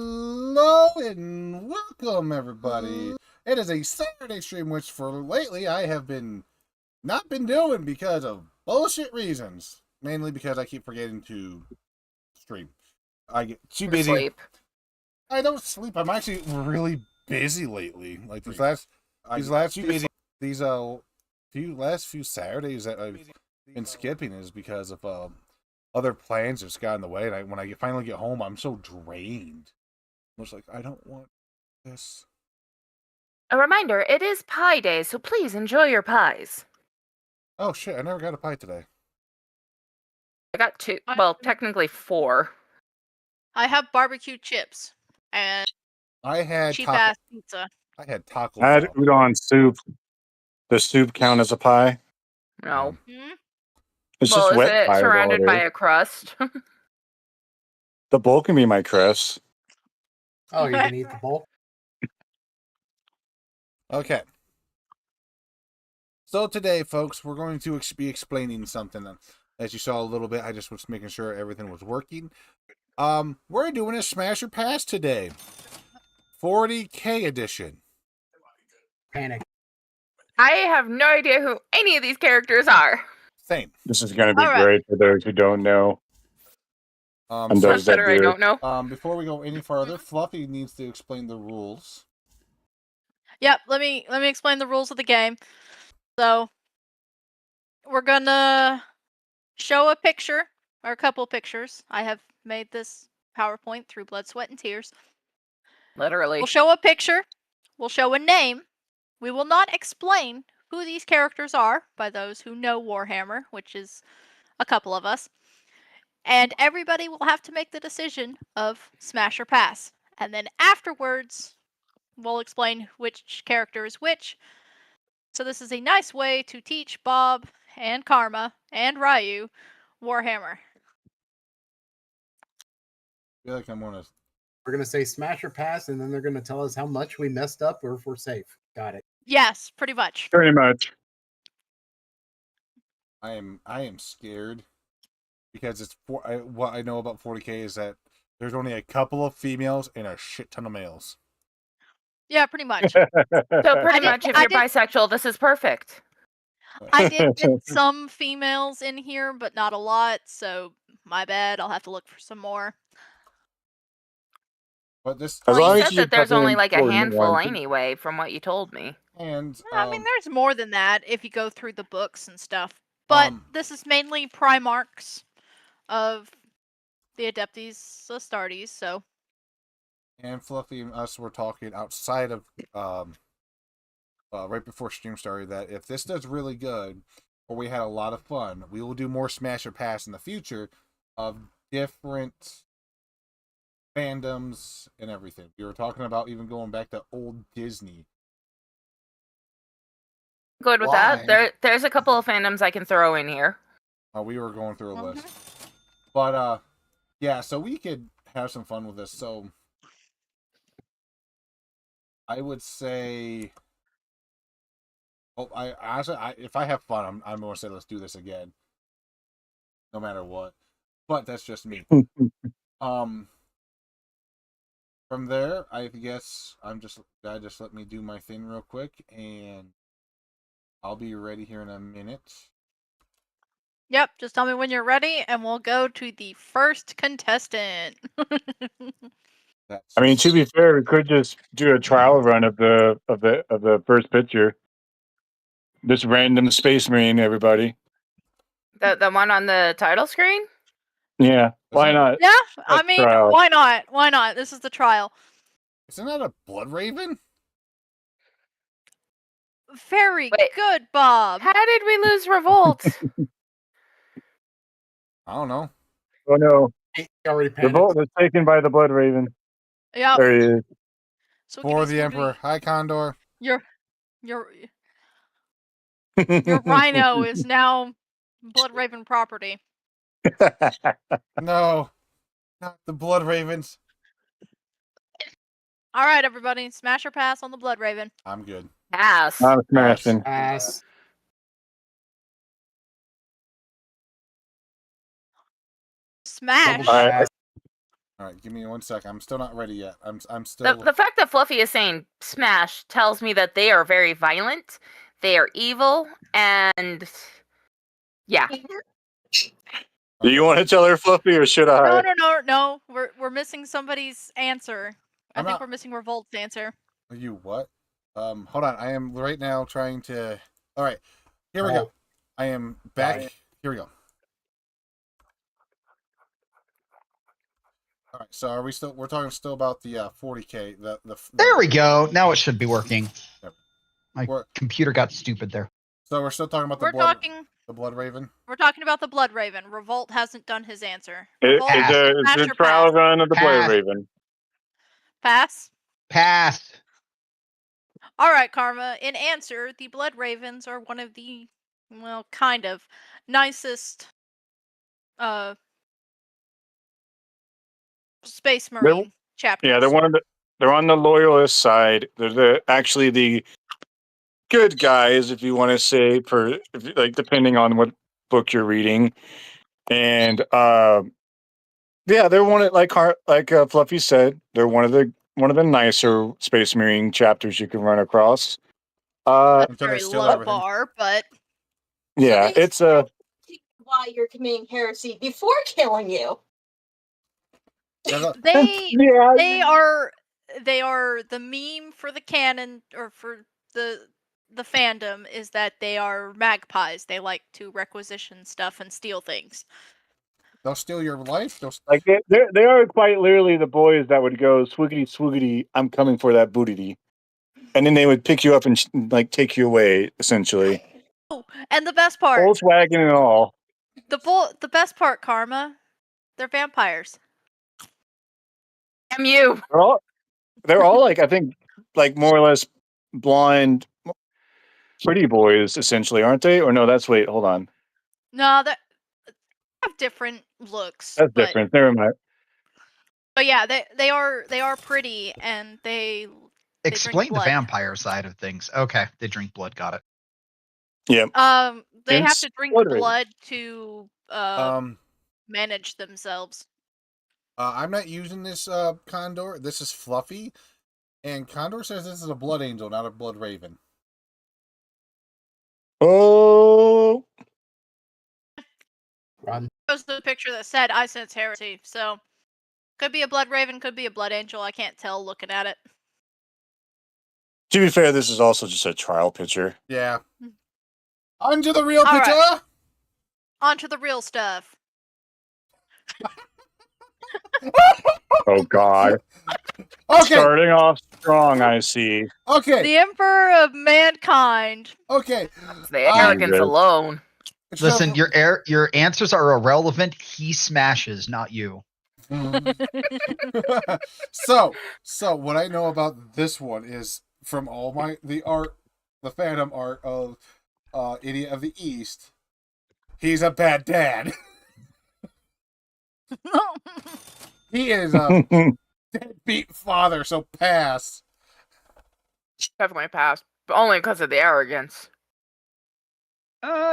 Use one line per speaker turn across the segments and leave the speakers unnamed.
Hello and welcome, everybody. It is a Saturday stream, which for lately I have not been doing because of bullshit reasons. Mainly because I keep forgetting to stream. I get too busy.
Sleep.
I don't sleep. I'm actually really busy lately. Like these last few Saturdays that I've been skipping is because of other plans just got in the way. And when I finally get home, I'm so drained. I was like, I don't want this.
A reminder, it is pie day, so please enjoy your pies.
Oh shit, I never got a pie today.
I got two, well, technically 4.
I have barbecue chips and
I had
cheap ass pizza.
I had Taco
I had
Bell.
udon soup. Does soup count as a pie?
No.
It's
Well,
just
is
wet
it
pie.
surrounded by a crust?
The bowl can be my crust.
Oh, you can eat the bowl?
Okay. So today, folks, we're going to be explaining something. As you saw a little bit, I just was making sure everything was working. We're doing a Smash or Pass today. 40K edition.
Panic.
I have no idea who any of these characters are.
Same.
This is going to be
All right.
great for those who don't know. And
So
those that
Better I
do.
don't know.
before we go any further, Fluffy needs to explain the rules.
Yep, let me explain the rules of the game. So we're gonna show a picture or a couple pictures. I have made this PowerPoint through blood, sweat, and tears.
Literally.
We'll show a picture. We'll show a name. We will not explain who these characters are by those who know Warhammer, which is a couple of us. And everybody will have to make the decision of smash or pass. And then afterwards, we'll explain which character is which. So this is a nice way to teach Bob and Karma and Ryu Warhammer.
I feel like I'm gonna.
We're going to say smash or pass, and then they're going to tell us how much we messed up or if we're safe. Got it.
Yes, pretty much.
Pretty much.
I am scared because what I know about 40K is that there's only a couple of females and a shit ton of males.
Yeah, pretty much.
So pretty
did-
much, if
I
you're
did-
bisexual, this is perfect.
I did get some females in here, but not a lot, so my bad. I'll have to look for some more.
But this
As
Well,
long
you
as
said
you
that there's
put
only
in
like a
important
handful
ones.
anyway, from what you told me.
and
I mean, there's more than that if you go through the books and stuff. But this is mainly Primarchs of the Adeptus Astartes, so.
and Fluffy and us were talking outside of right before stream started that if this does really good or we had a lot of fun, we will do more Smash or Pass in the future of different fandoms and everything. We were talking about even going back to old Disney.
Good with
Why?
that. There's a couple of fandoms I can throw in here.
We were going through a list. But yeah, so we could have some fun with this. So I would say I honestly, if I have fun, I'm going to say let's do this again, no matter what. But that's just me. From there, I guess just let me do my thing real quick, and I'll be ready here in a minute.
Yep, just tell me when you're ready, and we'll go to the first contestant.
I mean, to be fair, we could just do a trial run of the first picture. This random Space Marine, everybody.
The one on the title screen?
Yeah, why not?
Yeah, I mean,
trial.
why not? Why not? This is the trial.
Isn't that a Blood Raven?
Very
Wait.
good, Bob.
How did we lose Revolt?
I don't know.
Oh no,
He already
the
panicked.
vote was taken by the Blood Raven.
Yep.
There he is.
So
For the Emperor. Hi, Condor.
Your rhino is now Blood Raven property.
No, not the Blood Ravens.
All right, everybody, smash or pass on the Blood Raven.
I'm good.
Pass.
I'm smashing.
Pass.
Smash.
Double
Alright.
pass.
All right, give me 1 sec. I'm still not ready yet. I'm
The
still.
fact that Fluffy is saying smash tells me that they are very violent, they are evil, and yeah.
Do you want to tell her, Fluffy, or should I?
No. We're missing somebody's answer. I
I'm
think
not-
we're missing Revolt's answer.
You what? Hold on. I am right now trying to. All right, here we go.
Oh.
I am back.
Right.
Here we go. All right. So are we still? We're talking still about the 40K.
There we go. Now it should be working.
Yep.
My
We're-
computer got stupid there.
So we're still talking about the
We're
blood.
talking.
The blood raven.
We're talking about the Blood Raven. Revolt hasn't done his answer.
It,
Revolt,
Pass.
it's
smash
a
or
trial
pass?
run of the Blood
Pass.
Raven.
Pass.
Pass.
All right, Karma. In answer, the Blood Ravens are one of the, well, kind of nicest Space Marine chapters.
Yeah, they're on the loyalist side. They're actually the good guys, if you want to say, depending on what book you're reading. And yeah, they're one of like Fluffy said, they're one of the nicer Space Marine chapters you can run across.
That's
Until they
very
steal
low
everything.
bar, but
Yeah, it's a
why you're committing heresy before killing you.
they
yeah.
they are the meme for the canon or for the fandom is that they are magpies. They like to requisition stuff and steal things.
They'll steal your life.
Like they are quite literally the boys that would go swoogity swoogity, I'm coming for that bootity, and then they would pick you up and like take you away essentially,
Oh, and the best part,
Volkswagen and all.
the best part, Karma, they're vampires.
MU.
They're all like I think like more or less blonde, pretty boys essentially, aren't they? Or no, wait, hold on,
No, they have different looks.
that's
but,
different. Never mind.
But yeah, they are pretty and they drink
Explain the
blood.
vampire side of things. Okay, they drink blood. Got it.
They have
Hence
to drink
Blood Raven.
blood to manage themselves.
I'm not using this Condor. This is Fluffy, and Condor says this is a blood angel, not a blood raven.
Oh,
Run.
Shows the picture that said I sense heresy, so could be a blood raven, could be a blood angel. I can't tell looking at it.
to be fair, this is also just a trial picture.
Yeah. Onto the real
All
picture.
right. On to the real stuff.
Oh God.
Okay.
Starting off strong, I see.
Okay.
The Emperor of Mankind.
Okay.
It's the arrogance
good.
alone.
Listen, your answers are irrelevant. He smashes, not you.
so what I know about this one is from all the fandom art of Idiot of the East. He's a bad dad. He is a deadbeat father. So pass.
Definitely pass. But only because of the arrogance.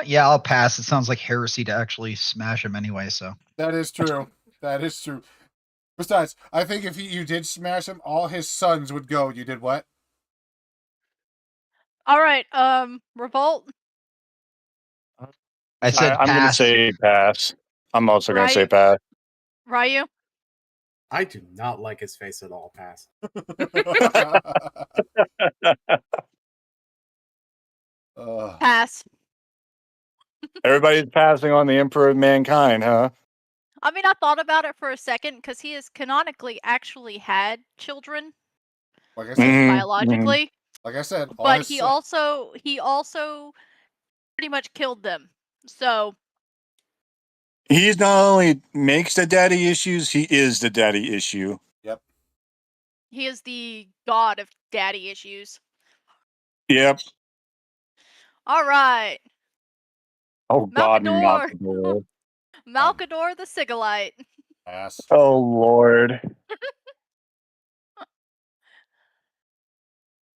Yeah, I'll pass. It sounds like heresy to actually smash him anyway. So
That is true. That is true. Besides, I think if you did smash him, all his sons would go. You did what?
All right, Revolt.
I said
I'm going to
pass.
say pass. I'm also going to say
Right.
pass.
Ryu.
I do not like his face at all. Pass.
Pass.
Everybody's passing on the Emperor of Mankind, huh?
I mean, I thought about it for a second because he has canonically actually had children
like I said,
Mhm.
biologically,
like I said, all
but
his
he
son-
also pretty much killed them. So
He's not only makes the daddy issues, he is the daddy issue.
he is the god of daddy issues.
Yep.
All right,
Oh God,
Malcador.
Malcador.
Malcador the Sigilite.
pass.
Oh Lord.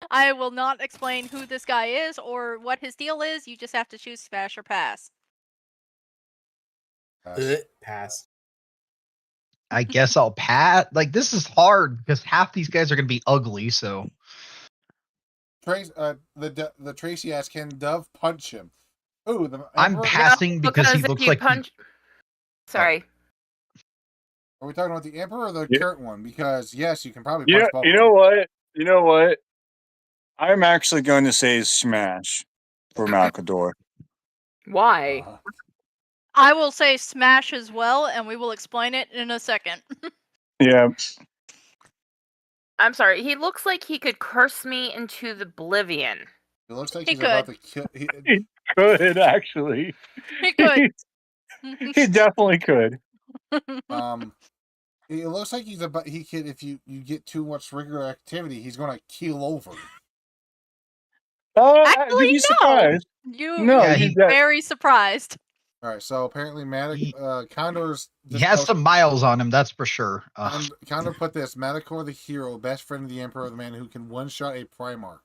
I will not explain who this guy is or what his deal is. You just have to choose smash or pass.
Pass.
Pass.
I guess I'll pat. Like, this is hard because half these guys are gonna be ugly. So
Trace, the Tracy asks, can Dove punch him? Ooh, the
I'm
Emperor?
passing because he
if
looks
you
like
punch. Sorry.
Are we talking about the Emperor or the
Yeah.
current one? Because yes, you can probably
Yeah,
punch both.
you
of
know
them.
what? You know what? I'm actually going to say smash for Malcador.
Why?
I will say smash as well, and we will explain it in a second.
Yeah.
I'm sorry. He looks like he could curse me into the oblivion.
It looks like
He
he's about to
could.
kill.
Could actually.
He could.
He definitely could.
It looks like he's about. He could, if you get too much regular activity, he's gonna keel over.
Oh,
Actually,
you'd be
no.
surprised.
You
No,
Yeah,
you'd be
he-
very surprised.
All right, so apparently,
He-
Condor's.
he has some miles on him. That's for sure.
Condor put this: Madakor, the hero, best friend of the Emperor, the man who can one-shot a Primarch.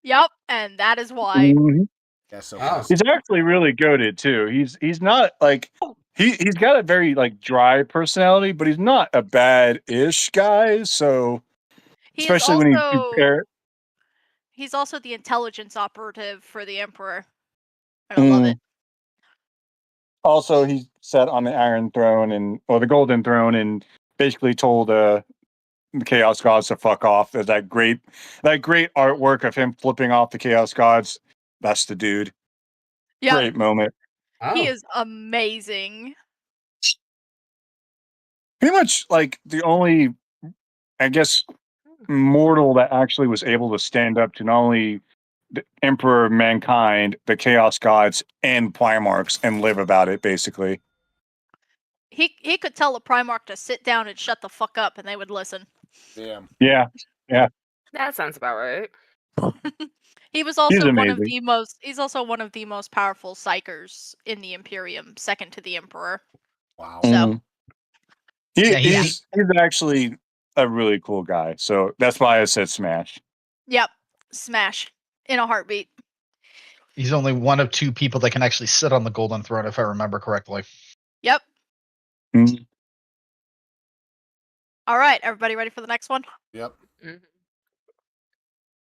Yep, and that is why.
Mhm.
Yeah, so
Oh.
He's actually really goated too. He's not like he's got a very like dry personality, but he's not a bad-ish guy. So
He's
especially when you
also
compare.
he's also the intelligence operative for the Emperor. And I love it.
Also, he sat on the Iron Throne or the Golden Throne and basically told the Chaos Gods to fuck off. There's that great artwork of him flipping off the Chaos Gods. That's the dude.
Yeah,
Great moment.
Oh.
he is amazing.
Pretty much like the only, I guess, mortal that actually was able to stand up to not only the Emperor of Mankind, the Chaos Gods, and Primarchs and live about it, basically.
He could tell a Primarch to sit down and shut the fuck up, and they would listen.
damn.
Yeah.
That sounds about right.
He was also one of
amazing.
the most. He's also one of the most powerful psychers in the Imperium, second to the Emperor.
Wow.
So-
Mhm.
Yeah,
He's actually a really cool guy. So that's why I said smash.
Yep, smash in a heartbeat.
He's only one of two people that can actually sit on the Golden Throne, if I remember correctly.
Yep.
Mhm.
All right, everybody ready for the next one?
Yep.
Mhm.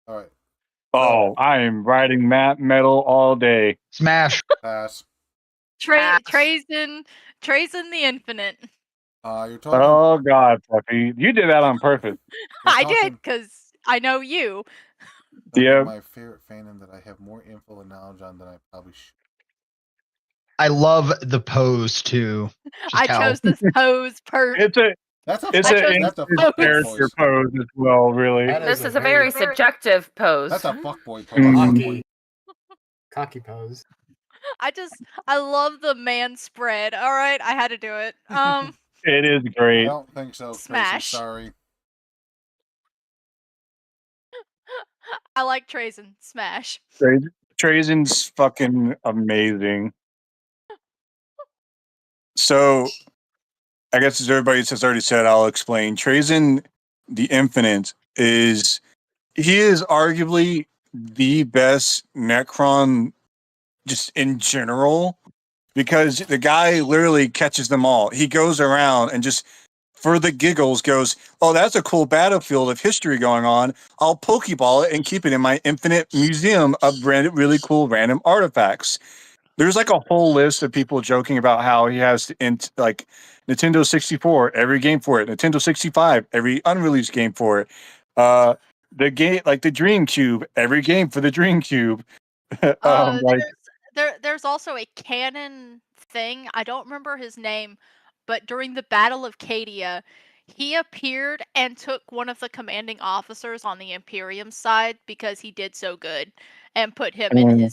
All right.
Oh, I am riding Matt Metal all day.
Smash.
Pass.
Pass.
Trazen the Infinite.
You're talking.
Oh God, Fluffy, you did that on purpose.
I
talking-
did because I know you.
talking
Yeah.
My favorite fandom that I have more info and knowledge on than I probably should.
I love the pose too. Just
I
how-
chose this pose
It's a
That's a
it's
I
fuck-
chose
a
that's a
pose.
fuckboy
character
pose.
pose as well, really.
That
This is a very subjective pose.
That's a fuckboy pose.
Mhm.
cocky. Cocky pose.
I love the man spread. All right, I had to do it.
It is
I
great.
don't think so. Tracy,
Smash.
sorry.
I like Trazen. Smash.
Trajan's fucking amazing. So, I guess as everybody has already said, I'll explain. Trajan the Infinite is arguably the best Necron just in general because the guy literally catches them all. He goes around and just for the giggles goes, "Oh, that's a cool battlefield of history going on. I'll Pokeball it and keep it in my infinite museum of really cool random artifacts." There's like a whole list of people joking about how he has like Nintendo 64, every game for it, Nintendo 65, every unreleased game for it. The game like the GameCube, every game for the GameCube. Like
There's also a canon thing. I don't remember his name, but during the Battle of Cadia, he appeared and took one of the commanding officers on the Imperium side because he did so good, and put him in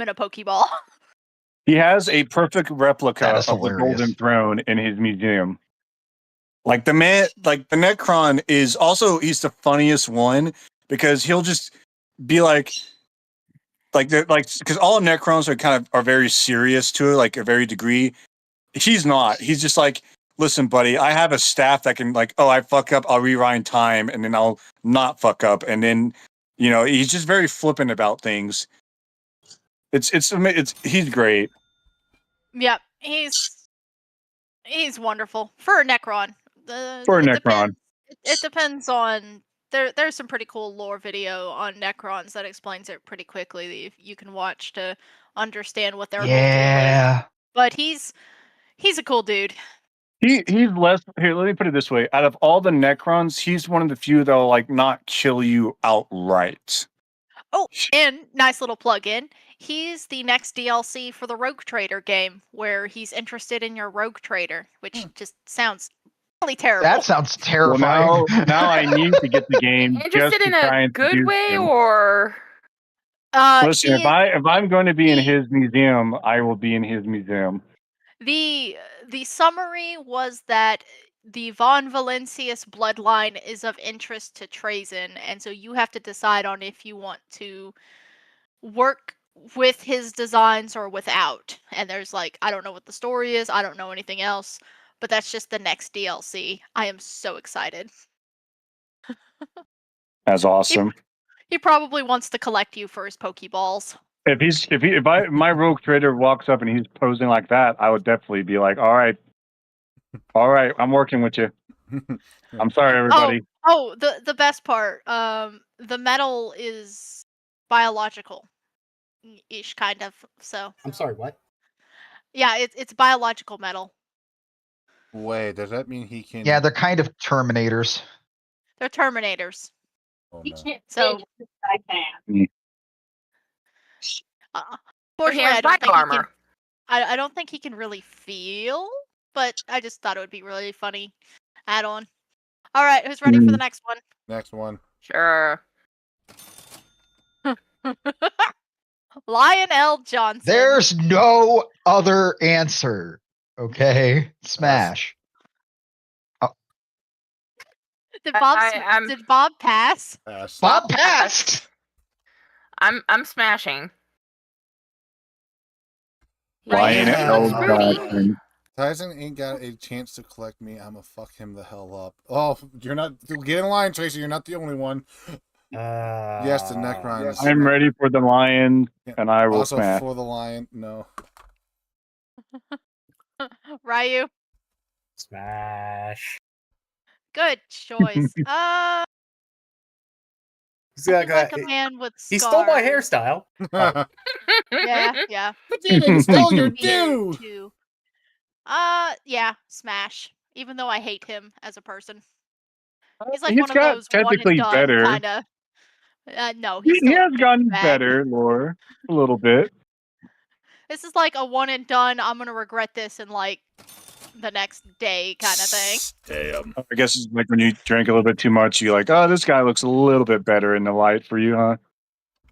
a Pokeball.
he has a perfect replica
That
of
is
the
hilarious.
Golden Throne in his museum. Like the Necron is also he's the funniest one because he'll just be like because all Necrons are very serious to it, like a very degree. He's not. He's just like, listen, buddy, I have a staff that can like, oh, I fuck up, I'll rewind time, and then I'll not fuck up, and then he's just very flippant about things. It's he's great.
Yep, he's He's wonderful for a Necron.
For a
It
Necron.
depends. It depends on. There's some pretty cool lore video on Necrons that explains it pretty quickly that you can watch to understand what their whole deal is.
Yeah.
But he's a cool dude.
He's less. Here, let me put it this way: out of all the Necrons, he's one of the few that'll like not kill you outright.
Oh, and nice little plug-in. He's the next DLC for the Rogue Trader game, where he's interested in your Rogue Trader, which just sounds really terrible.
That sounds
Well,
terrifying.
now I need to get the game just
Interested
to
in
try
a
and
good
seduce
way
him.
or
Listen,
he
if I'm going to be in
he-
his museum, I will be in his museum.
the summary was that the Von Valencius bloodline is of interest to Trazen, and so you have to decide on if you want to work with his designs or without. And there's like, I don't know what the story is, I don't know anything else, but that's just the next DLC. I am so excited.
That's awesome.
He probably wants to collect you for his Pokeballs.
If my Rogue Trader walks up and he's posing like that, I would definitely be like, all right, I'm working with you. I'm sorry, everybody.
Oh, the best part. The metal is biological ish kind of. So
I'm sorry, what?
yeah, it's biological metal.
Wait, does that mean he can?
Yeah, they're kind of Terminators.
They're Terminators.
Oh,
He
no.
can't
So-
say it, I can.
But he
Fortunately,
has
I don't think
bio
he can.
armor.
I don't think he can really feel, but I just thought it would be really funny add-on. All right, who's ready for the next one?
Next one.
Sure.
Lionel Johnson.
There's no other answer. Okay, smash.
Did Bob
I'm-
did Bob pass?
Pass.
Bob passed.
I'm smashing.
Lion
Yeah.
L.
Rudy.
Johnson.
Tyson ain't got a chance to collect me. I'ma fuck him the hell up. Oh, you're not. Get in line, Tracy. You're not the only one. Yes, the Necron is.
I'm ready for the lion, and I will
Also
smash.
for the lion. No.
Ryu,
Smash.
good choice.
He's got,
like a man with
he stole my
scars.
hairstyle.
Yeah.
But you didn't steal your
Me
due.
too. Yeah, smash. Even though I hate him as a person, he's like
He's
one of
got
those one
technically
and done
better.
kind of. No,
He
he's still a
has gotten
douchebag.
better, Lore, a little bit.
This is like a one and done. I'm gonna regret this in like the next day kind of thing.
Damn.
I guess it's like when you drink a little bit too much, you're like, oh, this guy looks a little bit better in the light for you, huh?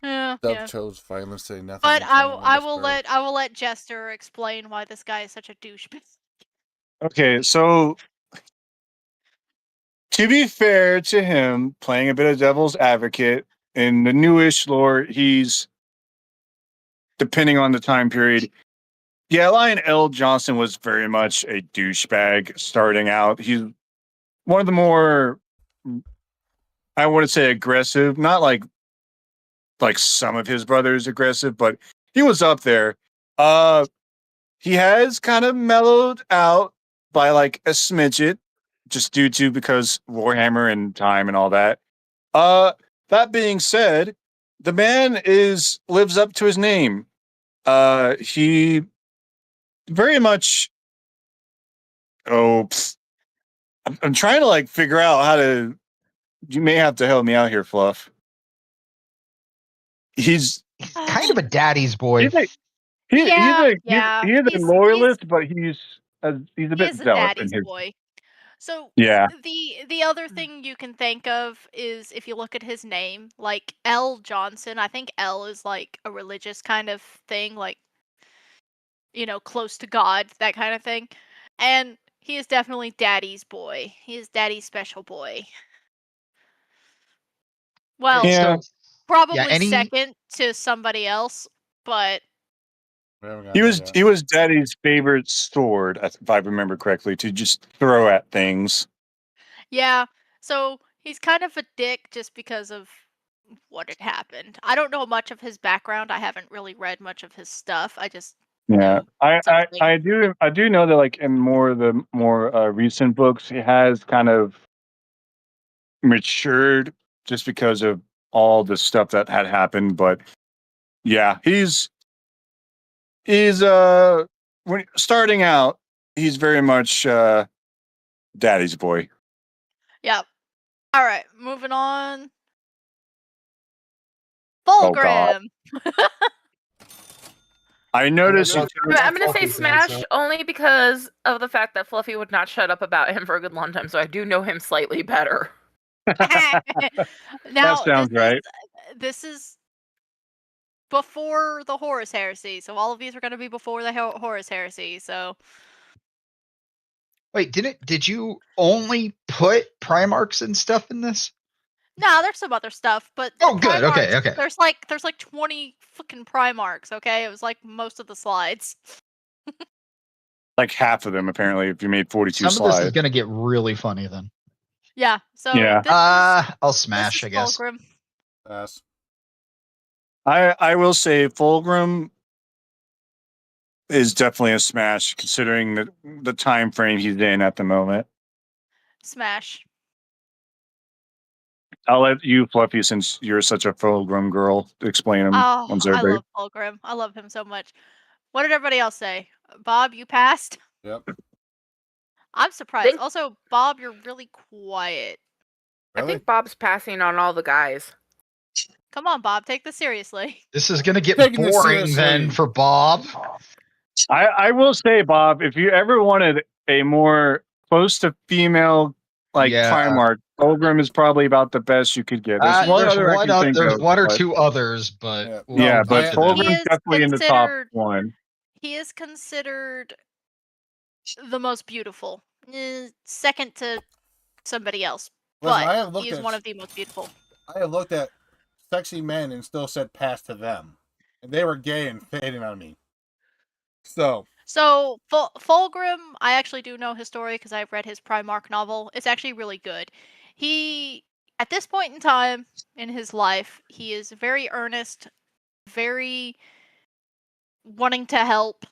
Yeah.
Dub chose violence, say nothing.
But
and
I
turn on
will
whisper.
let Jester explain why this guy is such a douchebag.
Okay, so to be fair to him, playing a bit of devil's advocate in the newish lore, he's depending on the time period. Yeah, Lion L. Johnson was very much a douchebag starting out. He's one of the more, I wouldn't say aggressive, not like some of his brothers aggressive, but he was up there. He has kind of mellowed out by like a smidget, just due to because Warhammer and time and all that. That being said, the man lives up to his name. He very much. I'm trying to like figure out how to. You may have to help me out here, Fluff. He's
Kind of a daddy's boy.
he's a loyalist, but he's a
He
bit
is a
zealous
daddy's
in his.
boy. So
Yeah.
the other thing you can think of is if you look at his name, like L. Johnson. I think L is like a religious kind of thing, like close to God, that kind of thing. And he is definitely daddy's boy. He is daddy's special boy. Well,
Yeah.
So,
probably second to somebody else, but
We haven't got
He
that
was
yet.
Daddy's favorite sword, if I remember correctly, to just throw at things.
yeah. So he's kind of a dick just because of what had happened. I don't know much of his background. I haven't really read much of his stuff. I just
Yeah,
So, something.
I do know that like in the more recent books, he has kind of matured just because of all the stuff that had happened. But yeah, he's when starting out, he's very much daddy's boy.
Yeah. All right, moving on.
Oh, God.
Fulgrim.
I noticed.
Well,
I'm gonna say
Fluffy's
Smash
answer.
only because of the fact that Fluffy would not shut up about him for a good long time, so I do know him slightly better.
Now,
sounds right.
This is before the Horus Heresy, so all of these are going to be before the Horus Heresy. So
Wait, did you only put Primarchs and stuff in this?
no, there's some other stuff, but
Oh, good. Okay,
Primarchs,
okay.
There's like 20 fucking Primarchs. Okay, it was like most of the slides.
Like half of them, apparently, if you made 42
Some of this is
slides.
gonna get really funny then.
Yeah. So
Yeah.
I'll
this
smash,
is
I guess.
Fulgrim.
Yes.
I will say Fulgrim is definitely a smash, considering the time frame he's in at the moment.
Smash.
I'll let you, Fluffy, since you're such a Fulgrim girl, explain him.
Oh,
once
I
everybody-
love Fulgrim. I love him so much. What did everybody else say? Bob, you passed?
Yep.
I'm surprised.
Think-
Also, Bob, you're really quiet.
I
Really?
think Bob's passing on all the guys.
Come on, Bob, take this seriously.
This is gonna get
Taking this
boring then
seriously.
for Bob.
I will say, Bob, if you ever wanted a more close to female like
Yeah.
Primarch, Fulgrim is probably about the best you could get. There's one
There's
other I
one,
can think
there's
of,
one or
but-
two others, but
Yeah.
we'll
Yeah,
get
but
to them.
Fulgrim's
He is
definitely in the top
considered-
one.
He is considered the most beautiful. Second to somebody else.
Listen, I
But
have looked
he is
at
one of the most beautiful.
I have looked at sexy men and still said pass to them, and they were gay and fading on me. So
So, Fulgrim, I actually do know his story because I've read his Primarch novel. It's actually really good. He, at this point in time in his life, he is very earnest, very wanting to help.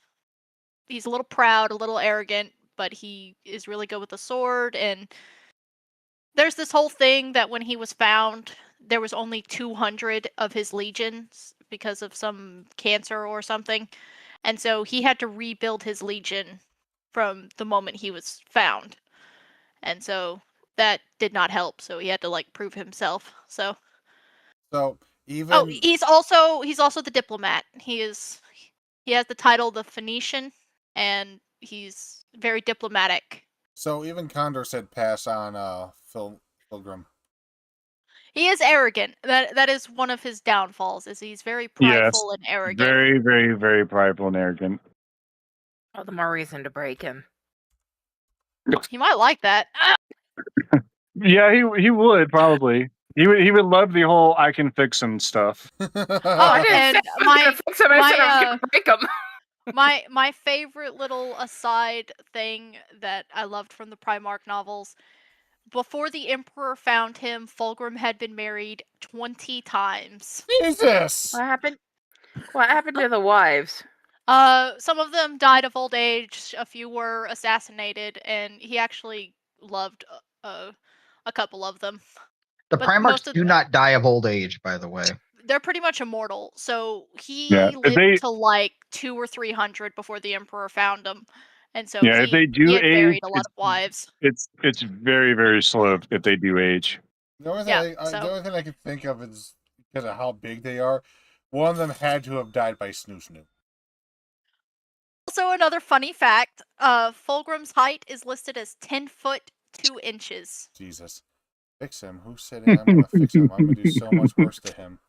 He's a little proud, a little arrogant, but he is really good with the sword. And there's this whole thing that when he was found, there was only 200 of his legions because of some cancer or something. And so he had to rebuild his legion from the moment he was found. And so that did not help. So he had to like prove himself. So
even
oh, he's also the diplomat. He has the title the Phoenician, and he's very diplomatic.
so even Condor said pass on Fulgrim.
He is arrogant. That is one of his downfalls. Is he's very prideful and arrogant.
Very, very, very prideful and arrogant.
All the more reason to break him.
He might like that.
Yeah, he would probably. He would love the whole I can fix him stuff.
Oh, I didn't
And
say I was gonna fix him. I said I was gonna break him.
My favorite little aside thing that I loved from the Primarch novels. Before the Emperor found him, Fulgrim had been married 20 times.
Jesus.
What happened? What happened to the wives?
Some of them died of old age, a few were assassinated, and he actually loved a couple of them.
The
But most
Primarchs
of
do
the-
not die of old age, by the way.
They're pretty much immortal, so he
Yeah, if
lived
they-
to like 200 or 300 before the Emperor found him. And so
Yeah, if they do
he had married
age,
a lot of wives.
It's very, very slow if they do age.
The only
Yeah,
thing
so-
the only thing I can think of is because of how big they are. One of them had to have died by Snoo Snoo.
Also, another funny fact: Fulgrim's height is listed as 10 foot 2 inches.
Jesus. Fix him. Who said I'm gonna fix him? I'm gonna do so much worse to him.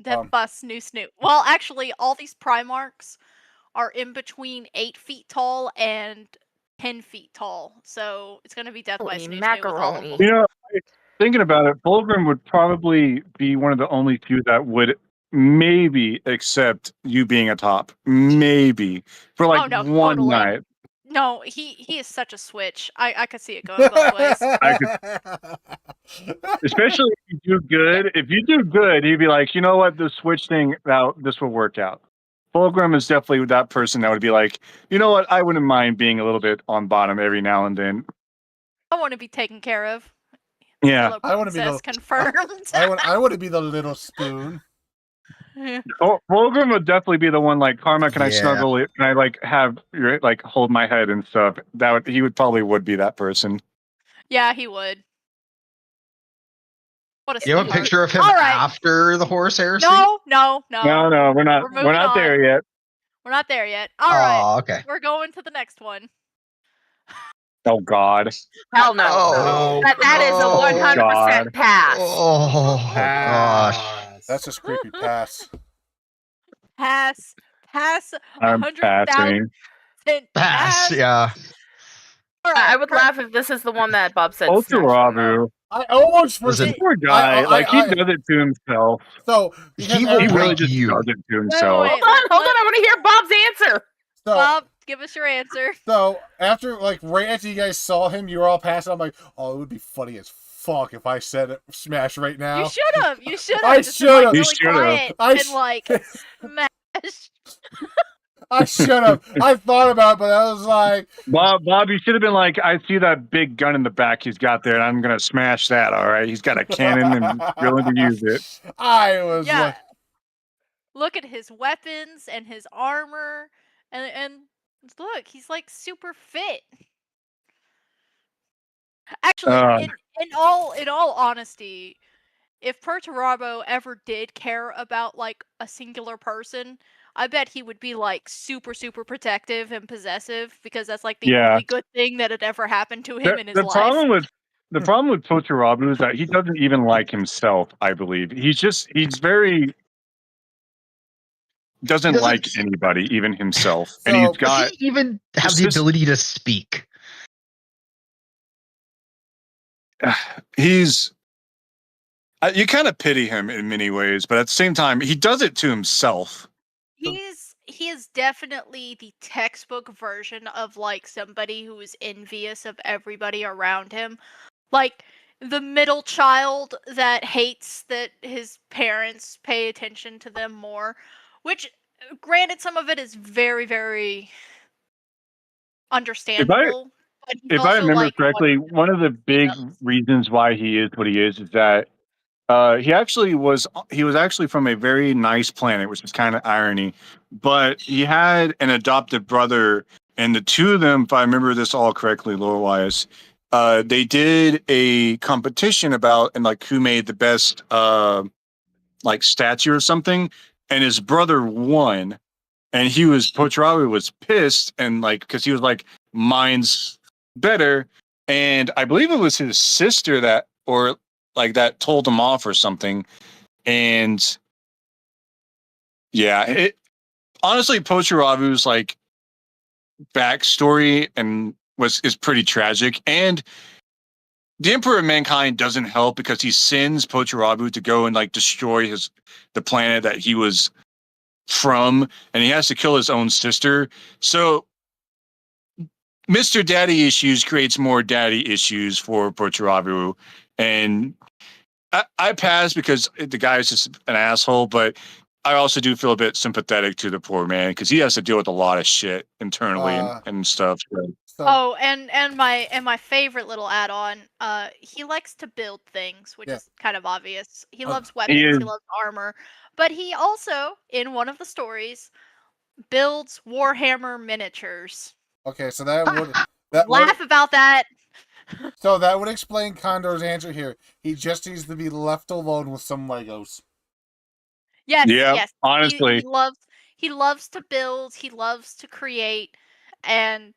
That bus Snoo. Well, actually, all these Primarchs are in between 8 feet tall and 10 feet tall, so it's gonna be death by
Holy
Snoo with all of
macaroni.
them.
You know, thinking about it, Fulgrim would probably be one of the only few that would maybe accept you being a top. Maybe. For like
Oh, no,
one
totally.
night.
No, he is such a switch. I could see it going both ways.
Especially if you do good. If you do good, he'd be like, you know what, the switch thing, now this will work out. Fulgrim is definitely that person that would be like, you know what, I wouldn't mind being a little bit on bottom every now and then.
I want to be taken care of.
Yeah.
Hello,
I wanna be
princess,
the-
confirmed.
I want to be the little spoon.
Fulgrim would definitely be the one like, Karma, can I
Yeah.
snuggle it? Can I like have your like hold my head and stuff? He would probably be that person.
Yeah, he would. What a
You have a
sweetheart.
picture of him
All right.
after the horse heresy?
No,
No, we're not.
We're
We're
moving
not
on.
there yet.
we're not there yet. All right,
Oh, okay.
we're going to the next one.
Oh God.
Hell no.
Oh,
That is a
oh,
100%
God.
pass.
Oh, gosh.
Pass.
That's just creepy. Pass.
Pass.
I'm
100,000
passing.
Pass, yeah.
All right,
I would laugh if this is the one that Bob said.
Ultra
smash him, though.
Rabu.
I almost
Listen,
forget.
Poor guy.
I-
He does it to himself.
So because
He will
He
every-
really
break
just
you.
does it to himself.
wait.
Hold on. I want to hear Bob's answer.
so
Bob, give us your answer.
so after right after you guys saw him, you were all passing. I'm like, oh, it would be funny as fuck if I said it, smash right now.
You should have. You should have.
I should've.
Really
You should've.
quiet
I
and
sh-
like smash.
I should have. I thought about it, but I was like,
Bob, you should have been like, I see that big gun in the back he's got there, and I'm gonna smash that. All right, he's got a cannon and willing to use it.
I was
Yeah.
like,
Look at his weapons and his armor, and look, he's like super fit. Actually, in all honesty, if Perturabo ever did care about like a singular person, I bet he would be like super protective and possessive because that's like the
Yeah.
only good thing that had ever happened to him in his
The
life.
problem with Totarabu is that he doesn't even like himself. I believe he's very doesn't
He doesn't-
like anybody, even himself. And
So-
he's
Does
got
he even have
It's
the
just-
ability to speak?
he's you kind of pity him in many ways, but at the same time, he does it to himself.
He is definitely the textbook version of like somebody who is envious of everybody around him. Like the middle child that hates that his parents pay attention to them more, which granted some of it is very understandable. but he's
If I
also,
remember
like,
correctly, one of the big reasons why he is what he is that he was actually from a very nice planet, which is kind of irony. But he had an adopted brother, and the two of them, if I remember this all correctly, lore-wise, they did a competition about and like who made the best like statue or something, and his brother won, and Pocharawi was pissed and like because he was like mine's better, and I believe it was his sister that told him off or something, and yeah, honestly, Pocharabu's like backstory is pretty tragic, and the Emperor of Mankind doesn't help because he sends Pocharabu to go and like destroy the planet that he was from, and he has to kill his own sister. So Mr. Daddy Issues creates more daddy issues for Pocharabu, and I pass because the guy is just an asshole, but I also do feel a bit sympathetic to the poor man because he has to deal with a lot of shit internally and stuff.
so,
Oh, and my favorite little add-on, he likes to build things, which
Yeah.
is kind of obvious. He
Oh,
loves weapons,
is.
he loves armor, but he also, in one of the stories, builds Warhammer miniatures.
okay, so that would
Laugh about that.
so that would explain Condor's answer here. He just needs to be left alone with some Legos.
Yes,
Yeah,
yes.
honestly.
He loves to build, he loves to create, and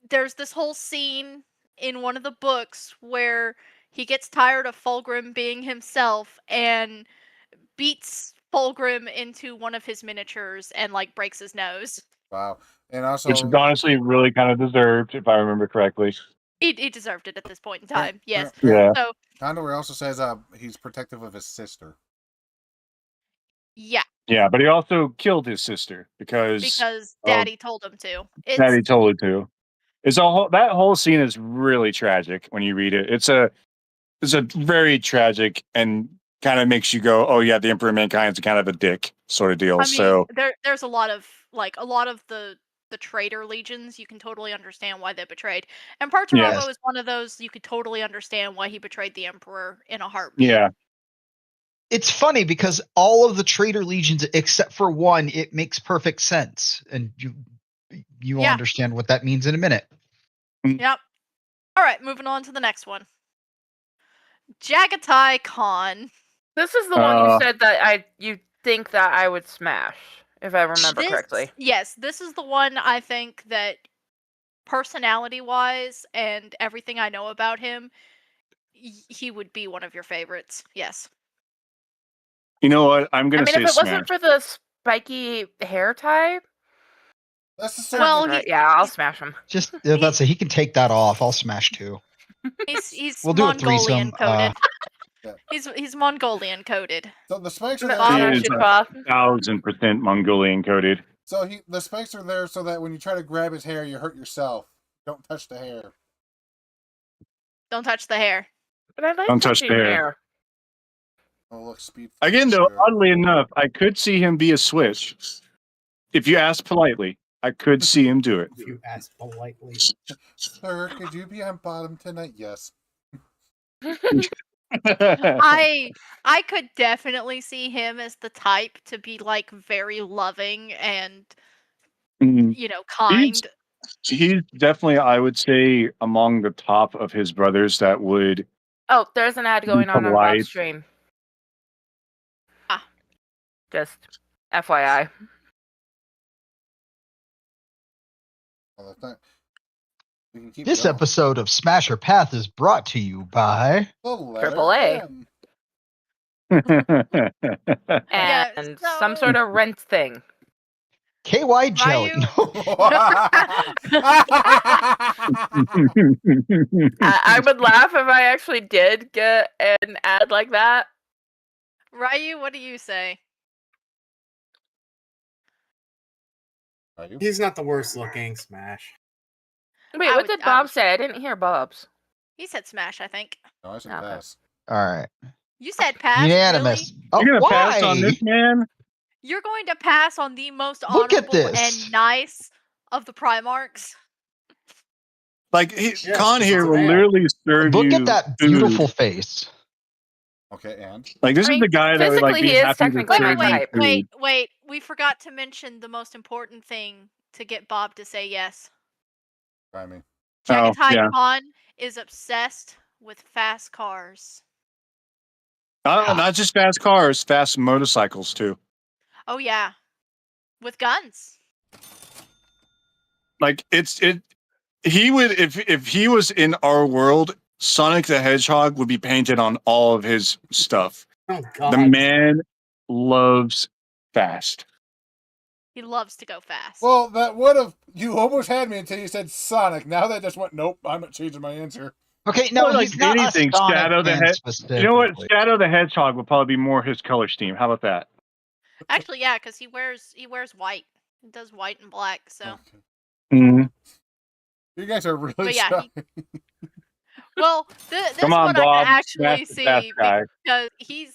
there's this whole scene in one of the books where he gets tired of Fulgrim being himself and beats Fulgrim into one of his miniatures and like breaks his nose.
Wow, and also
Which is honestly really kind of deserved, if I remember correctly.
He deserved it at this point in time. Yes.
Yeah.
So
Condor also says he's protective of his sister.
yeah,
Yeah, but he also killed his sister because
Daddy told him to.
Daddy told him to. That whole scene is really tragic when you read it. It's a very tragic and kind of makes you go, oh yeah, the Emperor of Mankind's kind of a dick sort of deal.
I mean,
So
there's a lot of the traitor legions. You can totally understand why they betrayed, and Parcheromo
Yes.
is one of those you could totally understand why he betrayed the Emperor in a heartbeat.
yeah,
It's funny because all of the traitor legions, except for one, it makes perfect sense, and you will
Yeah.
understand what that means in a minute.
Yep. All right, moving on to the next one. Jagatai Khan.
This is the one you said that you think that I would smash, if I remember correctly.
Yes, this is the one I think that personality-wise and everything I know about him, he would be one of your favorites. Yes.
you know what? I'm
I
gonna
mean,
say
if it
smash.
wasn't for the spiky hair tie,
That's the
Well,
same.
he-
yeah, I'll smash him.
Just about to say he can take that off. I'll smash too.
He's
We'll do a
Mongolian
threesome.
coded.
Yeah.
He's Mongolian coded.
So the spikes are
I'll
He
there.
is
smash it off.
1000% Mongolian coded.
So the spikes are there so that when you try to grab his hair, you hurt yourself. Don't touch the hair.
Don't touch the hair.
But I like
Don't touch
touching
the hair.
Oh look, speed.
Again, though, oddly enough, I could see him be a switch. If you ask politely, I could see him do it.
If you ask politely.
Sir, could you be on bottom tonight? Yes.
I could definitely see him as the type to be like very loving and
Mm.
kind.
He's definitely, I would say, among the top of his brothers that would.
Oh, there's an ad going on
polite.
Bob's stream.
Ah.
Just FYI.
Well, that's not... We can keep
This
going.
episode of Smasher Path is brought to you by
The letter
Triple A.
M.
Yeah,
And
so-
some sort of rent thing.
KY Jelly.
Ryu?
I would laugh if I actually did get an ad like that.
Ryu, what do you say?
Are you?
He's not the worst looking. Smash.
Wait,
I
what
would-
did
I
Bob
would-
say? I didn't hear Bob's.
He said smash, I think.
No, I said
Okay.
pass.
All right.
You said pass.
Unanimous.
Really?
Oh,
You're gonna
why?
pass on this, man?
You're going to pass on the most
Look at
honorable
this.
and nice of the Primarchs?
Like,
Yeah,
Khan
it's
here
a
will
man.
literally serve
Look
you
at that
food.
beautiful face.
Okay, and
Like, this
I
is
mean,
the guy that would like
physically
be
he is
happy to
technically
serve
my
you
type.
food.
Wait. We forgot to mention the most important thing to get Bob to say yes.
try me.
Oh,
Jagatai
yeah.
Khan is obsessed with fast cars.
Not just fast cars, fast motorcycles too.
Oh yeah. With guns.
Like he would if he was in our world, Sonic the Hedgehog would be painted on all of his stuff.
Oh God.
The man loves fast.
He loves to go fast.
Well, that would have. You almost had me until you said Sonic. Now that just went. Nope. I'm not changing my answer.
Okay, no,
Well, like
he's not
anything,
a Sonic
Shadow the
fan
Hedge- You know what?
specifically.
Shadow the Hedgehog would probably be more his color scheme. How about that?
Actually, yeah, because he wears white. He does white and black. So,
Okay.
Mm-hmm.
You guys are really
But yeah,
trying.
well, this
Come on,
one
Bob.
I can
Smash
actually
the fast
see
guy.
because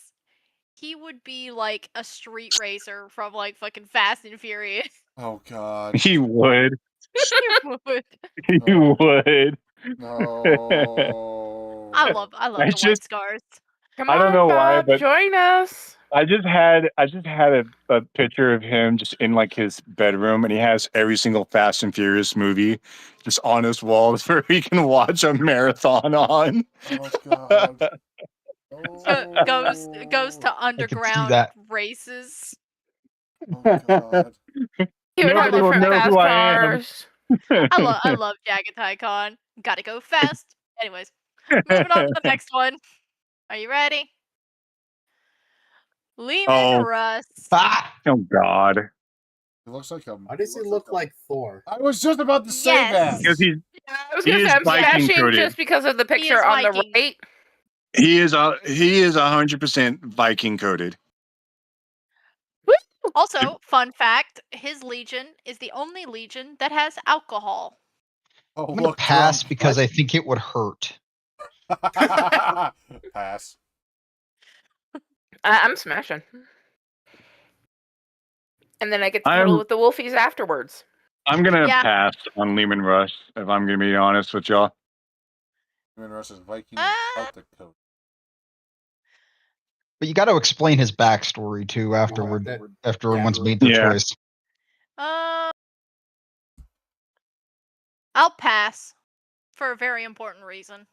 he would be like a street racer from like fucking Fast and Furious.
Oh God.
He would.
He would.
He
Oh.
would.
No.
I love
I
the white
just-
scars.
Come
I don't
on,
know why,
Bob,
but-
join us.
I just had a picture of him just in like his bedroom, and he has every single Fast and Furious movie just on his walls where he can watch a marathon on.
Oh God.
Goes to underground
that.
races.
Oh God.
He would have
Nobody will
different
know
fast
who I am.
cars.
I love Jagatai Khan. Gotta go fast. Anyways, moving on to the next one. Are you ready? Lehman
Oh.
Russ.
Ah!
Oh God,
He looks like a.
Why does he look like Thor?
I was just about to say
Yes.
because
that.
he's
I was
He
gonna
is
say I'm
Viking
smashing
coded.
just because of the
He is
picture on the
Viking.
right.
he is 100% Viking coded.
Also, fun fact: his legion is the only legion that has alcohol.
Oh,
I'm gonna
look,
pass
drunk.
because I think it would hurt.
Pass.
I'm smashing. And then I get to cuddle with the wolfies afterwards.
I'm gonna
Yeah.
pass on Lehman Rush if I'm gonna be honest with y'all.
Russ's Viking and Celtic coat.
But you got to explain his backstory too afterward. After everyone's made their
Yeah.
choice.
I'll pass for a very important reason.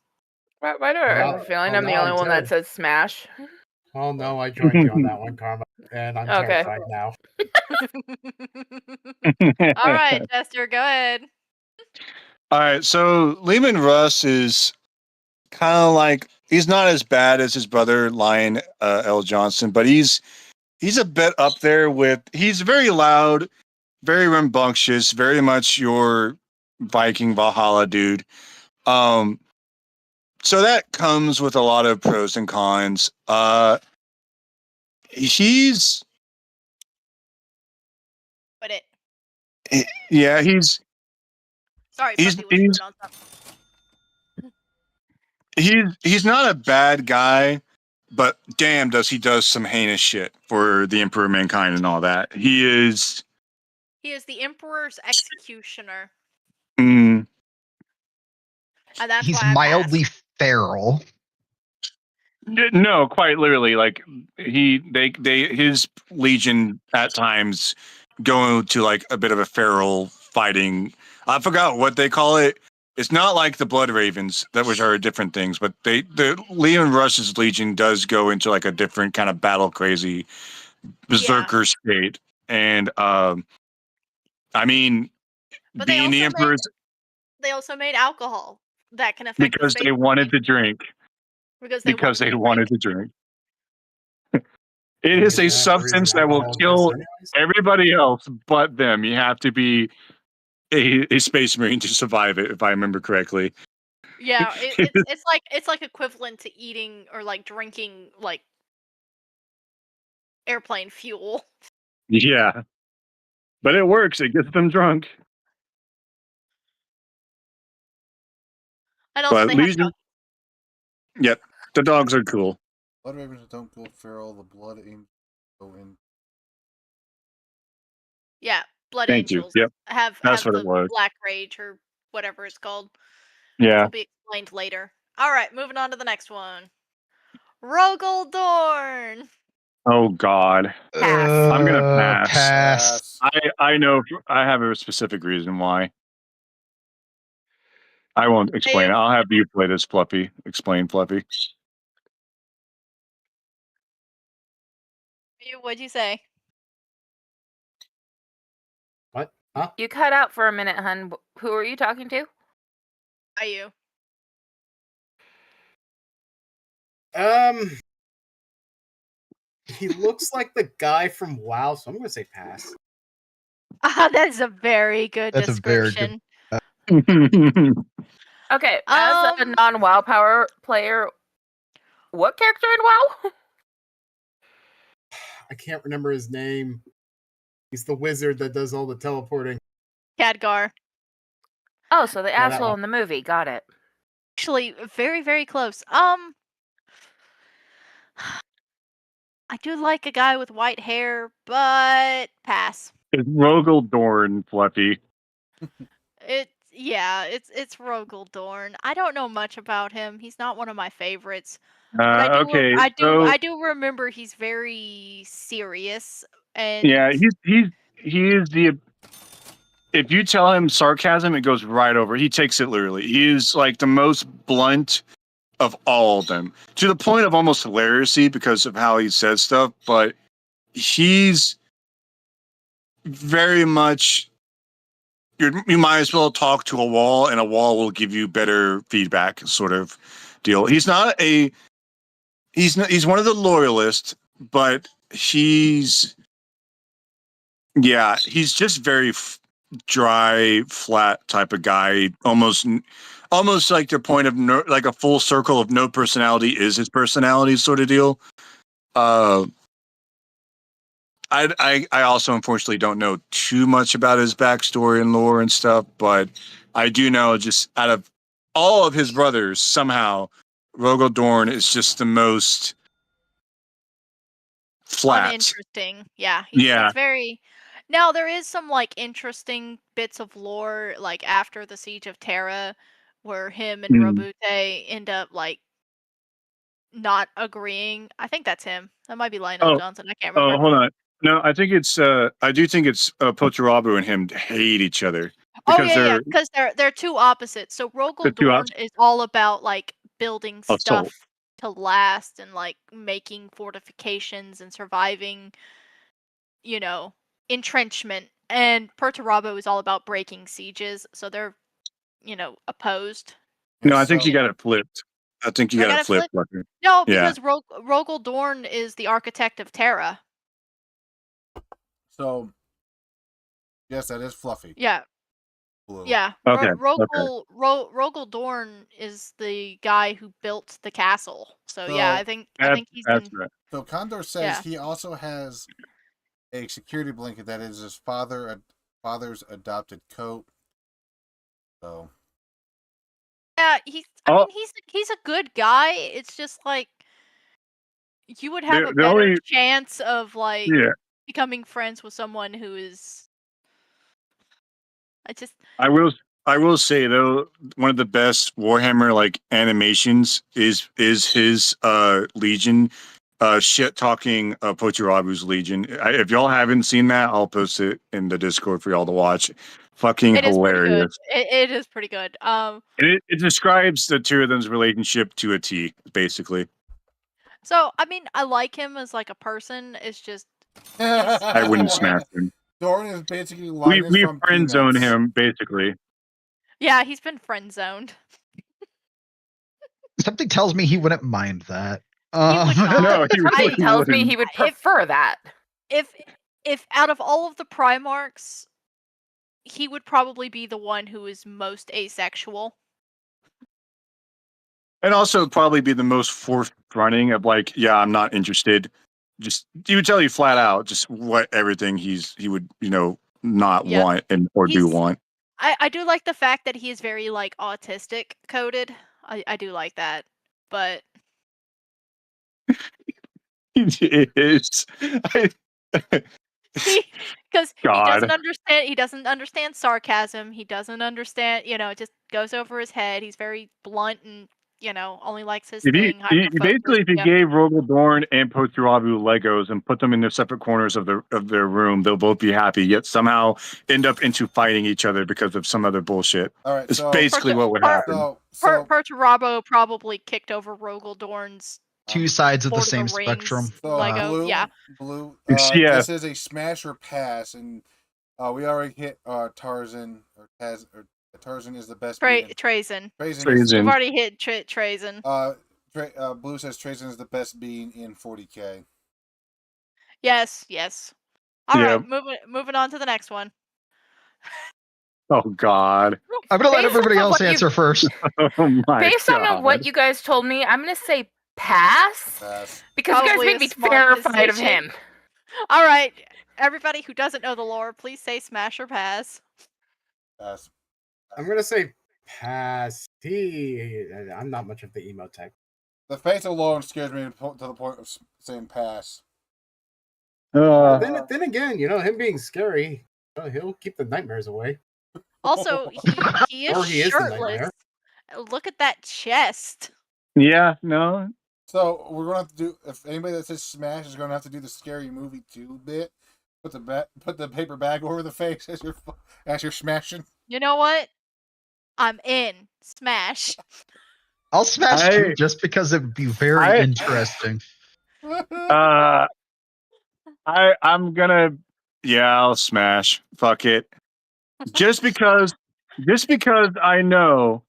Why do I have a feeling I'm the only one that says smash?
Oh no, I joined you on that one, Karma, and I'm
Okay.
terrified now.
All right, Jester, go ahead.
All right, so Lehman Russ is kind of like, he's not as bad as his brother Lion L. Johnson, but he's a bit up there with, he's very loud, very rambunctious, very much your Viking Valhalla dude. So that comes with a lot of pros and cons. He's
Put it.
yeah, he's
Sorry,
he's-
Puppy was
he's-
chewing on something.
he's not a bad guy, but damn, does he does some heinous shit for the Emperor of Mankind and all that. He is
He is the Emperor's executioner,
mm,
and that's
He's
why I
mildly
passed.
feral.
no, quite literally. Like his legion at times go to like a bit of a feral fighting. I forgot what they call it. It's not like the Blood Ravens, that which are different things, but the Lehman Rush's legion does go into like a different kind of battle crazy berserker state. And I mean,
But they
being the
also
Emperor's
They also made alcohol that can affect
because
the
they
space
wanted
marine.
to drink.
Because
They wanted to drink. It is a
Isn't that the
substance
reason
that will
alcohol
kill
exists
everybody else but them. You have to be a space marine to survive it, if I remember correctly.
Yeah, it's like equivalent to eating or like drinking like airplane fuel.
Yeah, but it works. It gets them drunk.
And also
But
they have
Legion,
dogs.
yep, the dogs are cool.
Blood Ravens don't go feral. The Blood Angels go in.
Yeah, blood
Thank you.
angels
Yep,
have
that's what
the
it was.
black rage or whatever it's called.
Yeah.
Will be explained later. All right, moving on to the next one. Rogel Dorn.
Oh God,
Pass.
I'm gonna pass.
Pass.
I know. I have a specific reason why. I won't explain
Dave?
it. I'll have you play this, Fluffy. Explain, Fluffy.
What'd you say?
What? Huh?
You cut out for a minute, hun. Who are you talking to?
Are you?
He looks like the guy from WoW, so I'm gonna say pass.
That is a very good
That's a very good-
description.
Okay, as a non-WoW power player, what character in WoW?
I can't remember his name. He's the wizard that does all the teleporting.
Khadgar.
Oh, so the
Yeah, that
asshole
one.
in the movie. Got it.
Actually, very, very close. I do like a guy with white hair, but pass.
It's Rogel Dorn, Fluffy.
It's Rogel Dorn. I don't know much about him. He's not one of my favorites.
Okay,
I do remember he's very serious and
yeah, he is the. If you tell him sarcasm, it goes right over. He takes it literally. He is like the most blunt of all of them, to the point of almost hilarity because of how he says stuff. But he's very much. You might as well talk to a wall, and a wall will give you better feedback, sort of deal. He's one of the loyalists, but he's just very dry, flat type of guy. Almost like the point of like a full circle of no personality is his personality, sort of deal. I also unfortunately don't know too much about his backstory and lore and stuff, but I do know just out of all of his brothers, somehow Rogel Dorn is just the most flat.
Uninteresting. Yeah.
Yeah.
He's very. Now there is some like interesting bits of lore, like after the Siege of Terra, where him and Robute end up like not agreeing. I think that's him. That might be Lionel
Oh.
Johnson. I can't
Oh,
remember.
hold on. No, I think it's I do think it's Pocharabu and him hate each other.
Oh yeah, because they're two opposites. So Rogel
The two
Dorn is all about like building
Assault.
stuff to last and like making fortifications and surviving, entrenchment. And Perturabo is all about breaking sieges. So they're, opposed.
No, I think you
So-
got it flipped. I think you
I
got
got
it
it
flipped.
flipped?
Lucky.
No,
Yeah.
because Rogel Dorn is the architect of Terra.
So, yes, that is Fluffy.
Yeah.
Blue.
Yeah.
Okay,
Rogel Dorn is the guy who built the castle. So yeah, I think he's
That's
been
right.
So Condor says
Yeah.
he also has a security blanket that is his father's adopted coat. So
Yeah, I
Oh.
mean he's a good guy. It's just like you would have
The-
a
the
better
only-
chance of like
Yeah.
becoming friends with someone who is
I will say though, one of the best Warhammer like animations is his Legion shit talking Pocharabu's Legion. If y'all haven't seen that, I'll post it in the Discord for y'all to watch. Fucking
it is pretty good.
hilarious.
It is pretty good.
And it describes the two of them's relationship to a T, basically.
So I mean I like him as like a person. It's just
I wouldn't smash him.
Dorn is basically
We
Linus
we
from
friend zone
Peanuts.
him basically.
yeah, he's been friend zoned.
Something tells me he wouldn't mind that.
would not.
No, he
I-
really
tells me
wouldn't.
he would prefer that.
If out of all of the Primarchs, he would probably be the one who is most asexual.
And also probably be the most forthfronting of like, yeah, I'm not interested. Just he would tell you flat out just what everything he would, not
Yeah.
want or do
He's-
want.
I do like the fact that he is very like autistic coded. I do like that. But
It is.
because he
God.
doesn't understand sarcasm. He doesn't understand, it just goes over his head. He's very blunt and, only likes his thing.
Basically, if you gave Rogel Dorn and Pocharabu Legos and put them in their separate corners of their room, they'll both be happy. Yet somehow end up into fighting each other because of some other bullshit.
All right,
It's
so
basically what would happen.
Perturabo probably kicked over Rogel Dorn's
Two sides of the
Lord
same
the Rings
spectrum.
Lego.
blue,
Yeah.
blue.
Yeah.
This is a smash or pass, and we already hit Tarzan or Taz. Or Tarzan is the best. being in-
Trazyn.
Trazyn is-
We've
Trazyn.
already hit Trazyn.
Blue says Trazyn is the best being in 40K.
Yes. All
Yeah.
right, moving on to the next one.
Oh God.
I'm gonna let
Based
everybody
off of
else
what you-
answer first.
Oh my
Based
God.
on what you guys told me, I'm gonna say pass
Pass.
because you guys
Probably
made
a
me
smart
terrified of
decision.
him.
All right, everybody who doesn't know the lore, please say smash or pass.
Pass.
I'm gonna say pass. I'm not much of the emo type.
The face alone scares me to the point of saying pass.
Then again, him being scary, he'll keep the nightmares away.
Also, he
Or
is
he is the
shirtless.
nightmare.
Look at that chest.
Yeah. No.
So we're gonna have to do. If anybody that says smash is gonna have to do the scary movie 2 bit. Put the paper bag over the face as you're smashing.
You know what? I'm in. Smash.
I'll smash
I-
two just because it would be very
I-
interesting.
I'm gonna. Yeah, I'll smash. Fuck it. Just because I know.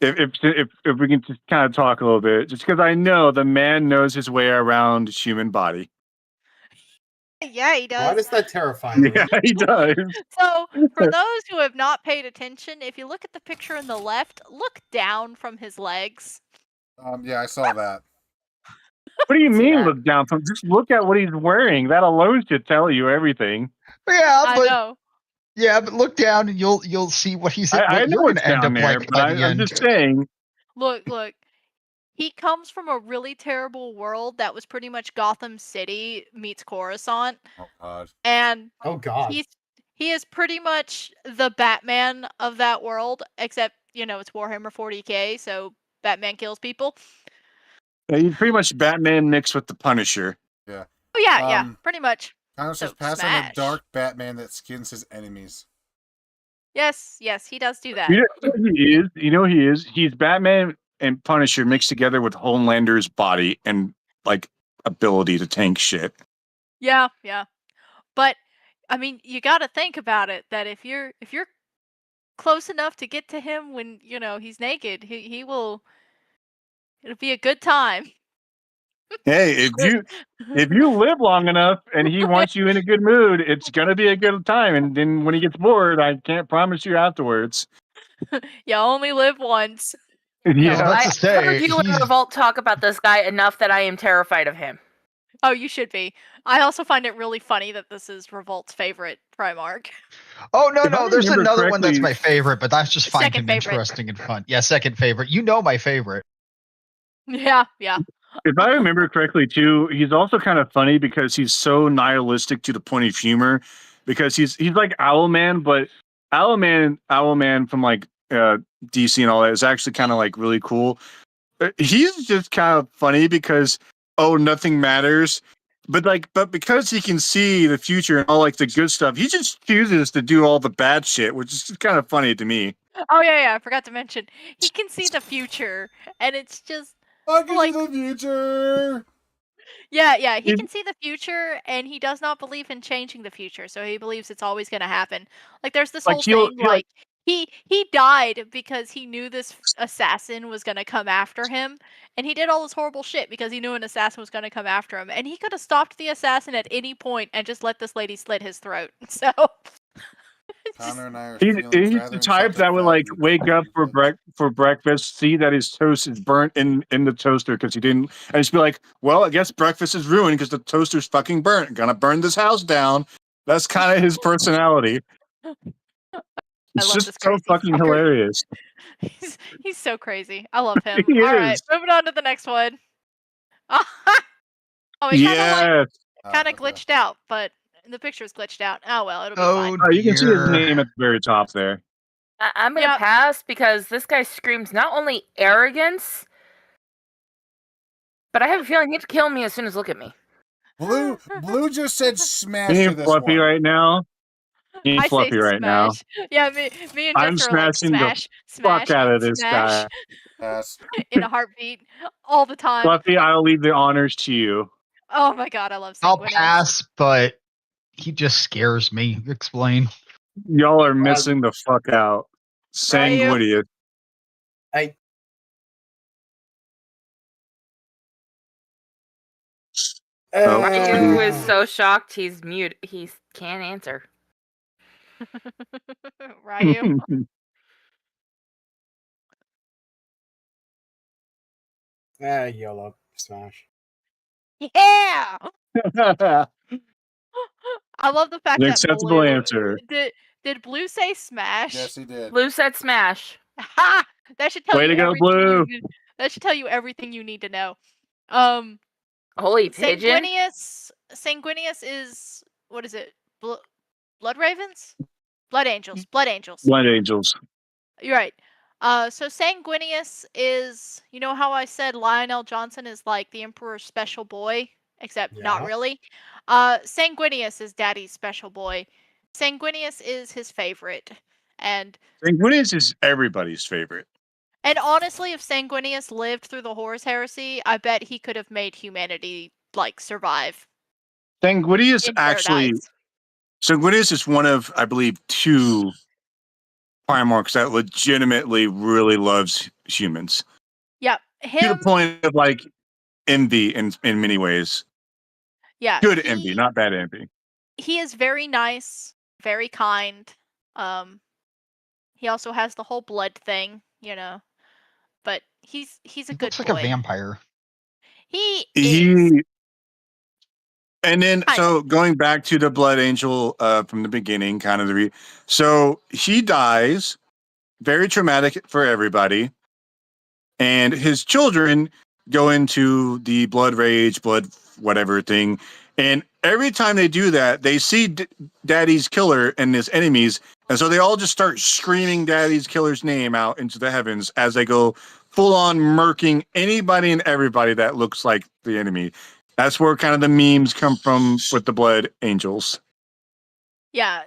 If we can just kind of talk a little bit, just because I know the man knows his way around human body.
Yeah, he
Why
does.
does that terrify you?
Yeah, he does.
So, for those who have not paid attention, if you look at the picture on the left, look down from his legs.
Yeah, I saw that.
What do you
See
mean
that.
look down from? Just look at what he's wearing. That alone should tell you everything.
Yeah,
I
but
know.
but look down and you'll see what
I
what
know
you're
it's
gonna end
down
up
there,
like
but
by the
I'm
end.
just saying.
Look. He comes from a really terrible world that was pretty much Gotham City meets Coruscant,
Oh God.
and
Oh God.
he is pretty much the Batman of that world, except it's Warhammer 40k, so Batman kills people.
Yeah, he's pretty much Batman mixed with the Punisher.
Yeah.
Oh yeah,
Um,
pretty much.
Connor says
So,
pass on the
smash.
dark Batman that skins his enemies.
Yes, he does do that.
You know who he is? You know who he is? He's Batman and Punisher mixed together with Homelander's body and like ability to tank shit.
Yeah. But I mean, you got to think about it that if you're close enough to get to him when he's naked, he will. It'll be a good time.
Hey, if you live long enough and he wants you in a good mood, it's gonna be a good time. And then when he gets bored, I can't promise you afterwards.
You only live once.
No,
Yeah,
about to
I've
say,
heard you and
he's-
Revolt talk about this guy enough that I am terrified of him.
Oh, you should be. I also find it really funny that this is Revolt's favorite Primarch.
Oh no,
If I
there's
remember
another one that's
correctly-
my favorite, but that's just find
Second
him
favorite.
interesting and fun. Yeah, second favorite. You know my favorite.
Yeah.
if I remember correctly too, he's also kind of funny because he's so nihilistic to the point of humor. Because he's like Owlman, but Owlman from like DC and all that is actually kind of like really cool. He's just kind of funny because nothing matters. But because he can see the future and all like the good stuff, he just chooses to do all the bad shit, which is just kind of funny to me.
Oh yeah. I forgot to mention he can see the future, and it's just
I can
Like-
see the future.
yeah. He
If-
can see the future, and he does not believe in changing the future. So he believes it's always going to happen. Like there's this
Like,
whole
he'll-
thing.
he'll-
Like he died because he knew this assassin was going to come after him, and he did all this horrible shit because he knew an assassin was going to come after him, and he could have stopped the assassin at any point and just let this lady slit his throat. So. it's just-
Connor and I are
He's
feeling
the
rather
type
insulted
that would
that
like
you
wake up
called
for
me
for breakfast, see that his toast is burnt in the toaster because he didn't, and just be like, "Well, I guess breakfast is ruined because the toaster's fucking burnt. Gonna burn this house down." That's kind of his personality. It's
love
just
this
so
crazy
fucking
fucker.
hilarious.
He's so crazy. I love him.
He
All right,
is.
moving on to the next one. Oh, he kind of
Yeah.
kind of glitched out, but the picture's glitched out. Oh well, it'll be
Oh,
fine.
You can see his
dear.
name at the very top there.
I'm gonna
Yep.
pass because this guy screams not only arrogance, but I have a feeling he'd kill me as soon as look at me.
Blue just said smash
He
to
ain't
this
fluffy
one.
right now. He ain't
I say
fluffy right now.
smash. Yeah, me and
I'm
Jess are like
smashing the
smash, smash,
Fuck out of this
smash
guy.
Pass.
in a heartbeat all the time.
Fluffy, I'll leave the honors to you.
Oh my god, I love
I'll
Sanguinius.
pass, but he just scares me. Explain.
Y'all are missing the fuck out.
Are you?
Sanguinius. Oh.
Ryu is so shocked he's mute. He can't answer.
Ryu.
YOLO smash.
Yeah. I love the fact
An
that
acceptable
Blue,
answer.
Did Blue say smash?
Yes, he did.
Blue said smash.
Ha! That should tell
Way
you
to go,
everything
Blue.
that should tell you everything you need to know.
Holy pigeon.
Sanguinius is what is it? Blood Ravens? Blood Angels. Blood Angels.
Blood Angels.
You're right. So Sanguinius is, you know how I said Lionel Johnson is like the Emperor's special boy, except not
Yeah.
really. Sanguinius is Daddy's special boy. Sanguinius is his favorite, and
Sanguinius is everybody's favorite.
honestly, if Sanguinius lived through the Horus Heresy, I bet he could have made humanity like survive
Sanguinius
in
actually.
paradise.
Sanguinius is one of, I believe, 2 Primarchs that legitimately really loves humans.
Yep,
To
him.
the point of like envy in many ways.
Yeah,
Good envy, not bad envy.
he is very nice, very kind. He also has the whole blood thing, but he's a
He
good
looks like
boy.
a vampire.
He is.
He and then
Kind
so going back to the Blood Angel from the beginning, kind of so he dies, very traumatic for everybody, and his children go into the blood rage, blood whatever thing, and every time they do that, they see Daddy's killer and his enemies, and so they all just start screaming Daddy's killer's name out into the heavens as they go full on murking anybody and everybody that looks like the enemy. That's where kind of the memes come from with the Blood Angels.
Yeah,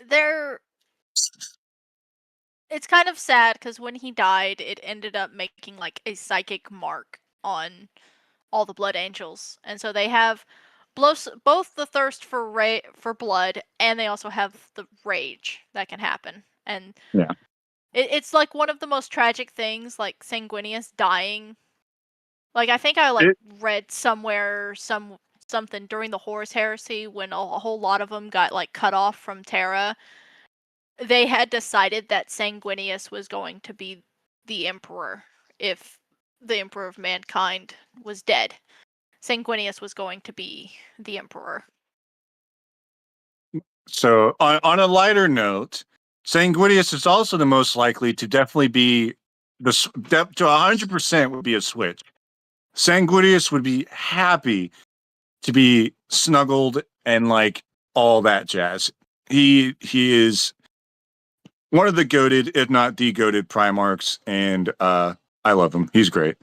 it's kind of sad because when he died, it ended up making like a psychic mark on all the Blood Angels, and so they have both the thirst for blood, and they also have the rage that can happen. And
Yeah.
it's like one of the most tragic things, like Sanguinius dying. Like I think I read somewhere something during the Horus Heresy when a whole lot of them got like cut off from Terra. They had decided that Sanguinius was going to be the Emperor if the Emperor of Mankind was dead. Sanguinius was going to be the Emperor.
So on a lighter note, Sanguinius is also the most likely to definitely be to 100% would be a switch. Sanguinius would be happy to be snuggled and like all that jazz. He is one of the goated, if not the goated Primarchs, and I love him. He's great.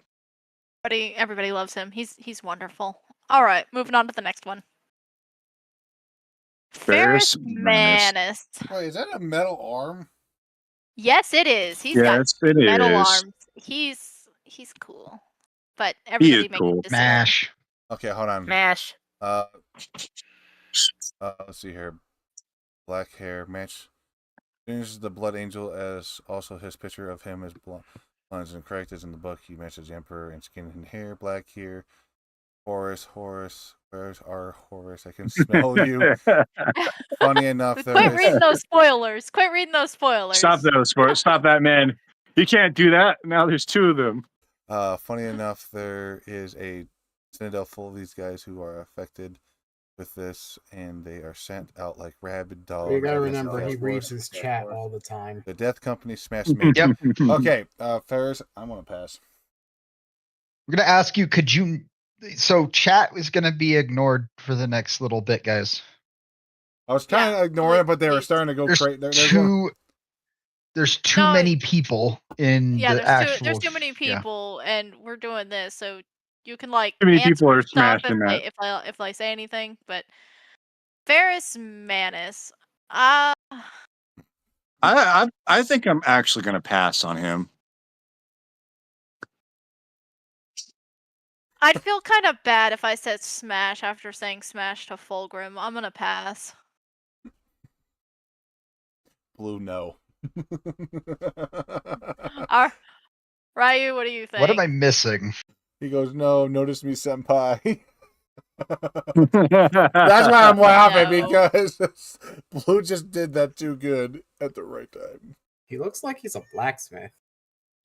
Everybody loves him. He's wonderful. All right, moving on to the next one. Ferrus Manus.
Wait, is that a metal arm?
Yes, it is. He's got
it
metal
is.
arms. He's cool. But everybody makes
cool.
a decision.
Mash.
Okay, hold on.
Mash.
Let's see here. Black hair match. Uses the Blood Angel as also his picture of him as blonde and correct as in the book. He matches the Emperor in skin and hair. Black here. Horus. Where's our Horus? I can smell you. Funny enough,
Quit reading those spoilers. Quit reading those spoilers.
Stop those. Stop that, man. You can't do that. Now there's two of them.
Funny enough, there is a Citadel full of these guys who are affected with this, and they are sent out like rabid dogs.
You gotta
against
remember,
the
he
Death
reads
Force.
his chat all the time.
The Death Company smashed me.
Yep.
Okay, Ferris, I'm gonna pass.
We're gonna ask you, could you? So chat is gonna be ignored for the next little bit, guys.
I was kind of ignoring it, but they were starting to go
There's
crazy.
There's too
No,
many people in
Yeah,
the actual.
there's too many
yeah.
people, and we're doing this, so you can like
Too many
answer
people are
stuff
smashing that.
if I say anything. But Ferrus Manus, uh,
I think I'm actually going to pass on him.
I'd feel kind of bad if I said smash after saying smash to Fulgrim. I'm gonna pass.
Blue, no.
Ryu, what do you think?
What am I missing?
He goes, no, notice me, senpai. That's why I'm laughing,
No.
because Blue just did that too good at the right time.
He looks like he's a blacksmith.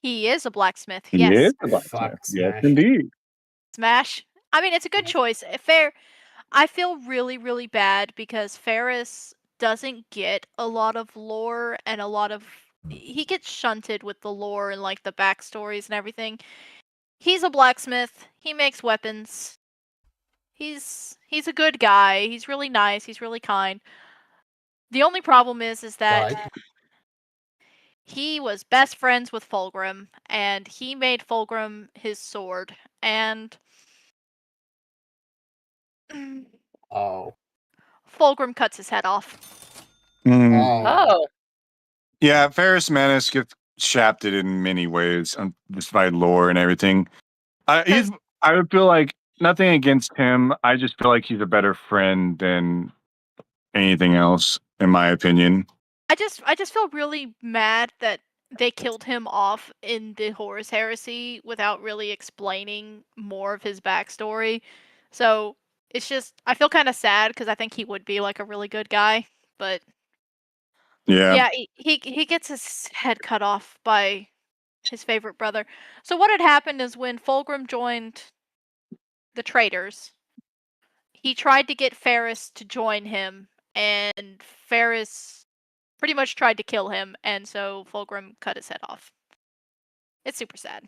He is a blacksmith.
He
Yes.
is a blacksmith.
Fuck,
Yes,
Smash.
indeed.
Smash. I mean, it's a good choice. Fair. I feel really, really bad because Ferrus doesn't get a lot of lore and a lot of. He gets shunted with the lore and like the backstories and everything. He's a blacksmith. He makes weapons. He's a good guy. He's really nice. He's really kind. The only problem is that
But
he was best friends with Fulgrim, and he made Fulgrim his sword, and
oh,
Fulgrim cuts his head off.
Oh.
Yeah, Ferrus Manus gets shafted in many ways, just by lore and everything. I would feel like nothing against him. I just feel like he's a better friend than anything else, in my opinion.
I just feel really mad that they killed him off in the Horus Heresy without really explaining more of his backstory. So it's just I feel kind of sad because I think he would be like a really good guy, but yeah, he gets his head cut off by his favorite brother. So what had happened is when Fulgrim joined the traitors, he tried to get Ferris to join him, and Ferris pretty much tried to kill him, and so Fulgrim cut his head off. It's super sad.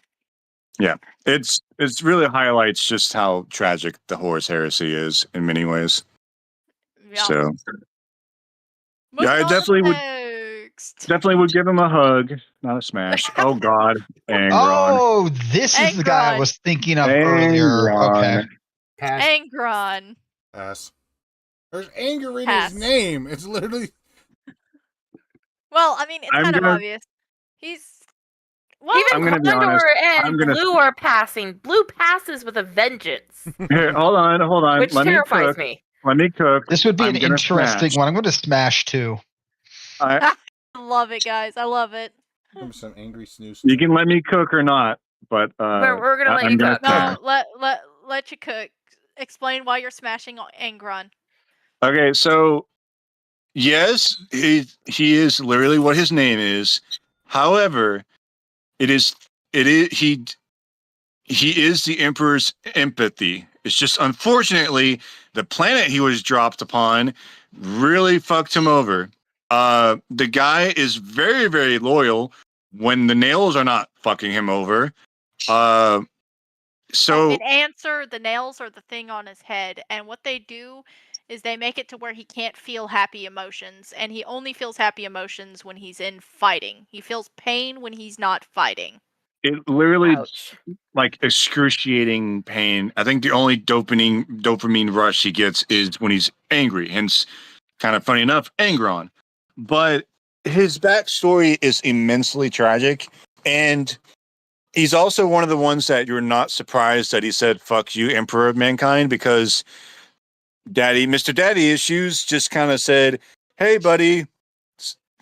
It's really highlights just how tragic the Horus Heresy is in many ways.
Yeah.
So
Moving
I
on
definitely would
next.
give him a hug, not a smash. Oh God, Angron.
Oh, this is the guy I
Angron.
was thinking of earlier.
Angron.
Okay.
Pass.
Angron.
Pass. There's anger in
Pass.
his name. It's literally.
Well, I mean, it's
I'm
kind of
gonna-
obvious. He's well,
Even
I'm gonna be
Condor
honest,
and
I'm gonna-
Blue are passing. Blue passes with a vengeance,
Here, hold on.
which
Let me
terrifies
cook.
me.
Let me cook.
This would be
I'm
an
gonna
interesting
smash.
one. I'm going to smash too.
I,
I love it, guys. I love it.
Give him some angry snooze.
you can let me cook or not, but
We're gonna let
I'm
you
gonna
cook.
No,
smash.
let you cook. Explain why you're smashing Angron.
Okay, so yes, he is literally what his name is. However, he is the Emperor's empathy. It's just unfortunately the planet he was dropped upon really fucked him over. The guy is very, very loyal when the nails are not fucking him over. So
In answer, the nails are the thing on his head, and what they do is they make it to where he can't feel happy emotions, and he only feels happy emotions when he's in fighting. He feels pain when he's not fighting.
it literally
Ouch.
like excruciating pain. I think the only dopamine rush he gets is when he's angry. Hence, kind of funny enough, Angron. But his backstory is immensely tragic, and he's also one of the ones that you're not surprised that he said "fuck you, Emperor of Mankind," because Mr. Daddy Issues just kind of said, "Hey, buddy,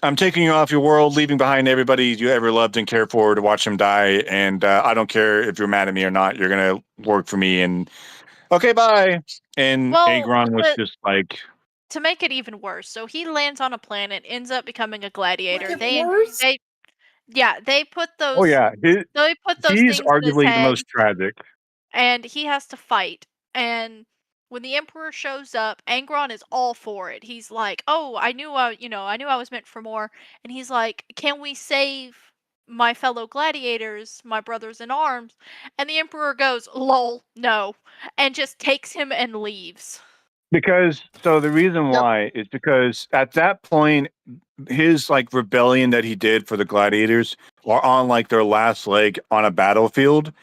I'm taking you off your world, leaving behind everybody you ever loved and cared for to watch him die. And I don't care if you're mad at me or not. You're going to work for me. And okay, bye." And
Well,
Agron was
but-
just like,
To make it even worse, so he lands on a planet, ends up becoming a gladiator.
Make it worse?
They put those.
oh, yeah,
They put those
he's
things in his
arguably the
head,
most tragic.
and he has to fight. And when the Emperor shows up, Angron is all for it. He's like, "Oh, I knew I was meant for more." And he's like, "Can we save my fellow gladiators, my brothers in arms?" And the Emperor goes, "Lol, no," and just takes him and leaves.
So the reason
Yep.
why is because at that point, his like rebellion that he did for the gladiators are on like their last leg on a battlefield.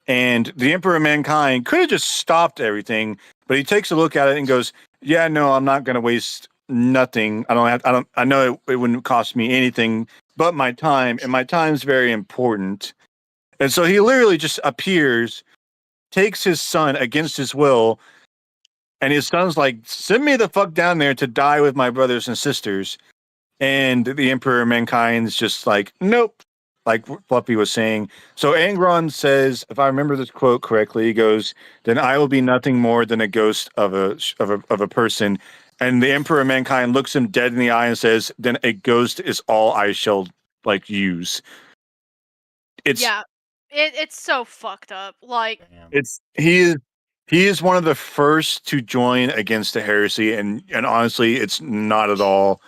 And the Emperor of Mankind could have just stopped everything, but he takes a look at it and goes, "Yeah, no, I'm not going to waste nothing. I know it wouldn't cost me anything but my time, and my time's very important." And so he literally just appears, takes his son against his will, and his son's like, "Send me the fuck down there to die with my brothers and sisters." And the Emperor of Mankind's just like, "Nope." Like Fluffy was saying. So Angron says, if I remember this quote correctly, he goes, "Then I will be nothing more than a ghost of a person." And the Emperor of Mankind looks him dead in the eye and says, "Then a ghost is all I shall like use." It's
It's so fucked up. Like,
Damn.
he is one of the first to join against the heresy, and honestly, it's not at all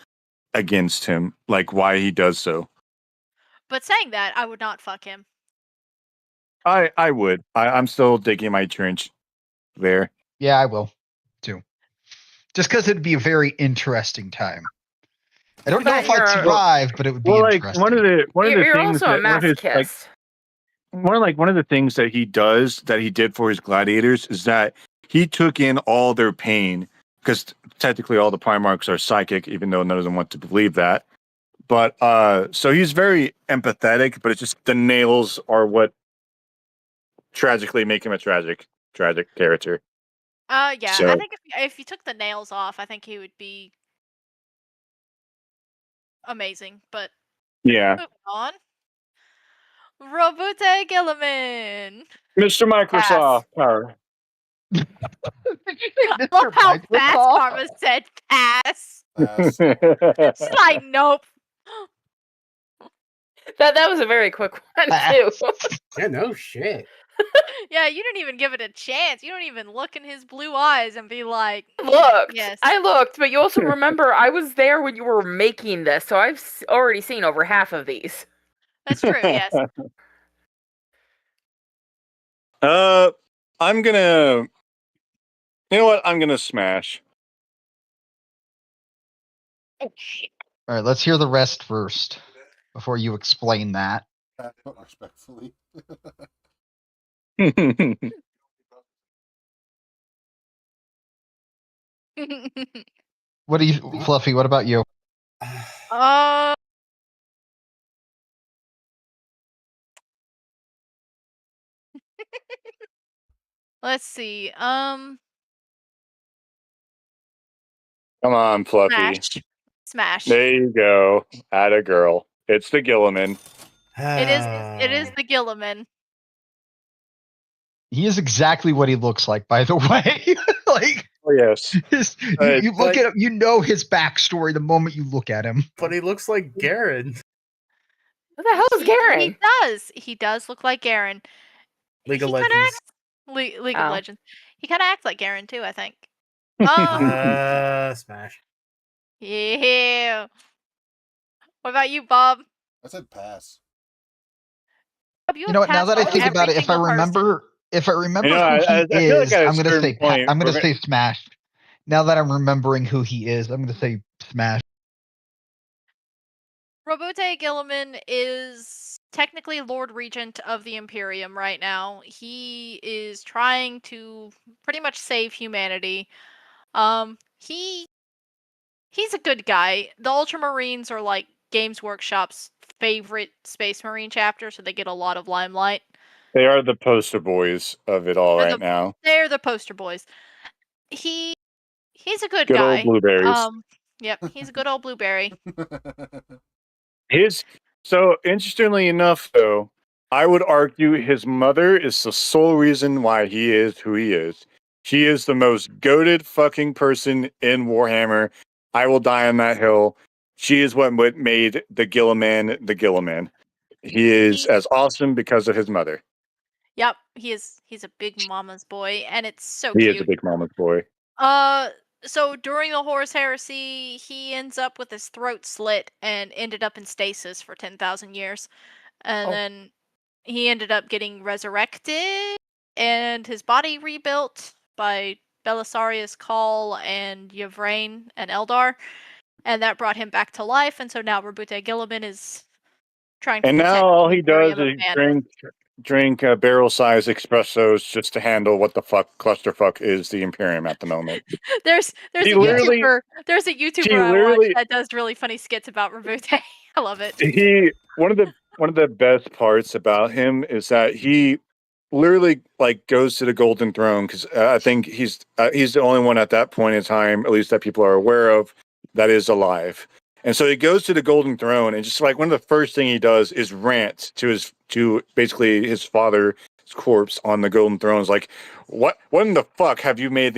against him, like why he does so.
but saying that, I would not fuck him.
I would. I'm still digging my trench there.
Yeah, I will too. Just because it'd be a very interesting time. I don't know
But
if I'd
you're-
survive, but it would be
Well, like
interesting.
one of the
You're
things
also a
that
masochist.
one of the things that he did for his gladiators is that he took in all their pain, because technically all the Primarchs are psychic, even though none of them want to believe that. But so he's very empathetic, but it's just the nails are what tragically make him a tragic character.
Yeah.
So-
I think if you took the nails off, I think he would be amazing. But
Yeah,
moving on. Robute Gilliman.
Mr. Microsoft.
Did you say
I
Mr.
love how fast
Microsoft?
Karma said pass.
Pass.
She's like, nope.
That was a very quick one too.
Yeah, no shit.
Yeah, you didn't even give it a chance. You don't even look in his blue eyes and be like, yes.
I looked, but you also remember I was there when you were making this, so I've already seen over half of these.
That's true, yes.
I'm gonna. You know what? I'm gonna smash.
Oh shit.
All right, let's hear the rest first before you explain that.
But respectfully.
What do you, Fluffy? What about you?
uh, let's see.
Come on, Fluffy.
Smash.
There you go. Atta girl. It's the Gilliman.
It is the Gilliman.
He is exactly what he looks like, by the way. Like,
Oh yes.
you look at him, you know his backstory the moment you look at him.
But he looks like Garen.
What the hell is Garen?
He does. He does look like Garen.
League of
He kinda
Legends.
acts- League
Oh.
of Legends. He kind of acts like Garen too, I think.
Smash.
Yeah. What about you, Bob?
I said pass.
Bob,
You know what? Now
have
that I
passed
think
on
about it,
every
if I
single person.
remember
You know,
who
I
he
feel like
is,
at a
I'm gonna
certain
say
point,
I'm gonna
we're
say Smash. Now that I'm remembering who he is, I'm gonna say Smash.
Roboute Gilliman is technically Lord Regent of the Imperium right now. He is trying to pretty much save humanity. He's a good guy. The Ultramarines are like Games Workshop's favorite Space Marine chapter, so they get a lot of limelight.
They are the poster boys of it all right now.
They're the poster boys. He's a good
Good
guy.
old blueberries.
Yep, he's a good old blueberry.
So interestingly enough, though, I would argue his mother is the sole reason why he is who he is. She is the most goated fucking person in Warhammer. I will die on that hill. She is what made the Gilliman the Gilliman. He is as awesome because of his mother.
Yep, he's a big mama's boy, and it's so
He
cute.
is a big mama's boy.
So during the Horus Heresy, he ends up with his throat slit and ended up in stasis for 10,000 years. And then he ended up getting resurrected and his body rebuilt by Belisarius Cawl and Yvraine and Eldar. And that brought him back to life. And so now Roboute Gilliman is trying to
And
protect
now all
the
he does
Imperium
is
of Man.
drink barrel-sized espressos just to handle what the fuck clusterfuck is the Imperium at the moment.
There's a
He literally-
YouTuber I watch that does really funny skits about Roboute. I love it.
One of the best parts about him is that he literally like goes to the Golden Throne because I think he's the only one at that point in time, at least that people are aware of, that is alive. And so he goes to the Golden Throne, and just like one of the first thing he does is rant to basically his father's corpse on the Golden Throne. Is like, what in the fuck have you made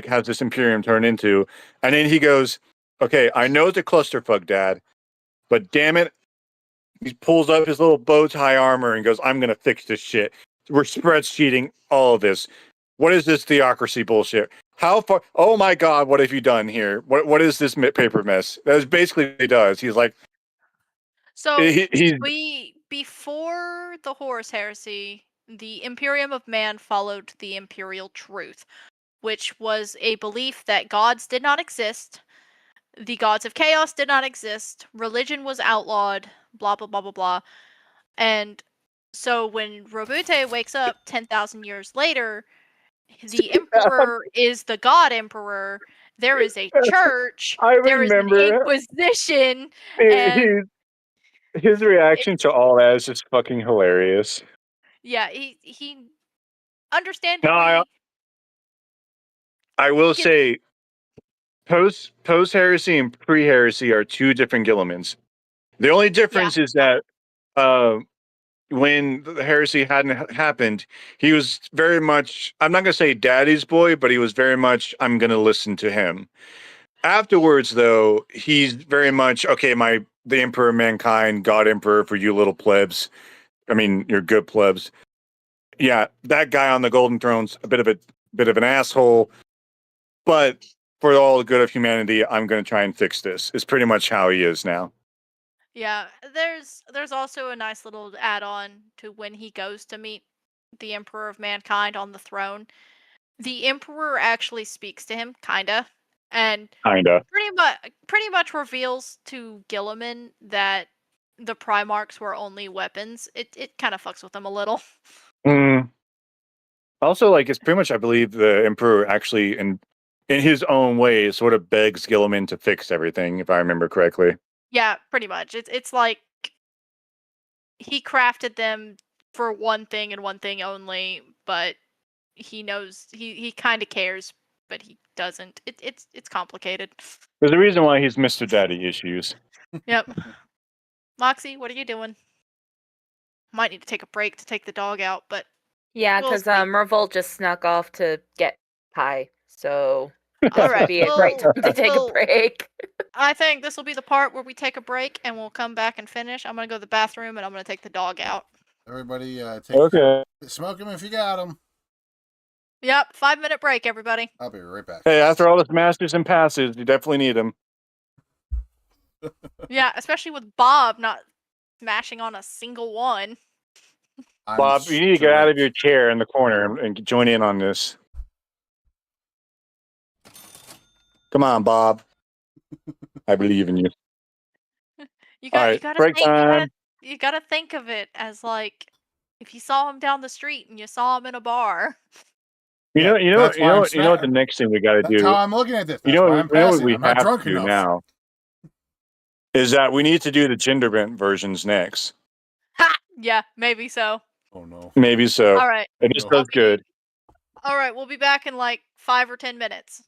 has this Imperium turn into? And then he goes, okay, I know it's a clusterfuck, Dad, but damn it, he pulls up his little bow tie armor and goes, I'm gonna fix this shit. We're spreadsheeting all of this. What is this theocracy bullshit? How far? Oh my God! What have you done here? What is this paper mess? That is basically what he does. He's like,
So
he's
before the Horus Heresy, the Imperium of Man followed the Imperial Truth, which was a belief that gods did not exist, the gods of chaos did not exist, religion was outlawed, blah blah blah blah blah. And so when Roboute wakes up 10,000 years later, the Emperor is the God Emperor. There is a church.
I
There is an
remember
Inquisition. And
his reaction to all that is just fucking hilarious.
yeah, he understandably.
No, I will say, post heresy and pre heresy are two different Gillimans. The only difference is that when the heresy hadn't happened, he was very much, I'm not going to say daddy's boy, but he was very much, I'm going to listen to him. Afterwards, though, he's very much, okay, the Emperor of Mankind, God Emperor for you little plebs. I mean, you're good plebs. yeah, that guy on the Golden Throne's a bit of an asshole, but for all the good of humanity, I'm going to try and fix this. Is pretty much how he is now.
Yeah, there's also a nice little add-on to when he goes to meet the Emperor of Mankind on the throne. The Emperor actually speaks to him, kinda, and
Kinda.
pretty much reveals to Gilliman that the Primarchs were only weapons. It kind of fucks with him a little.
Mm. Also, like it's pretty much, I believe the Emperor actually, in his own way, sort of begs Gilliman to fix everything, if I remember correctly.
Yeah, pretty much. It's like he crafted them for one thing and one thing only, but he knows he kind of cares, but he doesn't. It's complicated.
There's a reason why he's Mr. Daddy Issues.
Yep. Moxie, what are you doing? Might need to take a break to take the dog out, but
Yeah,
we'll
because
see.
Mervil just snuck off to get pie, so
All
this
right,
would be a great time to take a
we'll-
break.
I think this will be the part where we take a break and we'll come back and finish. I'm gonna go to the bathroom and I'm gonna take the dog out.
Everybody,
Okay.
smoke them if you got them.
Yep, 5-minute break, everybody.
I'll be right back.
Hey, after all this masters and passes, you definitely need them.
Yeah, especially with Bob not smashing on a single one.
I'm
Bob, you need to get out of
strict.
your chair in the corner and join in on this. Come on, Bob. I believe in you.
You
All
got you
right,
gotta
break
think
time.
you gotta think of it as like if you saw him down the street and you saw him in a bar.
You know
that's why I'm
what the next thing we got to
That's
do.
how I'm looking at this. That's
You know
why I'm
what
passing.
we
I'm not
have
drunk
to do
enough.
now is that we need to do the gender bent versions next.
Ha! Yeah, maybe so.
Oh no.
Maybe so.
All right.
It just
No.
does good.
All right, we'll be back in like 5 or 10 minutes.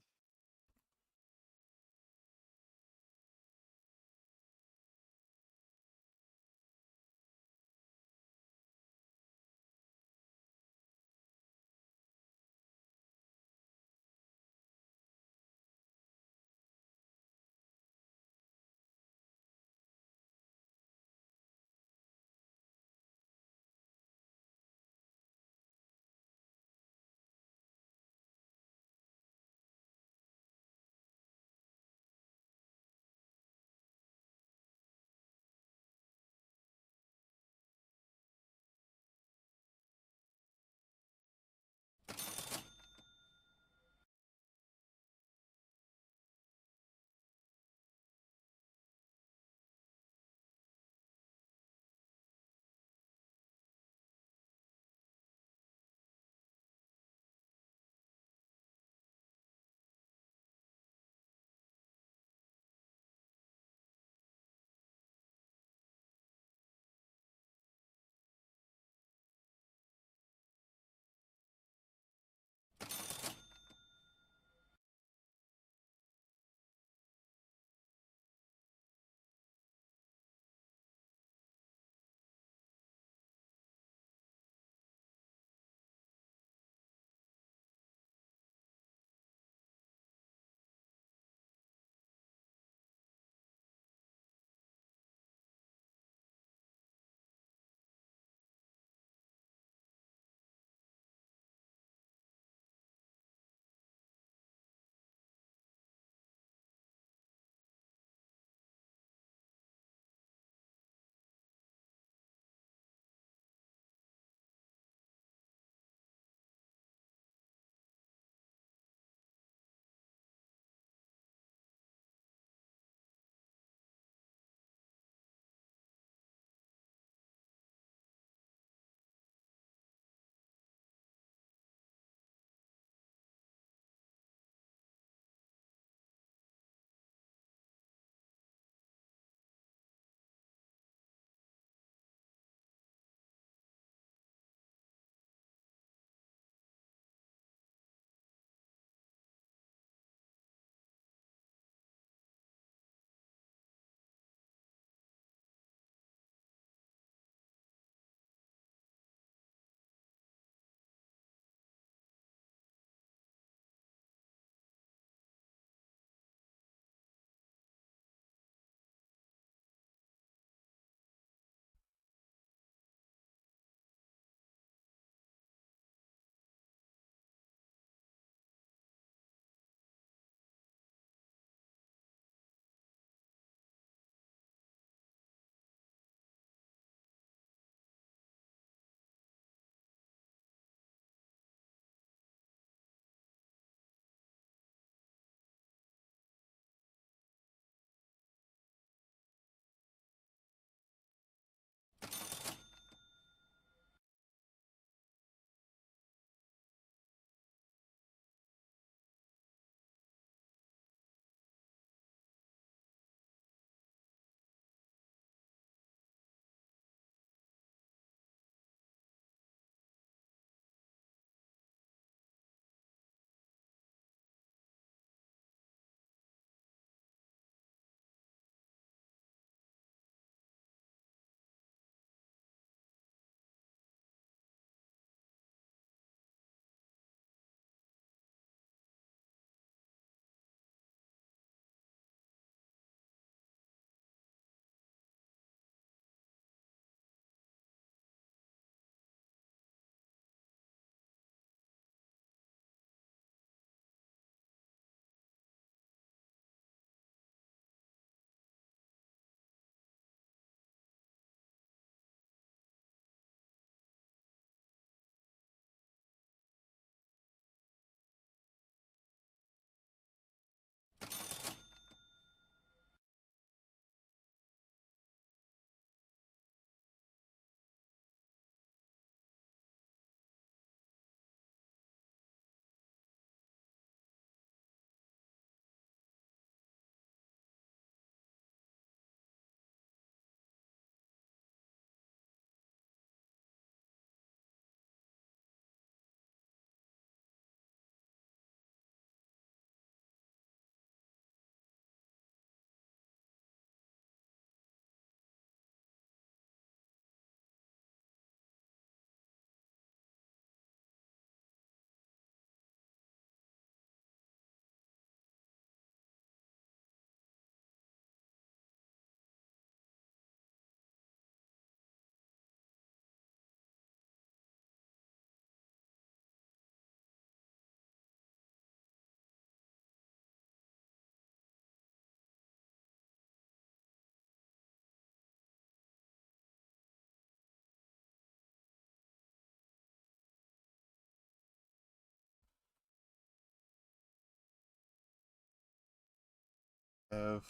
have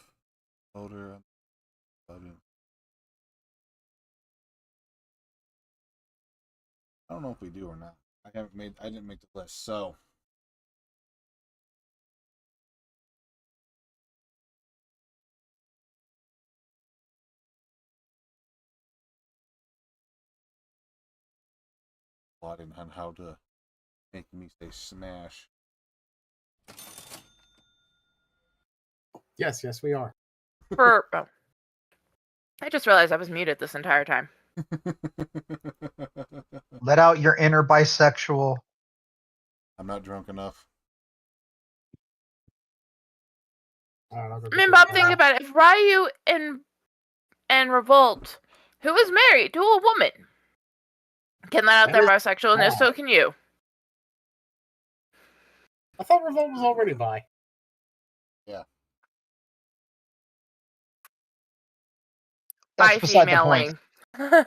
loader button. I don't know if we do or not. I didn't make the list, so plotting on how to make me say smash.
Yes, we are.
I just realized I was muted this entire time.
Let out your inner bisexual.
I'm not drunk enough.
All right, I'll go
I
get
mean,
the
Bob,
other
think
one.
about it. If Ryu and Revolt, who is married to a woman, can let out their
That
bisexualness, so can you.
I thought Revolt was already bi.
That's
By
beside the point.
femaling.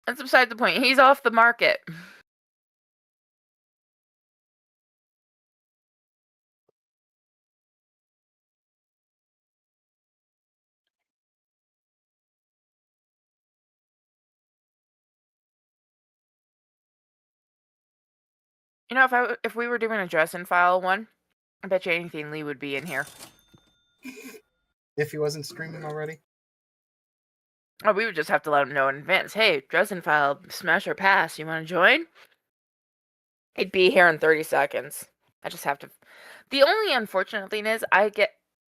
That's beside the point. He's off the market. You know, if we were doing a dress and file one, I bet you anything Lee would be in here.
If he wasn't streaming already.
Or we would just have to let him know in advance. Hey, dress and file, smash or pass. You want to join? He'd be here in 30 seconds. I just have to. The only unfortunate thing is,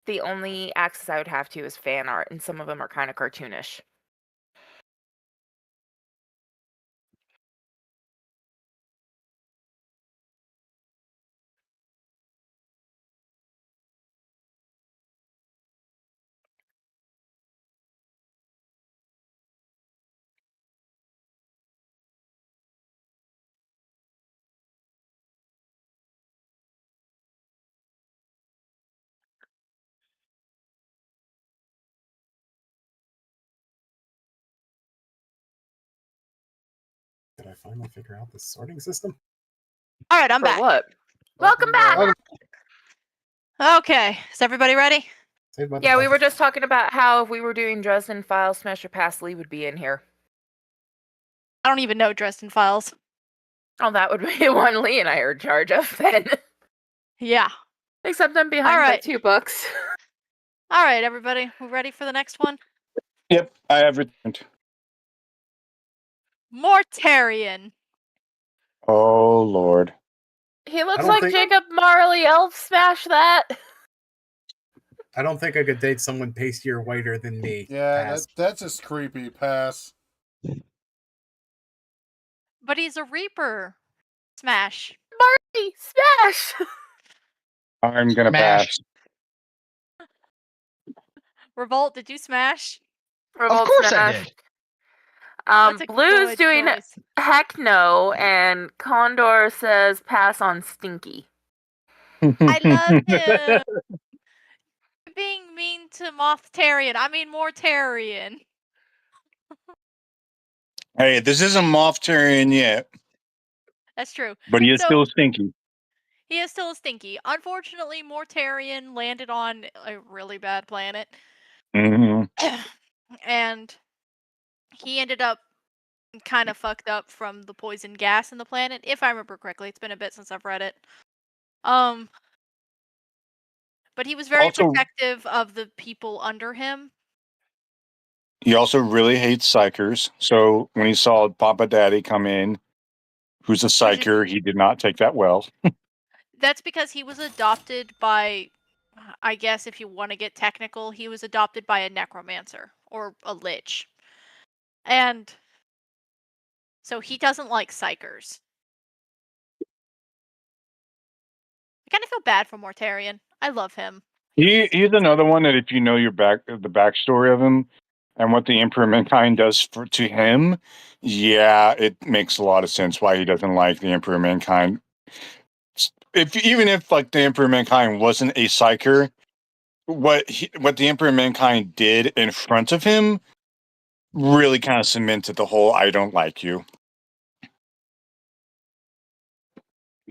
the only access I would have to is fan art, and some of them are kind of cartoonish.
Did I finally figure out this sorting system?
All right, I'm
For
back.
what? Welcome back.
Okay, is everybody ready?
Saved by the
Yeah, we
bell.
were just talking about how if we were doing dress and file, smash or pass, Lee would be in here.
I don't even know Dresden Files.
Oh, that would be one Lee and I are in charge of then.
Yeah.
Except I'm behind by
Alright.
2 books.
All right, everybody, we ready for the next one?
Yep, I have returned.
Mortarion.
Oh Lord.
He looks
don't
like
think-
Jacob Marley. Elf smash that.
I don't think I could date someone pastier whiter than me.
Yeah,
Pass.
that's just creepy. Pass.
But he's a Reaper. Smash.
Marley, smash.
I'm gonna
Smash.
pass.
Revolt, did you smash?
Revolt
course I
smash.
did.
That's a
Blue's
good
doing
choice.
heck no, and Condor says pass on Stinky.
I love him. Being mean to Mortarion.
Hey, this isn't Moff-Tarion yet,
That's true.
but he is
So-
still stinky.
He is still a stinky. Unfortunately, Mortarion landed on a really bad planet.
hmm
And he ended up kind of fucked up from the poison gas in the planet, if I remember correctly. It's been a bit since I've read it. But he was very
Also-
protective of the people under him.
He also really hates psychers. So when he saw Papa Daddy come in, who's a psycher, he did not take that well.
That's because he was adopted by, I guess if you want to get technical, he was adopted by a necromancer or a lich. And so he doesn't like psychers. I kind of feel bad for Mortarion. I love him.
He's another one that if you know the backstory of him and what the Emperor Mankind does to him, yeah, it makes a lot of sense why he doesn't like the Emperor Mankind. Even if like the Emperor Mankind wasn't a psyker, what the Emperor Mankind did in front of him really kind of cemented the whole "I don't like you."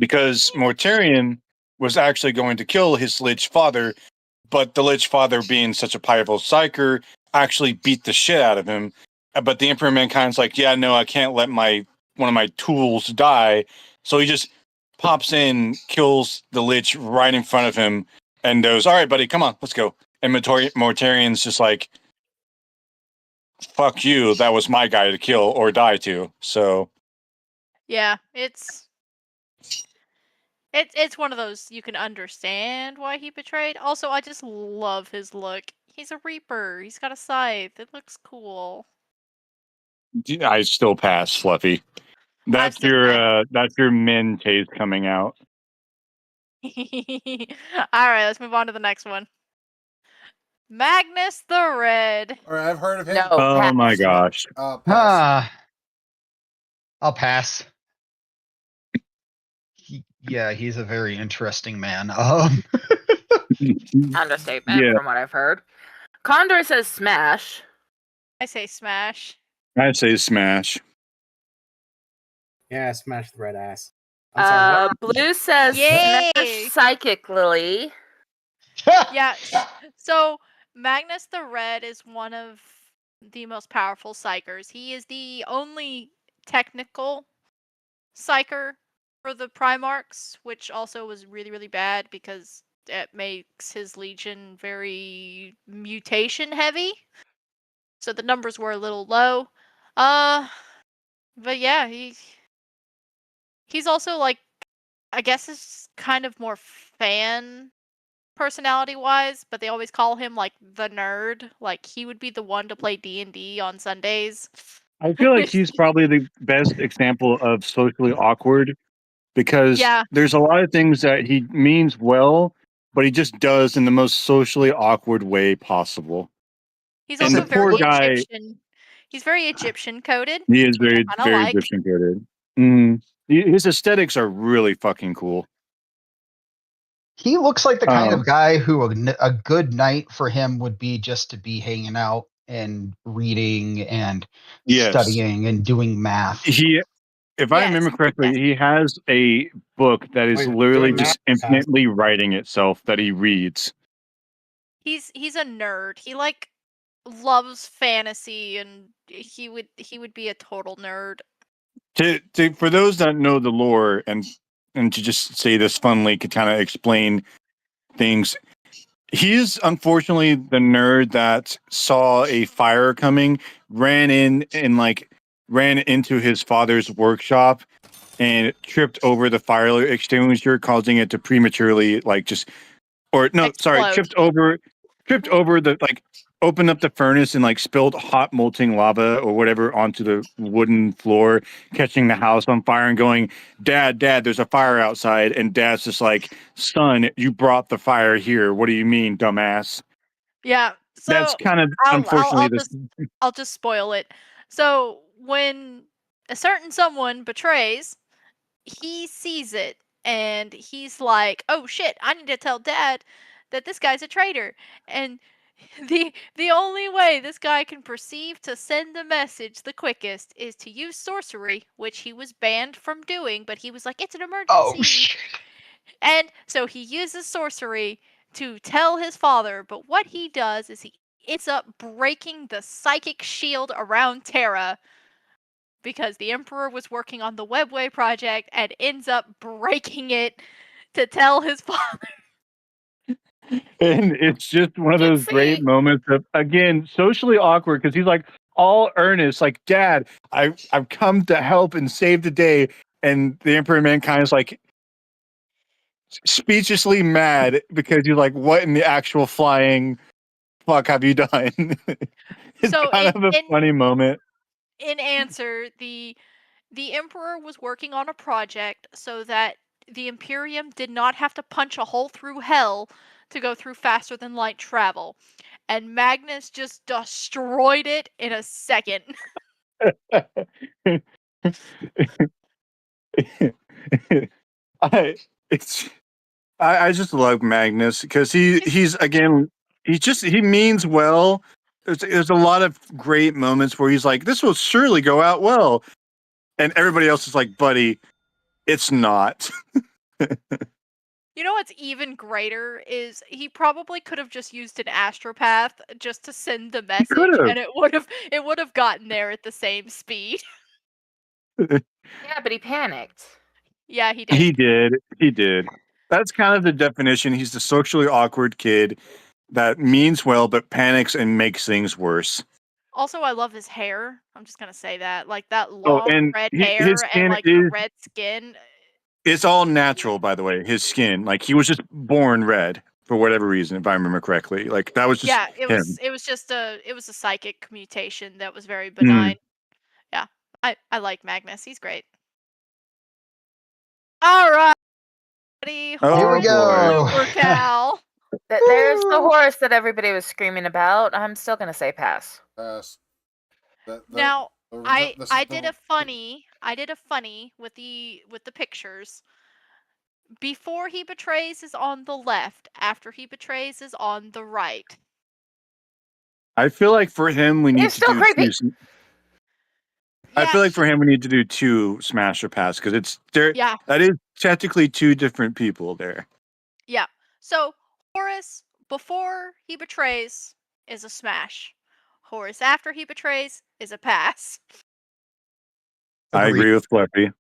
because Mortarion was actually going to kill his Lich father, but the Lich father, being such a powerful psyker, actually beat the shit out of him. But the Emperor of Mankind's like, yeah, no, I can't let one of my tools die. So he just pops in, kills the Lich right in front of him, and goes, all right, buddy, come on, let's go. And Mortarion's just like, fuck you, that was my guy to kill or die to. So
Yeah, it's one of those you can understand why he betrayed. Also, I just love his look. He's a Reaper. He's got a scythe. It looks cool.
I still pass, Fluffy. That's
still
your men taste coming out.
All right, let's move on to the next one. Magnus the Red.
All right, I've heard of him.
No.
Oh my
pass.
gosh.
Pass.
I'll pass. He's a very interesting man.
Understatement
Yeah.
from what I've heard. Condor says smash.
I say smash.
I say smash.
Yeah, smash the red ass. I'm sorry. what?
Blue says
Yay!
smash Psychic Lily.
Yeah. So Magnus the Red is one of the most powerful psychers. He is the only technical psyker for the Primarchs, which also was really, really bad because it makes his legion very mutation heavy. So the numbers were a little low. But yeah, he's also like, I guess it's kind of more fan personality wise, but they always call him like the nerd. Like he would be the one to play D&D on Sundays.
I feel like he's probably the best example of socially awkward because
Yeah.
there's a lot of things that he means well, but he just does in the most socially awkward way possible.
He's
And
also
the poor
very
guy-
Egyptian. He's very Egyptian coded.
He is very,
kinda
very
like.
Egyptian coded. His aesthetics are really fucking cool.
He looks like the kind of guy who a good night for him would be just to be hanging out and reading and
Yes.
studying and doing math.
If I
Yes,
remember correctly,
yes.
he has a book that is
Wait,
literally
doing
just
math is
infinitely writing itself that he reads.
He's a nerd. He like loves fantasy, and he would be a total nerd.
For those that know the lore and to just say this funly could kind of explain things. He is unfortunately the nerd that saw a fire coming, ran into his father's workshop and tripped over the fire extinguisher, causing it to prematurely
Explode.
tripped over the opened up the furnace and spilled hot molting lava or whatever onto the wooden floor, catching the house on fire and going, Dad, there's a fire outside. And Dad's just like, son, you brought the fire here. What do you mean, dumbass?
Yeah. So
That's kind of
I'll just spoil it. So when a certain someone betrays, he sees it and he's like, "Oh shit, I need to tell Dad that this guy's a traitor." And the only way this guy can perceive to send the message the quickest is to use sorcery, which he was banned from doing, but he was like, "It's an emergency."
Oh shit!
And so he uses sorcery to tell his father, but what he does is he ends up breaking the psychic shield around Terra because the Emperor was working on the Webway project and ends up breaking it to tell his father.
And it's just one of those great
See?
moments of, again, socially awkward because he's like all earnest, like, Dad, I've come to help and save the day. And the Emperor of Mankind is like speechlessly mad because you're like, what in the actual flying fuck have you done? It's
So
kind of a funny moment.
In answer, the Emperor was working on a project so that the Imperium did not have to punch a hole through hell to go through faster than light travel. And Magnus just destroyed it in a second.
I just love Magnus because he's again he means well. There's a lot of great moments where he's like, this will surely go out well, and everybody else is like, buddy, it's not.
You know what's even greater is he probably could have just used an astropath just to send the message,
could've.
and it would have gotten there at the same speed.
Yeah, but he panicked.
Yeah, he did.
He did. He did. That's kind of the definition. He's the socially awkward kid that means well but panics and makes things worse.
Also, I love his hair. I'm just gonna say that, like that
Oh,
long
and
red
his
hair and
skin
like the
is
red skin.
it's all natural, by the way. His skin, like he was just born red for whatever reason, if I remember correctly. Like that was just
Yeah, it
him.
was just a psychic mutation that was very
Mm.
benign. Yeah, I like Magnus. He's great. All right,
Here
Oh,
we
boy.
go.
Blooper Cal.
There's the horse that everybody was screaming about. I'm still gonna say pass.
Pass.
Now, I did a
funny.
funny with the pictures. Before he betrays is on the left. After he betrays is on the right.
I feel like for him we need
It's
to
still
do
creepy.
I
Yeah,
feel like for him we need to do 2 smash or pass because it's there.
yeah,
That is technically 2 different people there.
yeah. So Horus before he betrays is a smash. Horus after he betrays is a pass.
I
Agreed.
agree with Fluffy.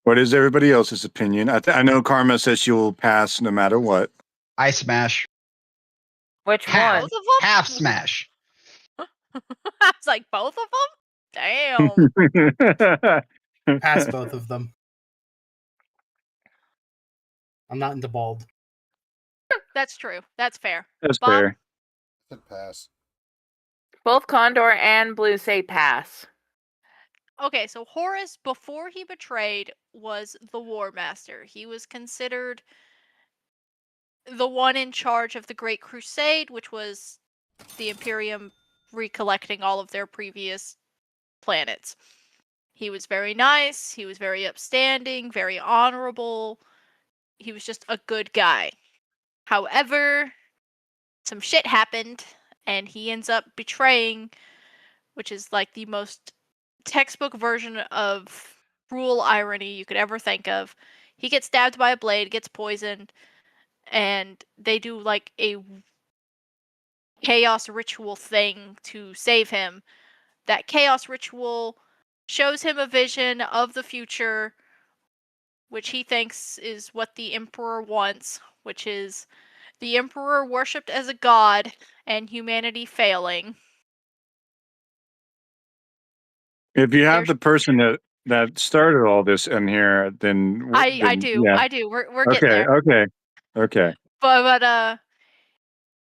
What is everybody else's opinion? I know Karma says she will pass no matter what.
I smash.
Which
Half.
one?
Both of them?
Half smash.
I was like, both of them? Damn.
Pass both of them. I'm not into bald.
That's true. That's fair.
That's
Bob?
fair.
Pass.
Both Condor and Blue say pass.
Okay, so Horus, before he betrayed, was the War Master. He was considered the one in charge of the Great Crusade, which was the Imperium recollecting all of their previous planets. He was very nice, he was very upstanding, very honorable. He was just a good guy. However, some shit happened, and he ends up betraying, which is like the most textbook version of cruel irony you could ever think of. He gets stabbed by a blade, gets poisoned, and they do like a chaos ritual thing to save him. That chaos ritual shows him a vision of the future, which he thinks is what the Emperor wants, which is the Emperor worshipped as a god and humanity failing.
If you have
There's-
the person that started all this in here, then
I do.
Yeah.
I do. We're getting
Okay.
there.
Okay.
But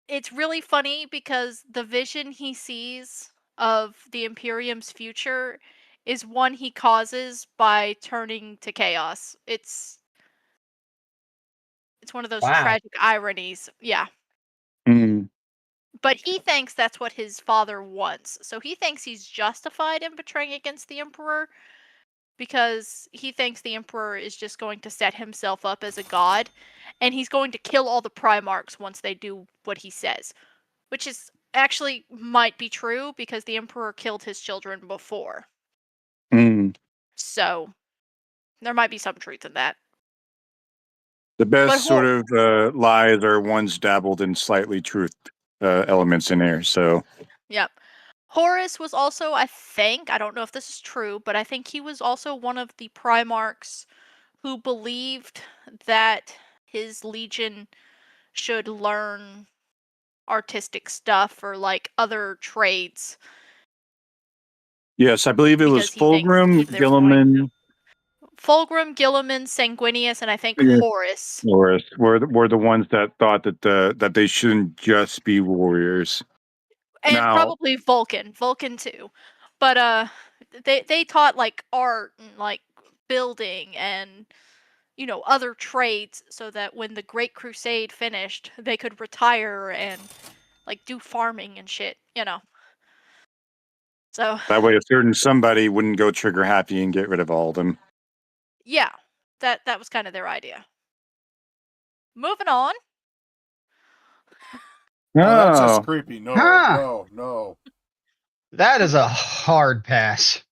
it's really funny because the vision he sees of the Imperium's future is one he causes by turning to chaos. It's one of those
Wow.
tragic ironies. Yeah.
Mm.
But he thinks that's what his father wants. So he thinks he's justified in betraying against the Emperor because he thinks the Emperor is just going to set himself up as a god and he's going to kill all the Primarchs once they do what he says. Which is actually might be true because the Emperor killed his children before.
Mm.
So there might be some truth in that.
The best
But
sort of lies are ones dabbled in slightly truth elements in there. So
Yep. Horus was also, I don't know if this is true, but I think he was also one of the Primarchs who believed that his legion should learn artistic stuff or like other trades.
yes, I believe it was
Because he thinks
Fulgrim,
they're going-
Gilliman,
Fulgrim, Gilliman, Sanguinius, and I think
Yeah.
Horus.
Loris were the ones that thought that they shouldn't just be warriors.
And
Now-
probably Vulcan too. But they taught like art and like building and other trades so that when the Great Crusade finished, they could retire and like do farming and shit, So
That way, a certain somebody wouldn't go trigger happy and get rid of all of them.
yeah, that was kind of their idea. Moving on.
Oh, that's just
Oh,
creepy. No,
Huh.
no.
That is a hard pass.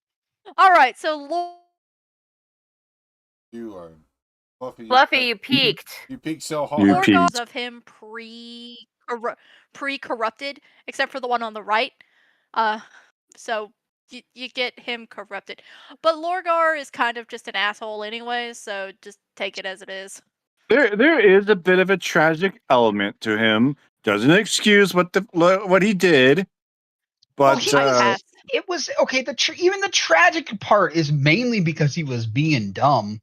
All right, so
You are Fluffy.
Fluffy, you peaked.
You peaked so
You
hard.
peaked.
Lorgar's of him pre-corrupted, except for the one on the right. So you get him corrupted, but Lorgar is kind of just an asshole anyway. So just take it as it is.
There is a bit of a tragic element to him. Doesn't excuse what he did, but
he
I
was-
pass.
It was okay. Even the tragic part is mainly because he was being dumb.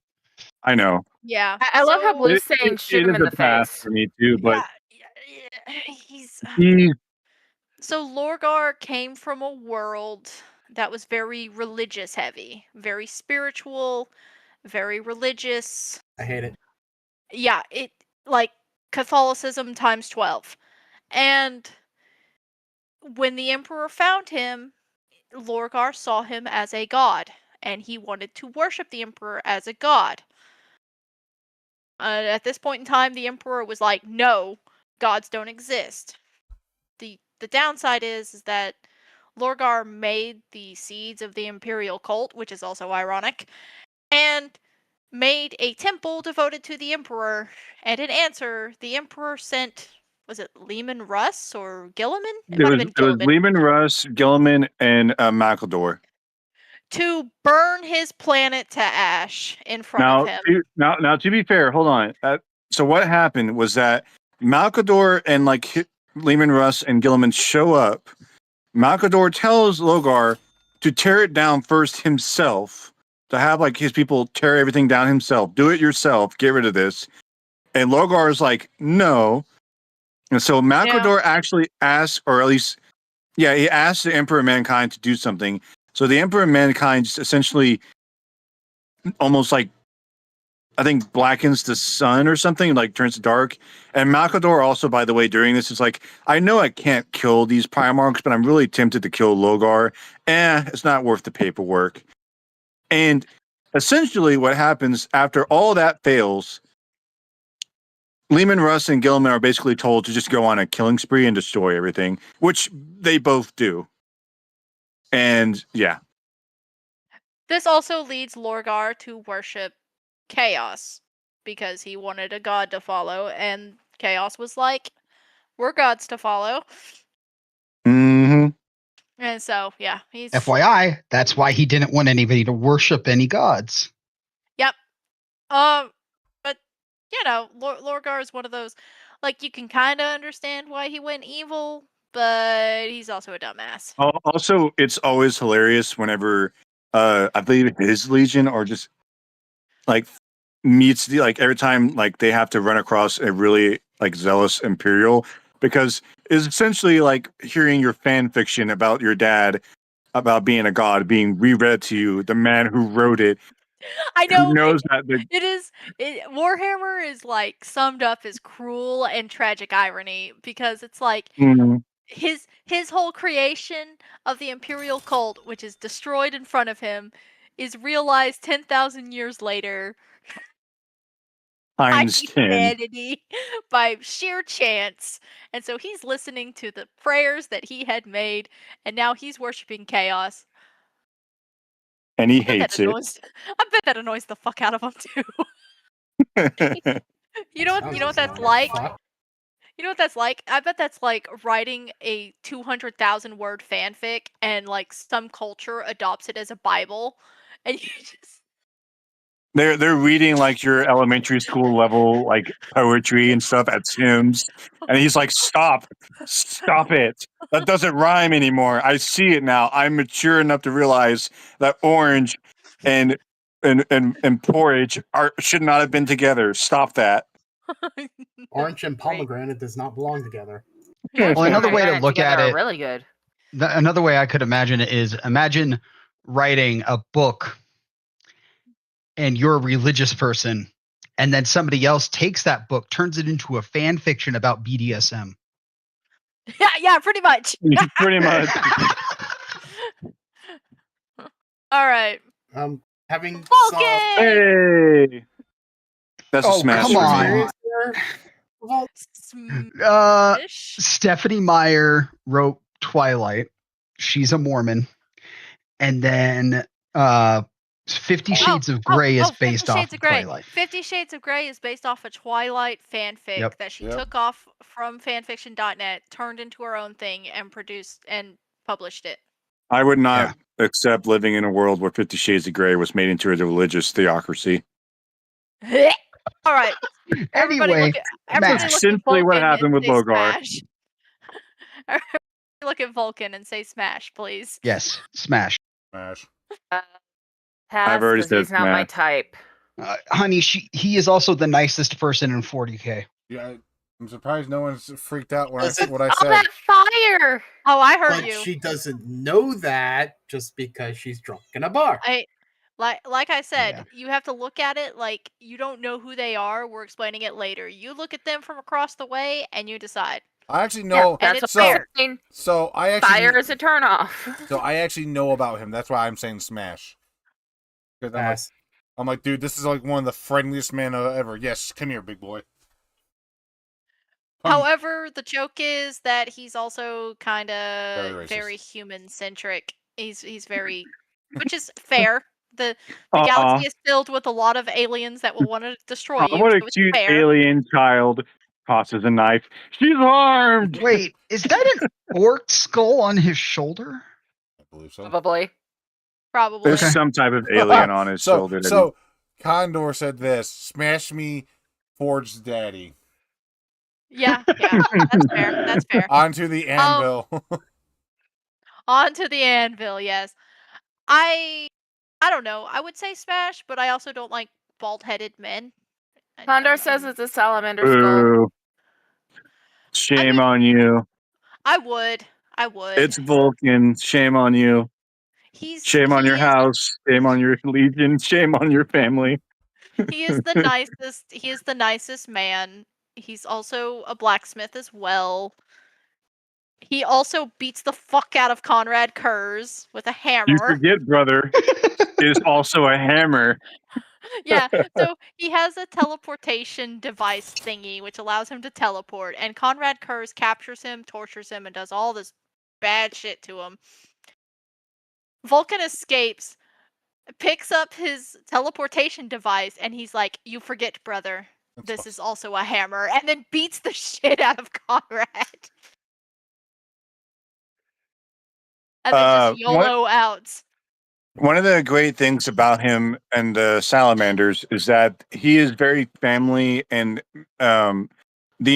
I know.
Yeah,
I love how
so-
Blue's saying shoot him
is
in
a
the
pass
face.
for me too, but
yeah, he's
he
so Lorgar came from a world that was very religious heavy, very spiritual, very religious.
I hate it.
Yeah, it like Catholicism times 12. And when the Emperor found him, Lorgar saw him as a god, and he wanted to worship the Emperor as a god. At this point in time, the Emperor was like, "No, gods don't exist." The downside is that Lorgar made the seeds of the Imperial cult, which is also ironic, and made a temple devoted to the Emperor. And in answer, the Emperor sent, was it Lehman Russ or Gilliman?
it
might have
was
been Gilliman.
Lehman Russ, Gilliman, and Macaldor.
To burn his planet to ash in front of him.
Now, to be fair, hold on. So what happened was that Malcador and Lehman Russ and Gilliman show up. Malcador tells Lorgar to tear it down first himself, to have his people tear everything down himself. Do it yourself. Get rid of this. And Lorgar is like, no. And so Malcador actually asks, or at least, he asked the Emperor of Mankind to do something. So the Emperor of Mankind just essentially almost I think blackens the sun or something, turns dark. And Malcador also, by the way, during this is I know I can't kill these Primarchs, but I'm really tempted to kill Lorgar. It's not worth the paperwork. And essentially what happens after all that fails, Lehman Russ and Gilliman are basically told to just go on a killing spree and destroy everything, which they both do. And yeah.
This also leads Lorgar to worship Chaos because he wanted a god to follow, and Chaos was like, "We're gods to follow."
Mm-hmm.
And so, yeah, he's
FYI, that's why he didn't want anybody to worship any gods.
Yep. But Lorgar is one of those, you can kind of understand why he went evil, but he's also a dumbass.
Also, it's always hilarious whenever I believe his Legion or just meets every time they have to run across a really zealous Imperial, because it's essentially hearing your fan fiction about your dad about being a god being reread to you, the man who wrote it.
I know.
Who knows that
Warhammer is summed up as cruel and tragic irony, because it's his whole creation of the Imperial cult, which is destroyed in front of him, is realized 10,000 years later
Times 10
humanity by sheer chance. And so he's listening to the prayers that he had made, and now he's worshiping Chaos.
And he hates it.
I bet that annoys the fuck out of him too. You know what that's like? You know what that's like? I bet that's like writing a 200,000 word fanfic, and some culture adopts it as a Bible, and you just
they're reading your elementary school level poetry and stuff at Sims, and he's like, stop it, that doesn't rhyme anymore. I see it now. I'm mature enough to realize that orange and porridge should not have been together. Stop that.
Orange and pomegranate does not belong together.
Well, another way to look at it,
really good.
Another way I could imagine it is, imagine writing a book and you're a religious person, and then somebody else takes that book, turns it into a fan fiction about BDSM.
yeah, pretty much.
Pretty much.
All right.
Having
Hey, that's a smash.
Come on. Stephanie Meyer wrote Twilight. She's a Mormon. And then 50 Shades of Grey is
50
based off
Shades
of
of Grey.
Twilight.
50 Shades of Grey is based off a Twilight fanfic
Yep.
that she
Yep.
took off from fanfiction.net, turned into her own thing, and produced and published it.
I would not accept living in a world where 50 Shades of Grey was made into a religious theocracy.
All right. Everybody
Anyway,
look everybody
Smash.
look
Simply
at
what
Vulcan
happened
and
with
say
Bogar.
Smash. Everybody look at Vulcan and say smash, please.
Yes, Smash.
Smash.
Pass,
already
'cause
said
he's not my
smash.
type.
Honey, he is also the nicest person in 40K.
Yeah, I'm surprised no one's freaked out when
Does it-
what I
All
said.
that fire!
Oh, I heard
But
you.
she doesn't know that just because she's drunk in a bar.
Like I said,
Yeah.
you have to look at it like you don't know who they are. We're explaining it later. You look at them from across the way and you decide.
I actually know.
and
That's
it's
what I'm
fair.
saying.
So I actually.
Fire is a turnoff.
So I actually know about him. That's why I'm saying Smash. 'Cause
Pass.
I'm like, dude, this is like one of the friendliest men ever. Yes, come here, big boy. Come.
However, the joke is that he's also kind
Very
of
racist.
very human centric. He's very, which is fair. The
Aw.
galaxy is filled with a lot of aliens that will want to destroy you.
What a
so it's
cute
fair.
alien child tosses a knife. She's armed.
Wait, is that an orc skull on his shoulder?
I believe so.
Probably.
Probably.
There's some type of alien on his shoulder. that
So Condor said this: "Smash me, Forge's daddy."
Yeah, that's fair. That's fair.
Onto the anvil.
Onto the anvil, yes. I don't know. I would say smash, but I also don't like bald-headed men.
Condor says it's a salamander
he-
skull.
Boo. Shame
mean-
on you.
I would.
It's Vulcan. Shame on you. Shame on your
he
house. Shame on your legion. Shame on your family.
He is the nicest. He is the nicest man. He's also a blacksmith as well. He also beats the fuck out of Conrad Kurz with a
You
hammer.
forget, brother, is also a hammer.
Yeah, so he has a teleportation device thingy which allows him to teleport, and Conrad Kurz captures him, tortures him, and does all this bad shit to him. Vulcan escapes, picks up his teleportation device, and he's like, "You forget, brother. This is also a hammer," and then beats the shit out of Conrad. And then just YOLO outs.
One of the great things about him and the salamanders is that he is very family, and the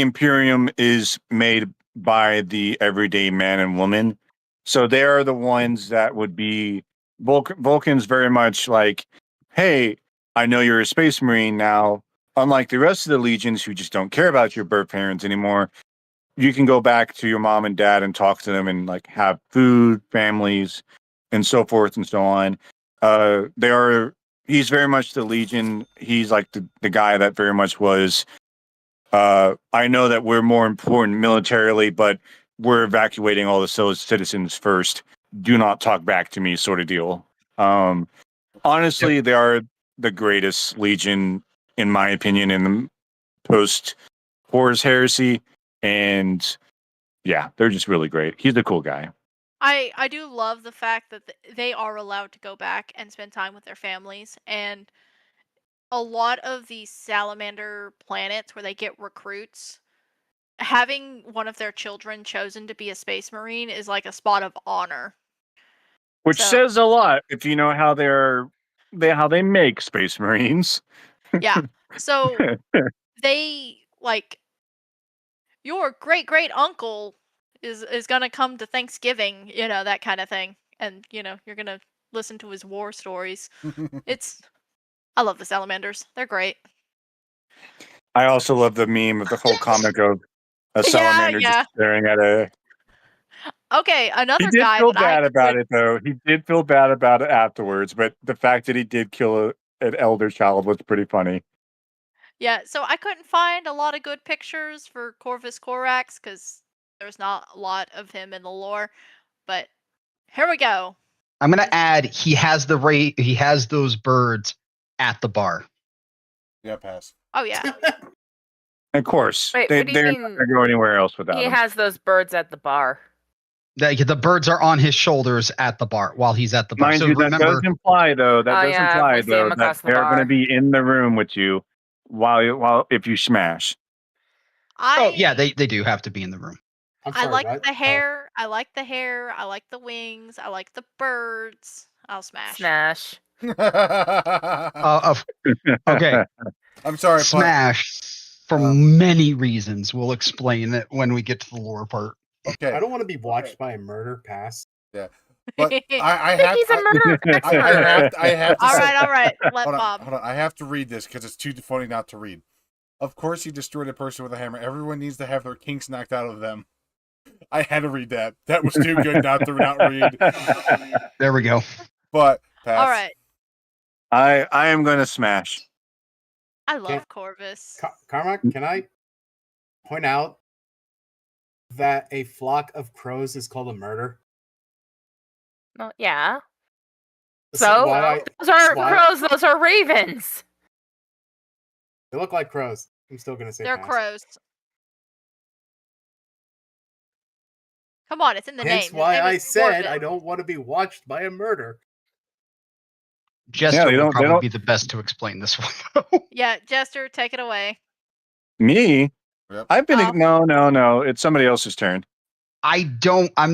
Imperium is made by the everyday man and woman. So they are the ones that would be Vulcan's very much like, hey, I know you're a space marine now. Unlike the rest of the legions who just don't care about your birth parents anymore, you can go back to your mom and dad and talk to them and like have food, families, and so forth and so on. He's very much the legion. He's like the guy that very much was, I know that we're more important militarily, but we're evacuating all the citizens first. Do not talk back to me, sort of deal. Honestly, they are the greatest legion, in my opinion, in the post Horus Heresy. And yeah, they're just really great. He's a cool guy.
I do love the fact that they are allowed to go back and spend time with their families, and a lot of these salamander planets where they get recruits, having one of their children chosen to be a space marine is like a spot of honor.
Which
So-
says a lot if you know how how they make space marines.
Yeah. So they like your great uncle is gonna come to Thanksgiving, that kind of thing, and you're gonna listen to his war stories. I love the salamanders; they're great.
I also love the meme of the whole comic of a salamander
yeah.
just staring at a.
Okay, another
He did
guy
feel
that I
bad about
would-
it, though. He did feel bad about it afterwards, but the fact that he did kill an elder child was pretty funny.
Yeah, so I couldn't find a lot of good pictures for Corvus Corax because there's not a lot of him in the lore. But here we go.
I'm gonna add he has those birds at the bar.
Yeah, pass.
Oh yeah.
Of course,
Wait,
they're
what do you
not
mean
going to go anywhere else without
He
him.
has those birds at the bar.
The birds are on his shoulders at the bar while he's at the bar.
Mind
So
you, that
remember,
does imply though. That
Oh,
does
yeah,
imply
we see him
though
across
that
the
they're going to
bar.
be in the room with you while if you smash.
oh yeah, they do have to be in the room.
I'm
I
sorry,
like
what?
the
Oh,
hair. I like the hair. I like the wings. I like the birds. I'll smash.
Smash.
Okay,
I'm sorry,
smash for many reasons. We'll explain it when we get to the lore part.
Okay,
I don't want to be watched by a murder pass.
but I have.
He's a murder expert.
I have to
All
say.
right, all right. Let
Hold on,
Bob.
hold on. I have to read this because it's too funny not to read. Of course, he destroyed a person with a hammer. Everyone needs to have their kinks knocked out of them. I had to read that. That was too good not to not read.
There we go.
But pass.
All right.
I am going to smash.
I love Corvus.
Carmack, can I point out that a flock of crows is called a murder?
Well, yeah.
This is
So
why I-
those aren't
why-
crows. Those are ravens.
They look like crows. I'm still gonna say
They're
pass.
crows. Come on, it's in the name.
Hence
His
why
name
I
is
said
Corvus.
I don't want to be watched by a murder.
Jester
they
would
don't- they
probably
don't-
be the best to explain this one.
Yeah, Jester, take it away.
Me?
Yep.
I've been
Oh.
no. It's somebody else's turn.
I'm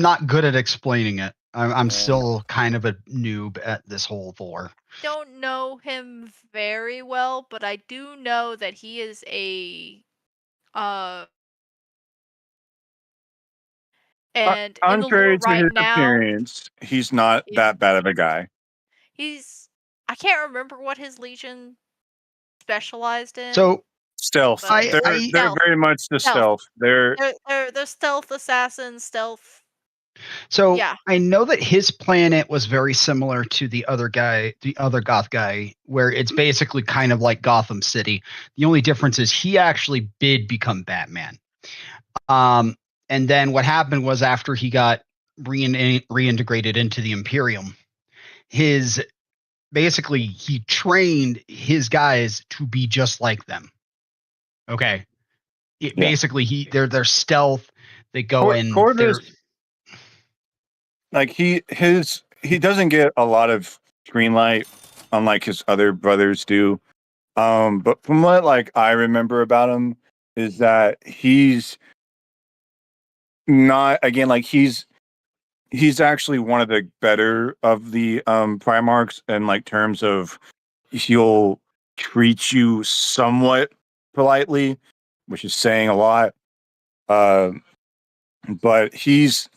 not good at explaining it. I'm
Yeah.
still kind of a noob at this whole lore.
Don't know him very well, but I do know that he is a and in the
Contrary
lore
to
right
his
now,
appearance, he's not that bad of a guy.
I can't remember what his legion specialized in.
So
Stealth.
But-
They're
Stealth.
very much the
Stealth.
stealth. They're
they're stealth assassins, stealth.
So
Yeah.
I know that his planet was very similar to the other goth guy, where it's basically kind of like Gotham City. The only difference is he actually did become Batman. And then what happened was after he got reintegrated into the Imperium, he trained his guys to be just like them. Okay. Basically they're stealth. They go in.
Corvus, like he doesn't get a lot of screen light, unlike his other brothers do. But from what like I remember about him is that he's not he's actually one of the better of the Primarchs in like terms of he'll treat you somewhat politely, which is saying a lot. But he's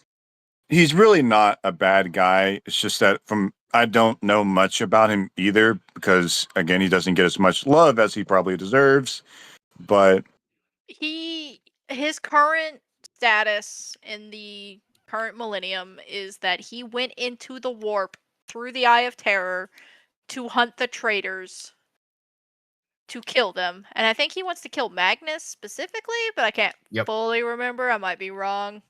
really not a bad guy. It's just that I don't know much about him either because again he doesn't get as much love as he probably deserves. But
His current status in the current millennium is that he went into the warp through the Eye of Terror to hunt the traitors, to kill them. And I think he wants to kill Magnus specifically, but I can't fully remember. I might be wrong.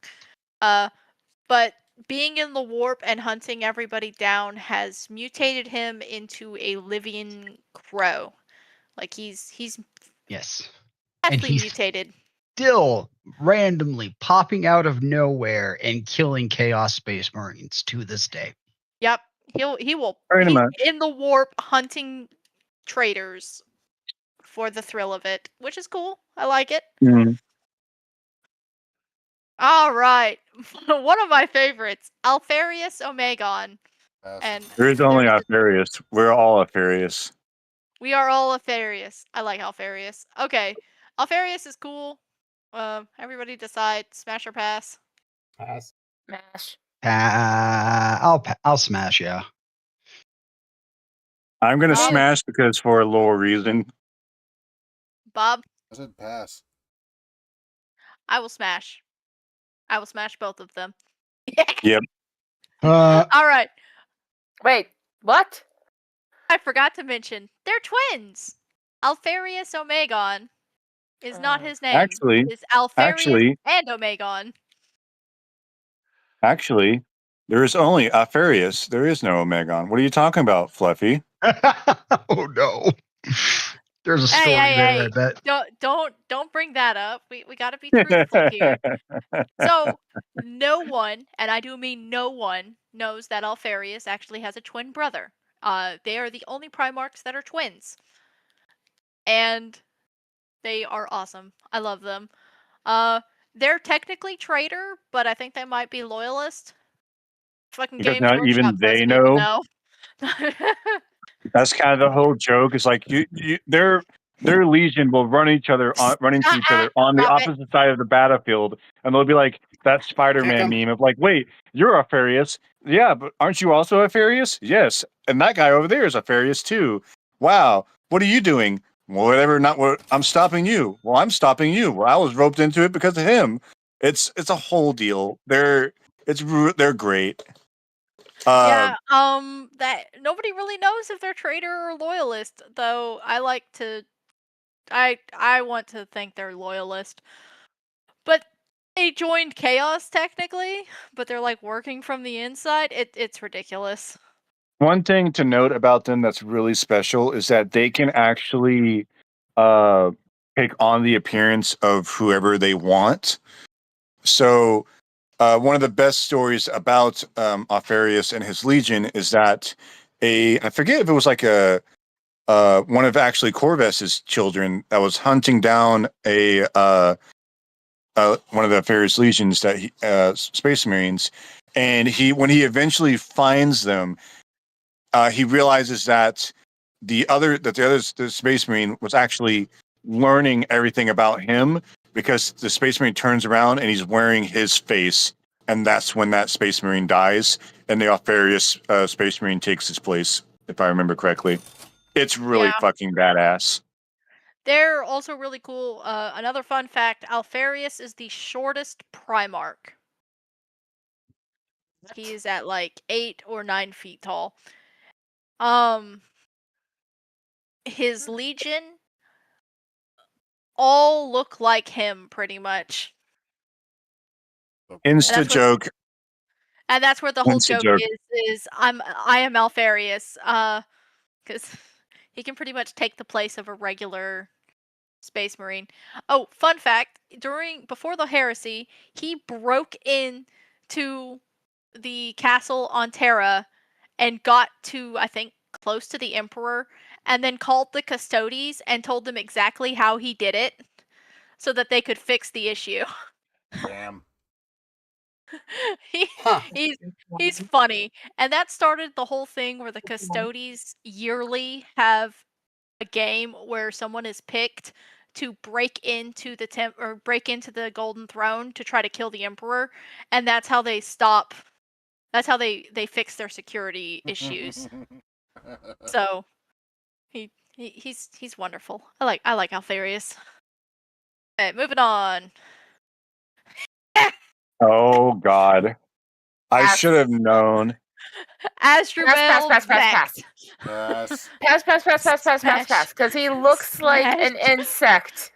But being in the warp and hunting everybody down has mutated him into a living crow. Like he's
yes.
definitely
he's
mutated.
Still randomly popping out of nowhere and killing Chaos Space Marines to this day.
Yep. He will
Pretty
he's
much.
in the warp hunting traitors for the thrill of it, which is cool. I like it. All right. One of my favorites, Alfarius Omegon.
Pass.
And
there is only Alfarius. We're all Alfarius.
we are all Alfarius. I like Alfarius. Okay. Alfarius is cool. Everybody decide, smash or pass.
Pass.
Smash.
I'll smash, yeah.
I'm gonna
Bob?
smash because for a lower reason.
Bob,
I said pass.
I will smash. I will smash both of them.
Yep.
All right.
Wait, what?
I forgot to mention they're twins. Alfarius Omegon is not his name.
Actually-
it's Alfarius
actually-
and Omegon.
Actually, there is only Alfarius. There is no Omegon. What are you talking about, Fluffy?
Oh no. There's a
Hey,
story
hey,
there,
hey.
I bet.
Don't bring that up. We got to be truthful here. So no one, and I do mean no one, knows that Alfarius actually has a twin brother. They are the only Primarchs that are twins, and they are awesome. I love them. They're technically traitor, but I think they might be loyalist. Fucking
Because
Games
not
Workshop
even they
says people
know.
know.
That's kind of the whole joke. It's like their legion will run into each other on the
Stop it.
opposite side of the battlefield, and they'll be like that Spider-Man
Kick 'em.
meme of like, "Wait, you're Alfarius? Yeah, but aren't you also Alfarius? Yes, and that guy over there is Alfarius too. Wow, what are you doing? Well, whatever. Not what I'm stopping you. Well, I'm stopping you. Well, I was roped into it because of him. It's a whole deal. They're great.
Yeah, that nobody really knows if they're traitor or loyalist, though I want to think they're loyalist. But they joined Chaos technically, but they're like working from the inside. It's ridiculous.
One thing to note about them that's really special is that they can actually take on the appearance of whoever they want. So, one of the best stories about Alfarius and his legion is that I forget if it was like one of actually Corvus's children that was hunting down one of the Alfarius legions Space Marines, and when he eventually finds them, he realizes that the Space Marine was actually learning everything about him because the Space Marine turns around and he's wearing his face, and that's when that Space Marine dies, and the Alfarius Space Marine takes his place, if I remember correctly. It's really fucking badass.
They're also really cool. Another fun fact: Alfarius is the shortest Primarch. He is at like 8 or 9 feet tall. His legion all look like him pretty much.
Insta joke.
And that's where the whole
Insta
joke
joke.
is I am Alfarius, because he can pretty much take the place of a regular Space Marine. Oh, fun fact, before the heresy, he broke in to the castle on Terra and got to, I think, close to the Emperor, and then called the Custodes and told them exactly how he did it so that they could fix the issue.
Damn.
He's funny, and that started the whole thing where the Custodes yearly have a game where someone is picked to break into the Golden Throne to try to kill the Emperor, and that's how they stop. That's how they fix their security issues. So he's wonderful. I like Alfarius. Okay, moving on.
Oh God, I should have known.
Astrobel
Pass.
Vect.
Yes.
Pass. Because he looks like an insect.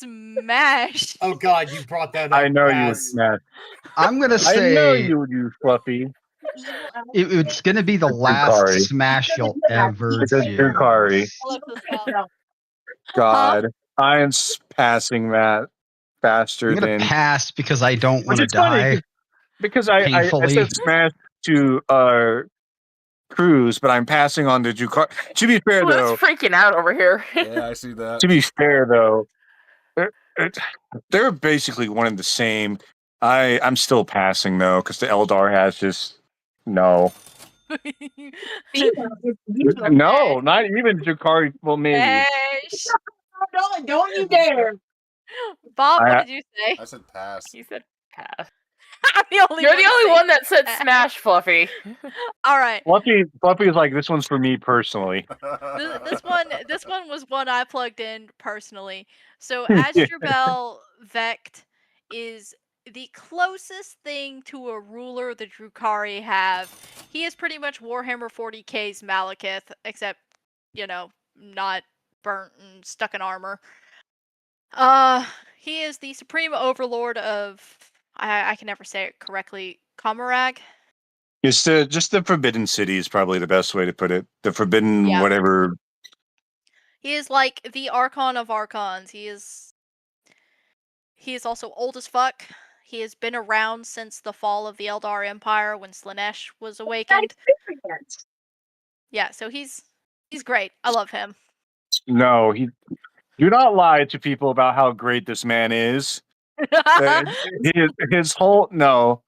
Smash.
Oh God, you brought that up.
I know you would
Paz.
smash.
I'm gonna
I know
say
you would, you Fluffy.
it's gonna be the last
Drukari.
smash you'll ever
It's a
do.
Drukari.
I love this stuff.
God, I am passing that faster
I'm gonna
than.
pass because I don't want to
Which is funny,
die.
because I
Painfully.
said smash to Cruz, but I'm passing on to Drukari. To be fair,
Who's
though,
freaking out over here?
Yeah, I see that.
to be fair though, they're basically one and the same. I'm still passing though because the Eldar has just no, not even Drukari. Well, maybe.
Smash.
Don't you dare.
Bob, what did you say?
I said pass.
He said pass.
I'm the only
You're
one
the only
saying
one that said
pass.
smash, Fluffy.
All right.
Fluffy is like, this one's for me personally.
This one was one I plugged in personally. So Astrobel Vect is the closest thing to a ruler the Drukari have. He is pretty much Warhammer 40k's Malekith, except, not burnt and stuck in armor. He is the supreme overlord of, I can never say it correctly, Comarag.
It's just the Forbidden City is probably the best way to put it. The Forbidden
Yeah.
whatever.
He is like the Archon of Archons. He is also old as fuck. He has been around since the fall of the Eldar Empire when Slaanesh was awakened. Yeah, so he's great. I love him.
No, do not lie to people about how great this man is. His whole no.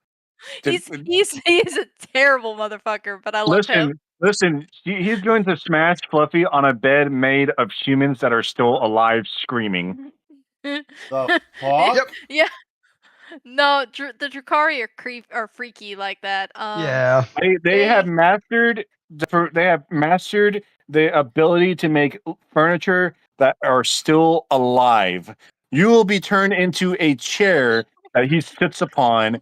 He is a terrible motherfucker, but I love him.
Listen, he's going to smash Fluffy on a bed made of humans that are still alive screaming.
The fuck?
Yep.
Yeah. No, the Drukhari are freaky like that.
Yeah.
They have mastered the ability to make furniture that are still alive. You will be turned into a chair that he sits upon,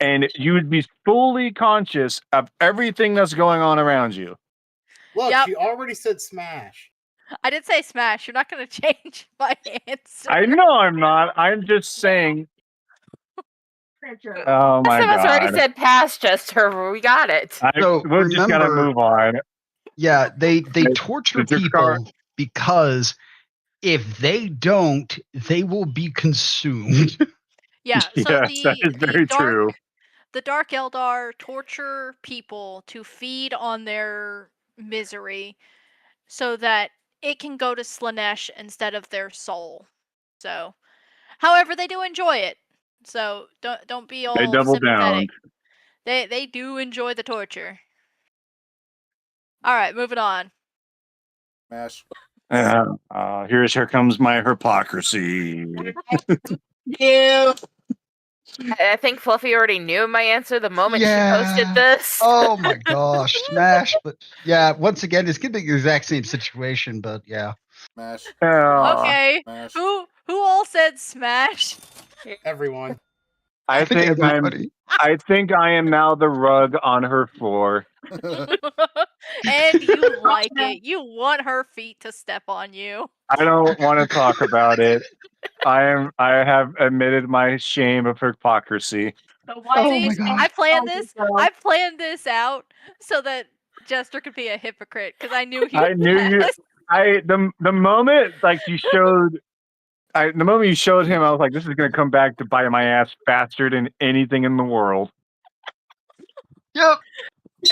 and you would be fully conscious of everything that's going on around you.
Look,
Yep.
she already said smash.
I did say smash. You're not going to change my answer.
I know I'm not. I'm just saying. Oh my
Some of us already
god!
said pass, Jester. We got it.
So,
We're just gotta
remember-
move on.
Yeah, they torture
the
people
Drukhari-
because if they don't, they will be consumed.
Yeah, so
Yes, that is very true.
The Dark Eldar torture people to feed on their misery so that it can go to Slaanesh instead of their soul. So, however, they do enjoy it. So don't be all
They double
sympathetic.
down.
They do enjoy the torture. All right, moving on.
Smash.
Here comes my hypocrisy.
You.
I think Fluffy already knew my answer the moment
Yeah.
she posted this.
Oh my gosh, Smash! But yeah, once again, it's gonna be the exact same situation. But yeah,
Smash.
Okay,
Smash.
who all said smash?
Everyone.
I think
everybody.
I think I am now the rug on her floor.
And you like it. You want her feet to step on you.
I don't want to talk about it. I have admitted my shame of hypocrisy.
So why
Oh
See,
my God.
I planned this out so that Jester could be a hypocrite because I knew he
I
would
knew you.
pass.
The moment like you showed, the moment you showed him, I was like, this is gonna come back to bite my ass faster than anything in the world.
Yep,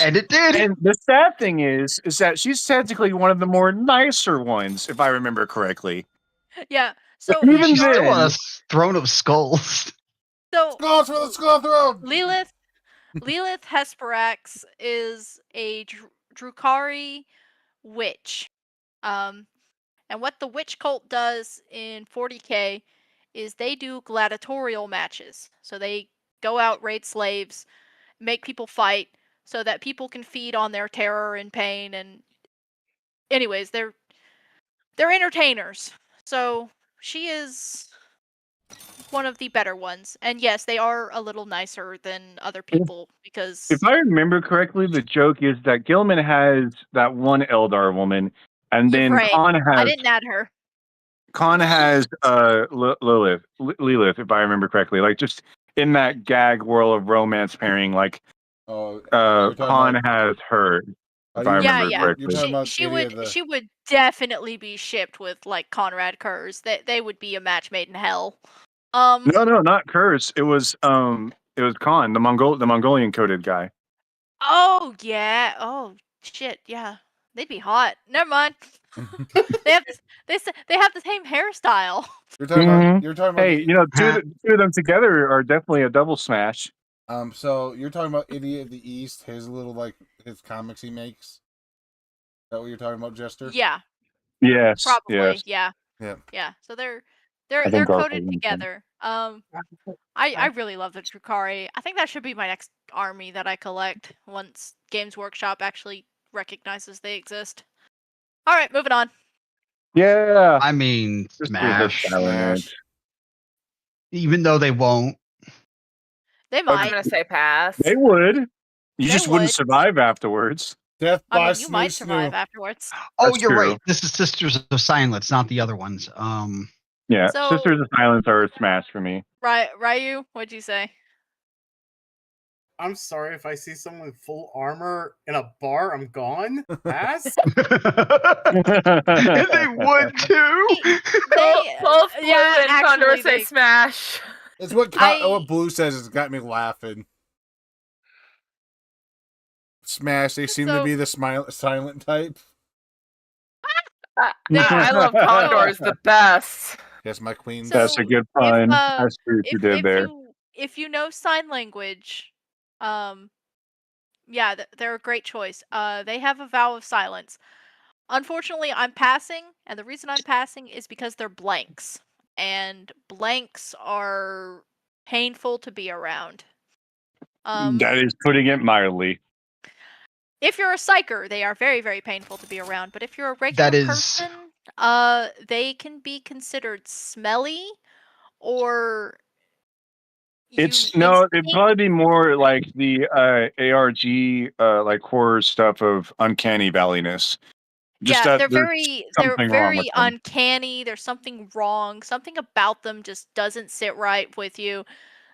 and it did.
And the sad thing is that she's technically one of the more nicer ones, if I remember correctly.
Yeah. So
Even
She's
then-
still on a throne of skulls.
Skulls for the skull throne!
Lilith Hesperax is a Drukhari witch. And what the witch cult does in 40k is they do gladiatorial matches. So they go out, raid slaves, make people fight so that people can feed on their terror and pain. And anyways, they're entertainers. So she is one of the better ones. And yes, they are a little nicer than other people because
If I remember correctly, the joke is that Gilman has that one Eldar woman, and
You're
then
right.
Khan
I
has
didn't add her.
Lilith, if I remember correctly, like just in that gag whirl of romance pairing, like
Oh, you're talking
Khan
about-
has her.
are
If I
you-
Yeah,
remember
yeah.
You're
correctly.
talking about
She
any
would
of the-
she would definitely be shipped with like Conrad Kurz. They would be a match made in hell.
No, not Kurz. It was Khan, the Mongolian coded guy.
Oh yeah. Oh shit. Yeah. They'd be hot. Never mind. They have they have the same hairstyle.
You're talking about. You're talking about.
Hey, two of them together are definitely a double smash.
So you're talking about Idiot of the East, his little his comics he makes. Is that what you're talking about, Jester?
Yeah.
Yes,
Probably.
yes.
Yeah.
Yeah.
Yeah. So they're
I think Garfield
coded
wins them.
together. I really love the Drukhari. I think that should be my next army that I collect once Games Workshop actually recognizes they exist. All right, moving on.
Yeah.
I mean,
Just do this
Smash.
challenge.
Even though they won't.
They
I'm
might.
gonna say pass.
They would. You
They
just wouldn't
would.
survive afterwards.
Death
I
by
mean, you might
Snoo
survive
Snoo.
afterwards.
Oh,
That's
you're
true.
right. This is Sisters of Silence, not the other ones.
Yeah,
So-
Sisters of Silence are a smash for me.
Ryu, what'd you say?
I'm sorry if I see someone with full armor in a bar, I'm gone. Pass.
And they would too.
Both Blue
yeah,
and Condor
actually,
say
they-
smash.
It's what
I-
what Blue says has got me laughing. Smash. They seem to
So-
be the silent type.
I love Condors the best.
Yes, my queen.
So-
That's a good pun. I see what you did there.
If you know sign language, yeah, they're a great choice. They have a vow of silence. Unfortunately, I'm passing, and the reason I'm passing is because they're blanks, and blanks are painful to be around.
That is putting it mildly.
If you're a psyker, they are very, very painful to be around. But if you're a regular
is-
person, they can be considered smelly, or
It's
you
no, it'd
instinct-
probably be more like the ARG like horror stuff of uncanny valleyness. Just
yeah,
that
they're
there's
they're
something wrong with
very
them.
uncanny. There's something wrong. Something about them just doesn't sit right with you.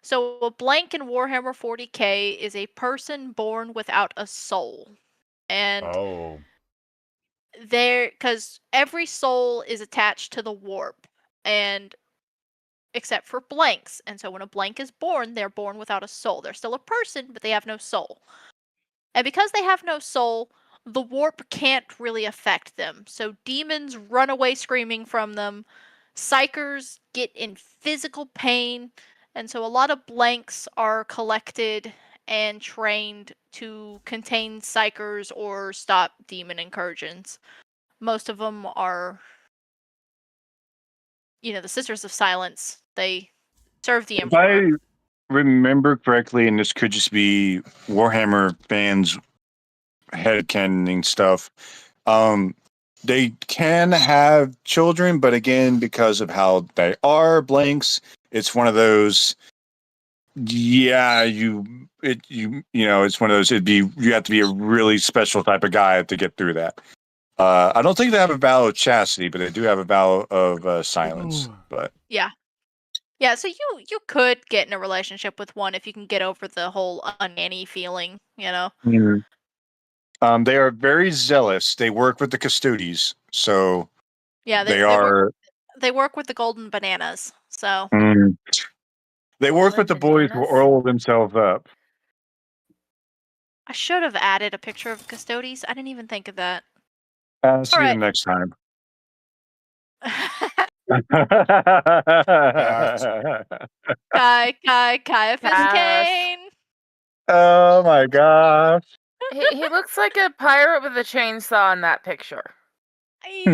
So a blank in Warhammer 40k is a person born without a soul, and
Oh.
because every soul is attached to the warp, and except for blanks. And so when a blank is born, they're born without a soul. They're still a person, but they have no soul. And because they have no soul, the warp can't really affect them. So demons run away screaming from them. Psychers get in physical pain. And so a lot of blanks are collected and trained to contain psychers or stop demon incursions. Most of them are, the Sisters of Silence. They serve the
If
Emperor.
I remember correctly, and this could just be Warhammer fans headcanoning stuff, they can have children, but again, because of how they are blanks, it's one of those. Yeah, it's one of those. You have to be a really special type of guy to get through that. I don't think they have a vow of chastity, but they do have a vow of silence.
Ooh.
Oh.
But
Yeah, so you could get in a relationship with one if you can get over the whole uncanny feeling,
they are very zealous. They work with the custodies, so
Yeah,
they
work,
are.
they work with the golden bananas. So
They work with the boys who
Bananas.
oil themselves up.
I should have added a picture of custodies. I didn't even think of that.
See you
Alright.
next time.
Caiaphas
Pass.
Kane.
Oh my gosh.
He looks like a pirate with a chainsaw in that picture.
He's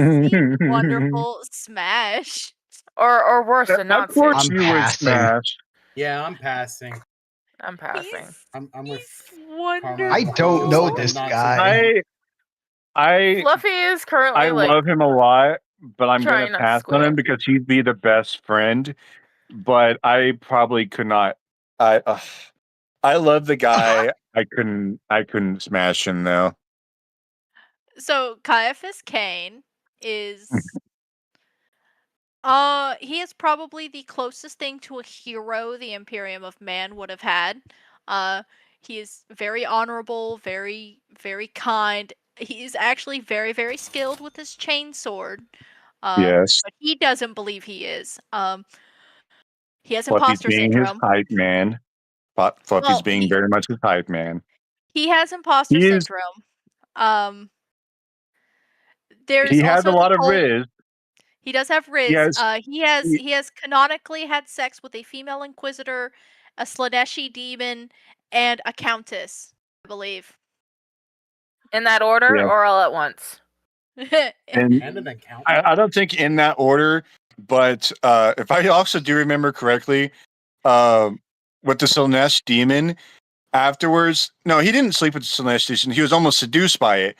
wonderful. Smash.
Or worse, a
Of
Nazi.
course
I'm
you would
passing.
smash.
Yeah, I'm passing.
I'm passing.
I'm with.
He's wonderful.
I don't know
Like a
this
Nazi.
guy.
I
Fluffy is currently
I
like
love him a lot, but I'm
trying
gonna
not to
pass on
square.
him because he'd be the best friend. But I probably could not. I love the guy. I couldn't smash him though.
So Caiaphas Kane is he is probably the closest thing to a hero the Imperium of Man would have had. He is very honorable, very, very kind. He is actually very, very skilled with his chainsword.
Yes,
But he doesn't believe he is. He has
Fluffy's
imposter
being his
syndrome.
hype man. Fluffy's
Well,
being very much his hype man.
He has imposter
He is-
syndrome. There's
He has
also
a
the
lot of
whole-
riz.
He does have Riz.
Yes.
He has canonically had sex with a female inquisitor, a Slaneshi demon, and a countess, I believe.
in that order
Yeah.
or all at once.
And
And an account.
I don't think in that order, but if I also do remember correctly, with the Slanesh demon, afterwards, no, he didn't sleep with the Slanesh demon. He was almost seduced by it.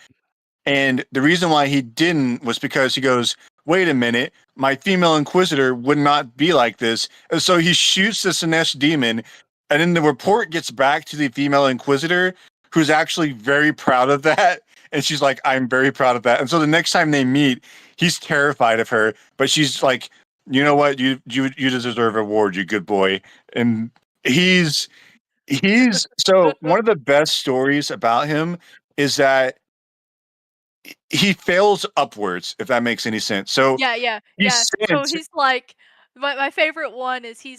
And the reason why he didn't was because he goes, wait a minute, my female inquisitor would not be like this. And so he shoots the Slanesh demon, and then the report gets back to the female inquisitor, who's actually very proud of that. And she's like, I'm very proud of that. And so the next time they meet, he's terrified of her, but she's like, you know what? You deserve a reward, you good boy. And he's He's so one of the best stories about him is that he fails upwards, if that makes any sense. So
Yeah.
he's
So
sent.
he's like, my favorite one is he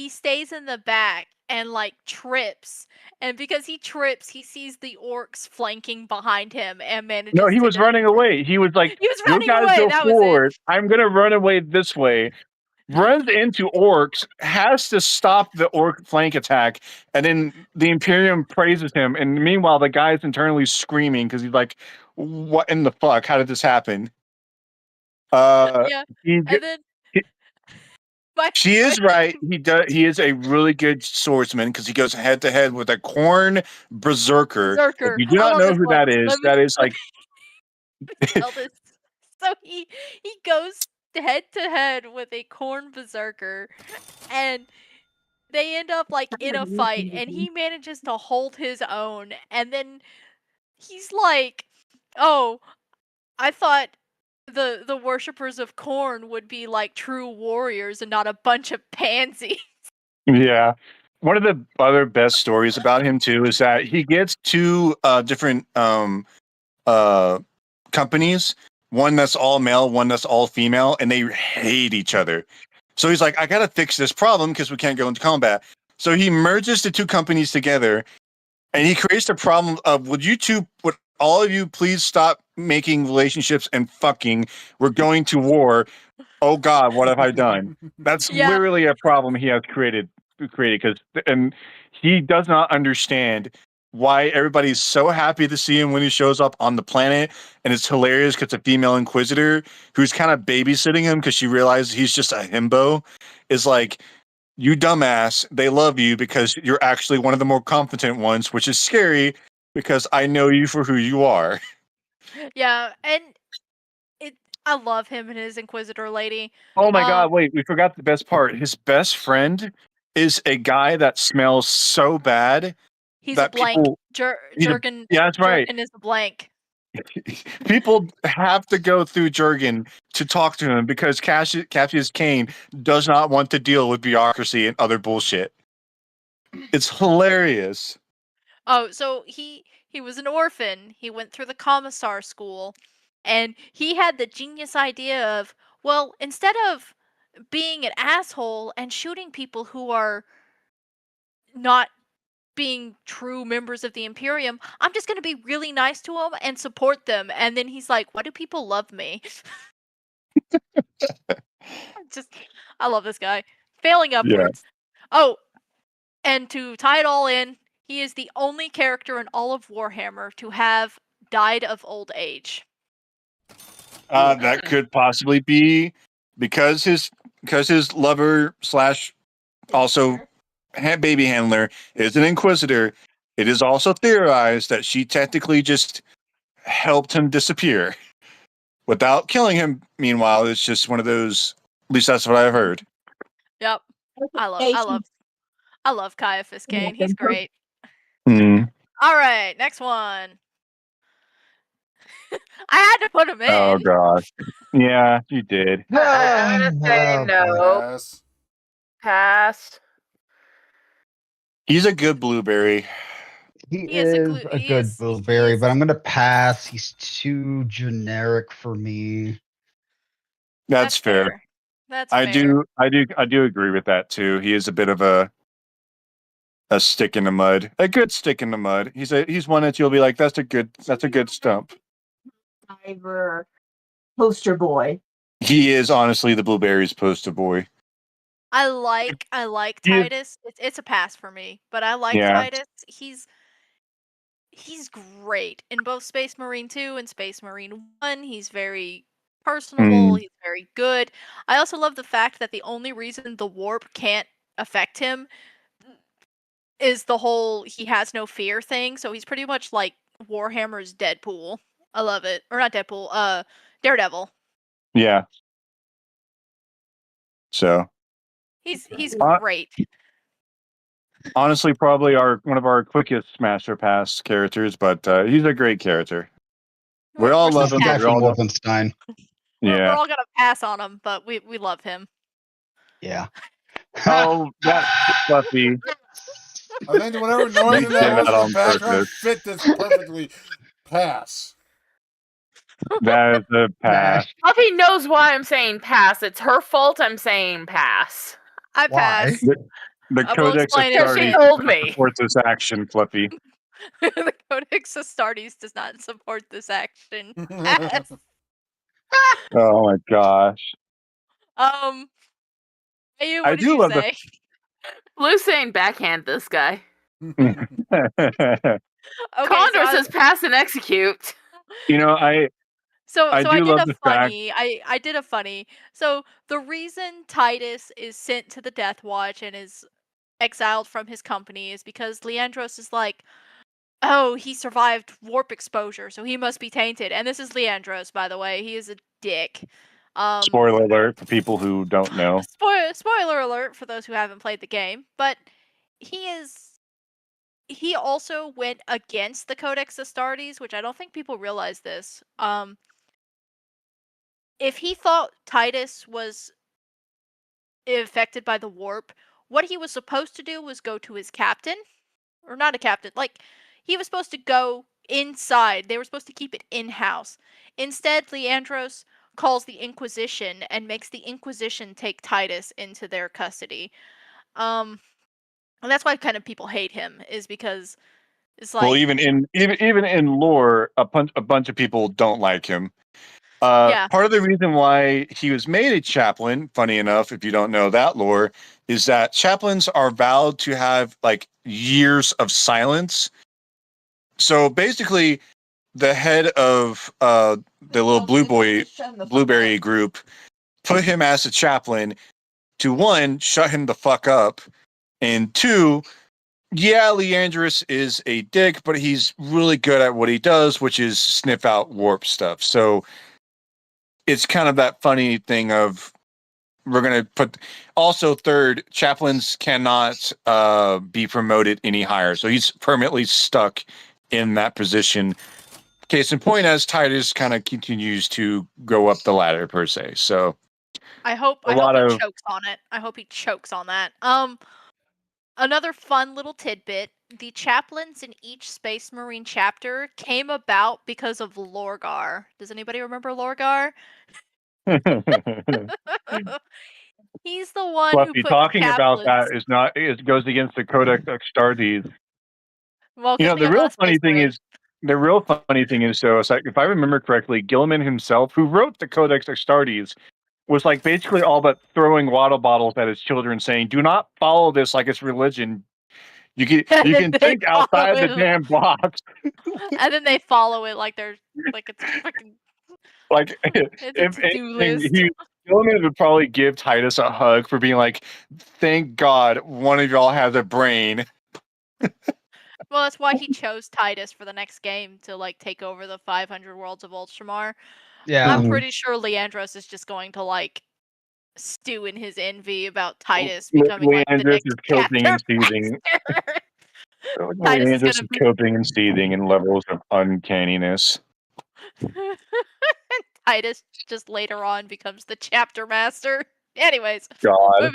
stays in the back and like trips, and because he trips, he sees the orcs flanking behind him and manages.
No, he was
to
running away. He was like,
He was
"You
running
guys
away.
go
That was
forward.
it.
I'm gonna run away this way." Runs into orcs, has to stop the orc flank attack, and then the Imperium praises him. And meanwhile, the guy's internally screaming because he's like, "What in the fuck? How did this happen?"
Yeah,
he,
and then
he- she is right. He does. He is a really good swordsman because he goes head to head with a Corn Berserker.
Berserker.
If you do
I
not
love
know
this
who
one.
that is, that is like
Tell this. So he goes head to head with a Corn Berserker, and they end up like in a fight, and he manages to hold his own, and then he's like, "Oh, I thought the worshippers of corn would be like true warriors and not a bunch of pansies."
Yeah. One of the other best stories about him too is that he gets two different companies, one that's all male, one that's all female, and they hate each other. So he's like, I gotta fix this problem because we can't go into combat. So he merges the two companies together, and he creates the problem of, would all of you please stop making relationships and fucking? We're going to war. Oh God, what have I done? That's
Yeah.
literally a problem he has created because, and he does not understand why everybody's so happy to see him when he shows up on the planet, and it's hilarious because a female inquisitor who's kind of babysitting him because she realizes he's just a himbo is like, you dumbass, they love you because you're actually one of the more competent ones, which is scary because I know you for who you are.
Yeah, and I love him and his Inquisitor lady.
Oh my God, wait, we forgot the best part. His best friend is a guy that smells so bad
He's
that
a blank.
people,
Jurgen.
yeah, that's right.
Jurgen is a blank.
People have to go through Jurgen to talk to him because Cassius Cain does not want to deal with bureaucracy and other bullshit. It's hilarious.
Oh, so he was an orphan. He went through the commissar school, and he had the genius idea of, well, instead of being an asshole and shooting people who are not being true members of the Imperium, I'm just going to be really nice to them and support them. And then he's like, why do people love me? I love this guy. Failing upwards. Oh, and to tie it all in, he is the only character in all of Warhammer to have died of old age.
That could possibly be because his lover / also baby handler is an inquisitor. It is also theorized that she technically just helped him disappear without killing him. Meanwhile, it's just one of those. At least that's what I've heard.
Yep. I love Caiaphas Cain. He's great.
Mm.
All right, next one. I had to put him in.
Oh God. Yeah, you did.
I'm gonna say no.
Yes.
Pass.
He's a good blueberry.
He
He is a
is a good blueberry, but I'm gonna pass. He's too generic for me.
That's fair.
That's
I
fair.
do agree with that too. He is a bit of a stick in the mud. A good stick in the mud. He's one that you'll be like, that's a good stump.
Driver, poster boy.
He is honestly the blueberries poster boy.
I like
You-
Titus. It's a pass for me, but I like
Yeah.
Titus. He's great in both Space Marine 2 and Space Marine 1. He's very personable, he's very good. I also love the fact that the only reason the warp can't affect him is the whole he has no fear thing, so he's pretty much like Warhammer's Deadpool. I love it. Or not Deadpool, Daredevil.
Yeah. So
He's
Uh,
great.
honestly, probably one of our quickest Master Pass characters, but he's a great character. We all
We're
love
so
him.
Guy
happy.
We all
from
know.
Wolfenstein.
We're
Yeah.
all gonna pass on him, but we love him.
Yeah.
Oh, that's Fluffy.
I think whatever noise
They
in that
did
was
that
in
on
the background
purpose.
fit this perfectly. Pass.
That is a pass.
Mash.
Fluffy knows why I'm saying pass. It's her fault I'm saying pass.
I
Why?
pass.
The
I will
Codex
explain it.
Because she
Astartes
told me.
supports this action, Fluffy.
The Codex Astartes does not support this action. Pass.
Oh my gosh.
Ayu,
I
what did
do
you
love
say?
Blue's saying backhand this guy.
Okay,
Condor
so
says pass and execute.
You know, I
I
do
did
love
a
the fact.
funny. I did a funny. So the reason Titus is sent to the Death Watch and is exiled from his company is because Leandros is like, oh, he survived warp exposure, so he must be tainted. And this is Leandros, by the way. He is a dick.
Spoiler alert for people who don't know.
Spoiler alert for those who haven't played the game, but he also went against the Codex Astartes, which I don't think people realize this. If he thought Titus was affected by the warp, what he was supposed to do was go to his captain, or not a captain, like he was supposed to go inside. They were supposed to keep it in-house. Instead, Leandros calls the Inquisition and makes the Inquisition take Titus into their custody. And that's why kind of people hate him, is because it's like,
Well, even in lore, a bunch of people don't like him.
yeah,
Part of the reason why he was made a chaplain, funny enough, if you don't know that lore, is that chaplains are vowed to have like years of silence. So basically, the head of the little blueberry group put him as a chaplain to, one, shut him the fuck up, and two, yeah, Leandros is a dick, but he's really good at what he does, which is sniff out warp stuff. So it's kind of that funny thing of, we're going to put, also third, chaplains cannot be promoted any higher. So he's permanently stuck in that position. Case in point, as Titus kind of continues to go up the ladder per se. So
I hope he chokes on it. I hope he chokes on that. Another fun little tidbit: the chaplains in each Space Marine chapter came about because of Lorgar. Does anybody remember Lorgar? He's the one who
Fluffy,
put
talking about
chaplains.
that is not, it goes against the Codex Astartes.
Well,
You know,
'cause
the
me, I'm
real
not a
funny
Space
thing
Marine.
is, though, it's like, if I remember correctly, Gilliman himself, who wrote the Codex Astartes, was like basically all but throwing water bottles at his children, saying, "Do not follow this like it's religion. You can
They
think outside the
follow it.
damn box."
And then they follow it like they're like it's fucking
Like,
it's a
if
to-do
anything,
list.
Gilliman would probably give Titus a hug for being like, "Thank God one of y'all has a brain."
Well, that's why he chose Titus for the next game to like take over the 500 worlds of Ultramar.
Yeah.
I'm pretty sure Leandros is just going to like stew in his envy about Titus becoming like the
Leandros
next
is coping and
chapter
seething.
master. Titus is
Leandros is
gonna be
coping and seething in levels of uncanniness.
Titus just later on becomes the chapter master. Anyways,
God.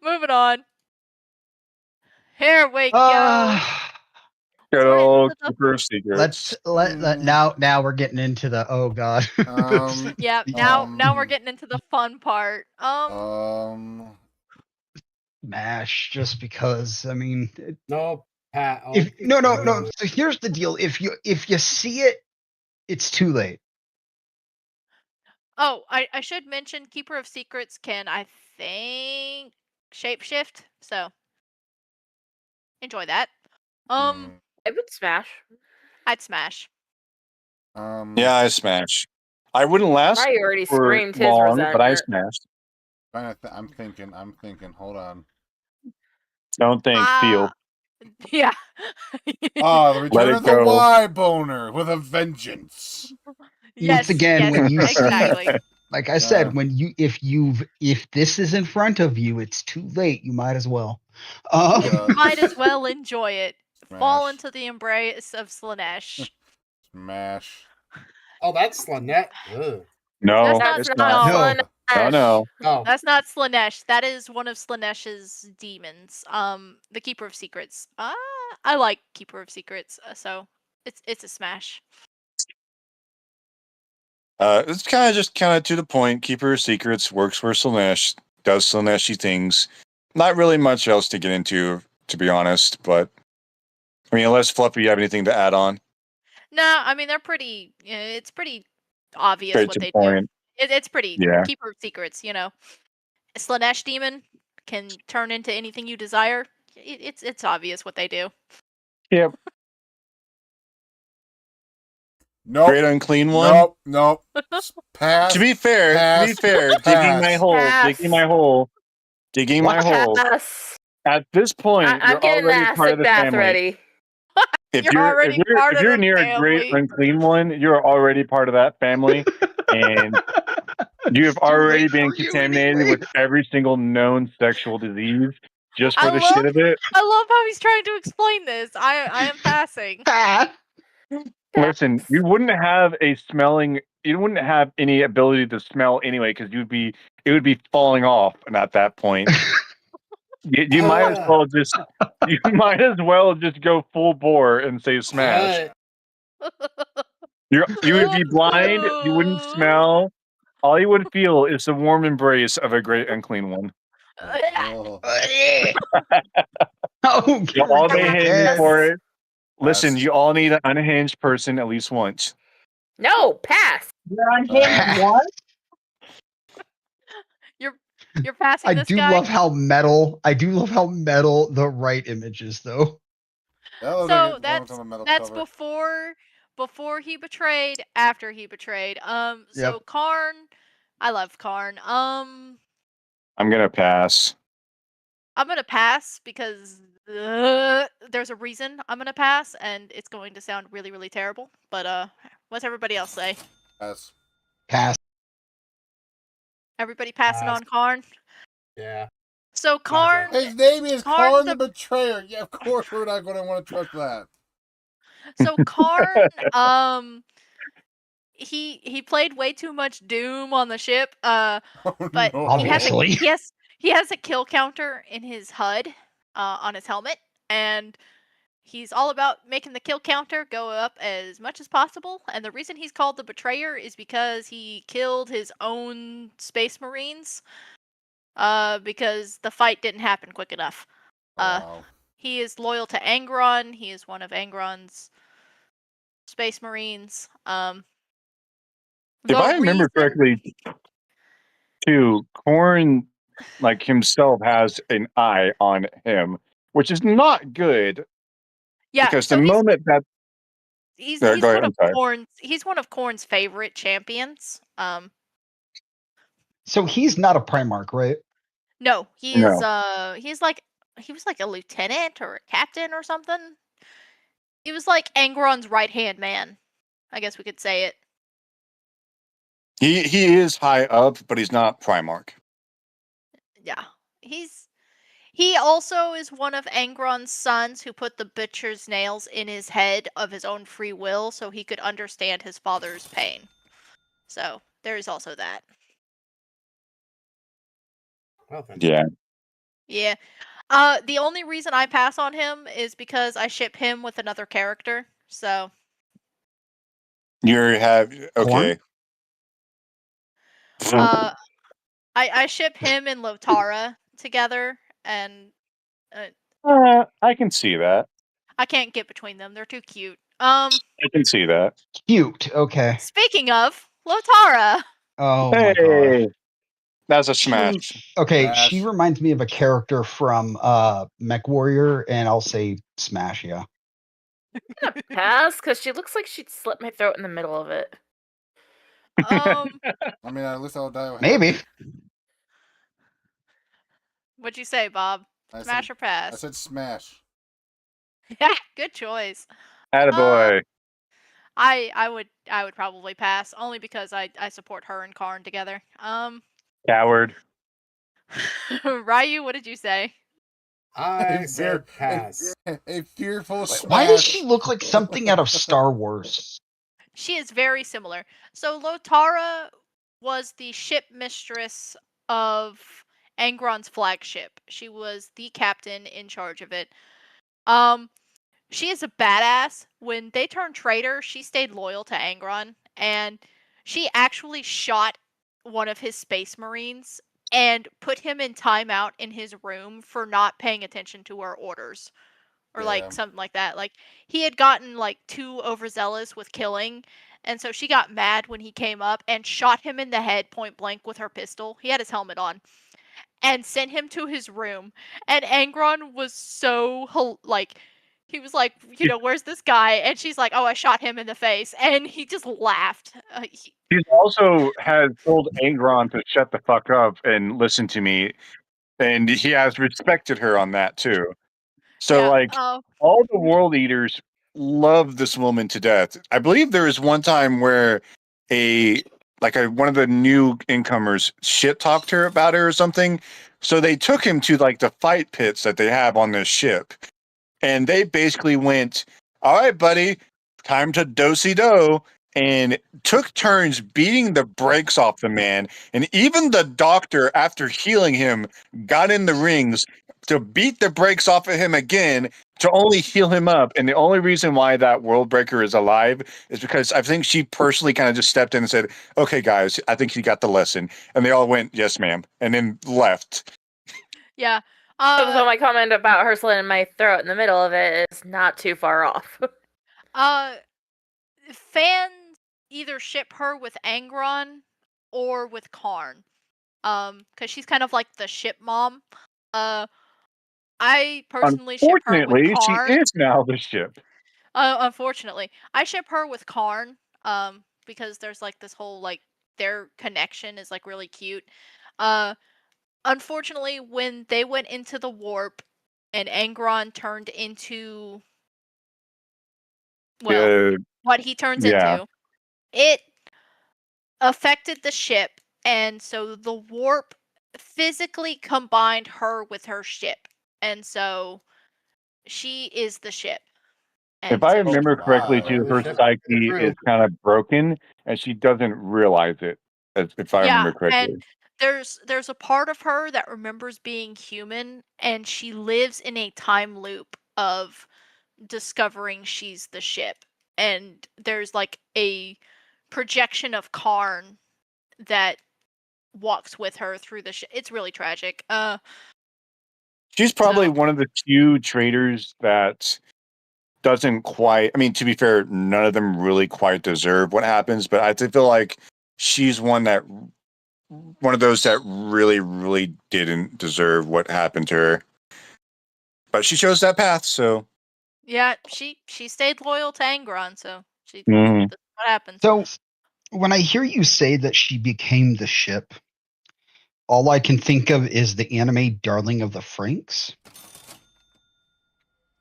moving on. Here we go.
Good
We're
old
into the-
Keeper of Secrets.
Now we're getting into the, oh god.
Yeah, now we're getting into the fun part.
Mash, just because, I mean,
No, Pat.
if no. So here's the deal: if you see it, it's too late.
Oh, I should mention Keeper of Secrets can, I think, shapeshift, so enjoy that.
I would smash.
I'd smash.
Yeah, I smash. I wouldn't last
I already
for
screamed his
long, but I
resentment.
smashed.
I'm thinking. Hold on.
Don't think, feel.
Yeah.
The return
it
of the
go.
Y boner with a vengeance.
Yes,
Once again,
yes,
when you
exactly.
like I said, if this is in front of you, it's too late. You might as well.
Yeah.
Might as well enjoy it. Fall
Smash.
into the embrace of Slaanesh.
Smash.
Oh, that's Slaanesh. Ugh.
No,
That's
it's
not
not.
Slaanesh.
No.
Oh no.
Oh,
That's not Slanesh. That is one of Slanesh's demons. The Keeper of Secrets. I like Keeper of Secrets, so it's a smash.
It's kind of to the point. Keeper of Secrets works for Slanesh, does Slaneshy things. Not really much else to get into, to be honest. But I mean, unless Fluffy, you have anything to add on?
No, I mean they're pretty. It's pretty obvious
Straight
what
to
they
the
do.
point.
It's pretty.
Yeah.
Keeper of Secrets, A Slanesh demon can turn into anything you desire. It's obvious what they do.
Yep.
Nope.
Great unclean one.
Nope. Pass.
To be fair,
Pass.
digging
Pass.
my hole, digging my hole.
Pass.
At this point,
I'm
you're
getting the
already part of
acid
the
bath
family.
ready.
If
You're
you're
already part
if
of
you're
the
near a great
family.
unclean one, you're already part of that family, and you have already
late
been
for you
contaminated
anyway.
with every single known sexual disease just for
I
the
love-
shit of it.
I love how he's trying to explain this. I am passing.
Ah,
Listen, you wouldn't have any ability to smell anyway because it would be falling off, and at that point, you might as well just go full bore and say smash. You would be blind. You wouldn't smell. All you would feel is the warm embrace of a great unclean one.
Oh.
oh,
You all may hate me
again.
for it. Listen,
Pass.
you all need an unhinged person at least once.
No, pass.
You're passing
I
this
do
guy.
love how metal. I do love how metal the right image is, though.
That looks
So
like it belongs
that's
on a metal
that's
cover.
before he betrayed, after he betrayed. So
Yep.
Karn, I love Karn.
I'm gonna pass.
I'm gonna pass because there's a reason I'm gonna pass, and it's going to sound really, really terrible. But what's everybody else say?
Pass.
Pass.
Everybody passing
Pass.
on Karn.
yeah.
So Karn,
His name is
Karn
Karn
the-
the Betrayer. Yeah, of course we're not going to want to trust that.
so Karn, he played way too much Doom on the ship.
Oh,
But
no.
Obviously.
he has a kill counter in his HUD, on his helmet, and he's all about making the kill counter go up as much as possible. And the reason he's called the Betrayer is because he killed his own Space Marines, because the fight didn't happen quick enough.
Wow.
He is loyal to Angron. He is one of Angron's Space Marines.
If
the
I remember
reason-
correctly, too, Korn, like himself, has an eye on him, which is not good
yeah,
because
so
the moment that
he's
Go ahead,
one
I'm
of
sorry.
Korn's favorite champions.
So he's not a Primarch, right?
No, he
No.
is he was like a lieutenant or a captain or something. He was like Angron's right-hand man. I guess we could say it.
he is high up, but he's not Primarch.
Yeah. He also is one of Angron's sons who put the butcher's nails in his head of his own free will so he could understand his father's pain. So, there is also that.
Well then.
Yeah.
Yeah. The only reason I pass on him is because I ship him with another character. So,
Okay.
I ship him and Lotara together, and
I can see that.
I can't get between them. They're too cute.
I can see that.
Cute. Okay.
Speaking of Lotara,
Oh my god.
Hey, that's a
She
smash.
Okay,
Smash.
she reminds me of a character from Mech Warrior, and I'll say smash, yeah.
Pass, because she looks like she'd slit my throat in the middle of it.
um,
I mean, at least I'll die with
Maybe.
what'd you say, Bob?
I
Smash
said,
or pass?
I said smash.
Yeah, good choice.
Attaboy.
I would probably pass only because I support her and Karn together.
Coward.
Ryu, what did you say?
I
A
said
fear-
pass.
A fearful smash.
Why does she look like something out of Star Wars?
She is very similar. So Lotara was the ship mistress of Angron's flagship. She was the captain in charge of it. She is a badass. When they turned traitor, she stayed loyal to Angron, and she actually shot one of his space marines and put him in timeout in his room for not paying attention to her orders. Or
Yeah.
like something like that. Like he had gotten like too overzealous with killing, and so she got mad when he came up and shot him in the head point blank with her pistol. He had his helmet on, and sent him to his room. And Angron was so like, he was like, where's this guy? And she's like, oh, I shot him in the face, and he just laughed.
He's also has told Angron to shut the fuck up and listen to me, and he has respected her on that too. So,
Yeah,
like, all the World Eaters love this woman to death. I believe there was one time where one of the new incomers shit talked her about her or something. So they took him to like the fight pits that they have on this ship, and they basically went, "All right, buddy, time to do-si-do," and took turns beating the brakes off the man. And even the doctor, after healing him, got in the rings to beat the brakes off of him again to only heal him up. And the only reason why that World Breaker is alive is because I think she personally kind of just stepped in and said, "Okay, guys, I think you got the lesson." And they all went, "Yes, ma'am," and then left.
yeah.
So my comment about her slitting my throat in the middle of it is not too far off.
Fans either ship her with Angron or with Karn. Because she's kind of like the ship mom. I personally ship her with
Unfortunately, she
Karn.
is now the ship.
Unfortunately, I ship her with Karn. Because there's like this whole like their connection is like really cute. Unfortunately, when they went into the warp and Angron turned into what he turns into, it affected the ship, and so the warp physically combined her with her ship, and so she is the ship.
If I
so
remember correctly,
wow.
too, her
Ship
psyche
crew.
is kind of broken, and she doesn't realize it. If I remember correctly,
and there's a part of her that remembers being human, and she lives in a time loop of discovering she's the ship, and there's like a projection of Karn that walks with her through the ship. It's really tragic.
she's probably
So-
one of the few traders that doesn't quite. I mean, to be fair, none of them really quite deserve what happens, but I feel like she's one of those that really, really didn't deserve what happened to her. But she chose that path, so
Yeah, she stayed loyal to Angron, so she
Mhm.
that's what happened.
So when I hear you say that she became the ship, all I can think of is the anime Darling of the Franxx.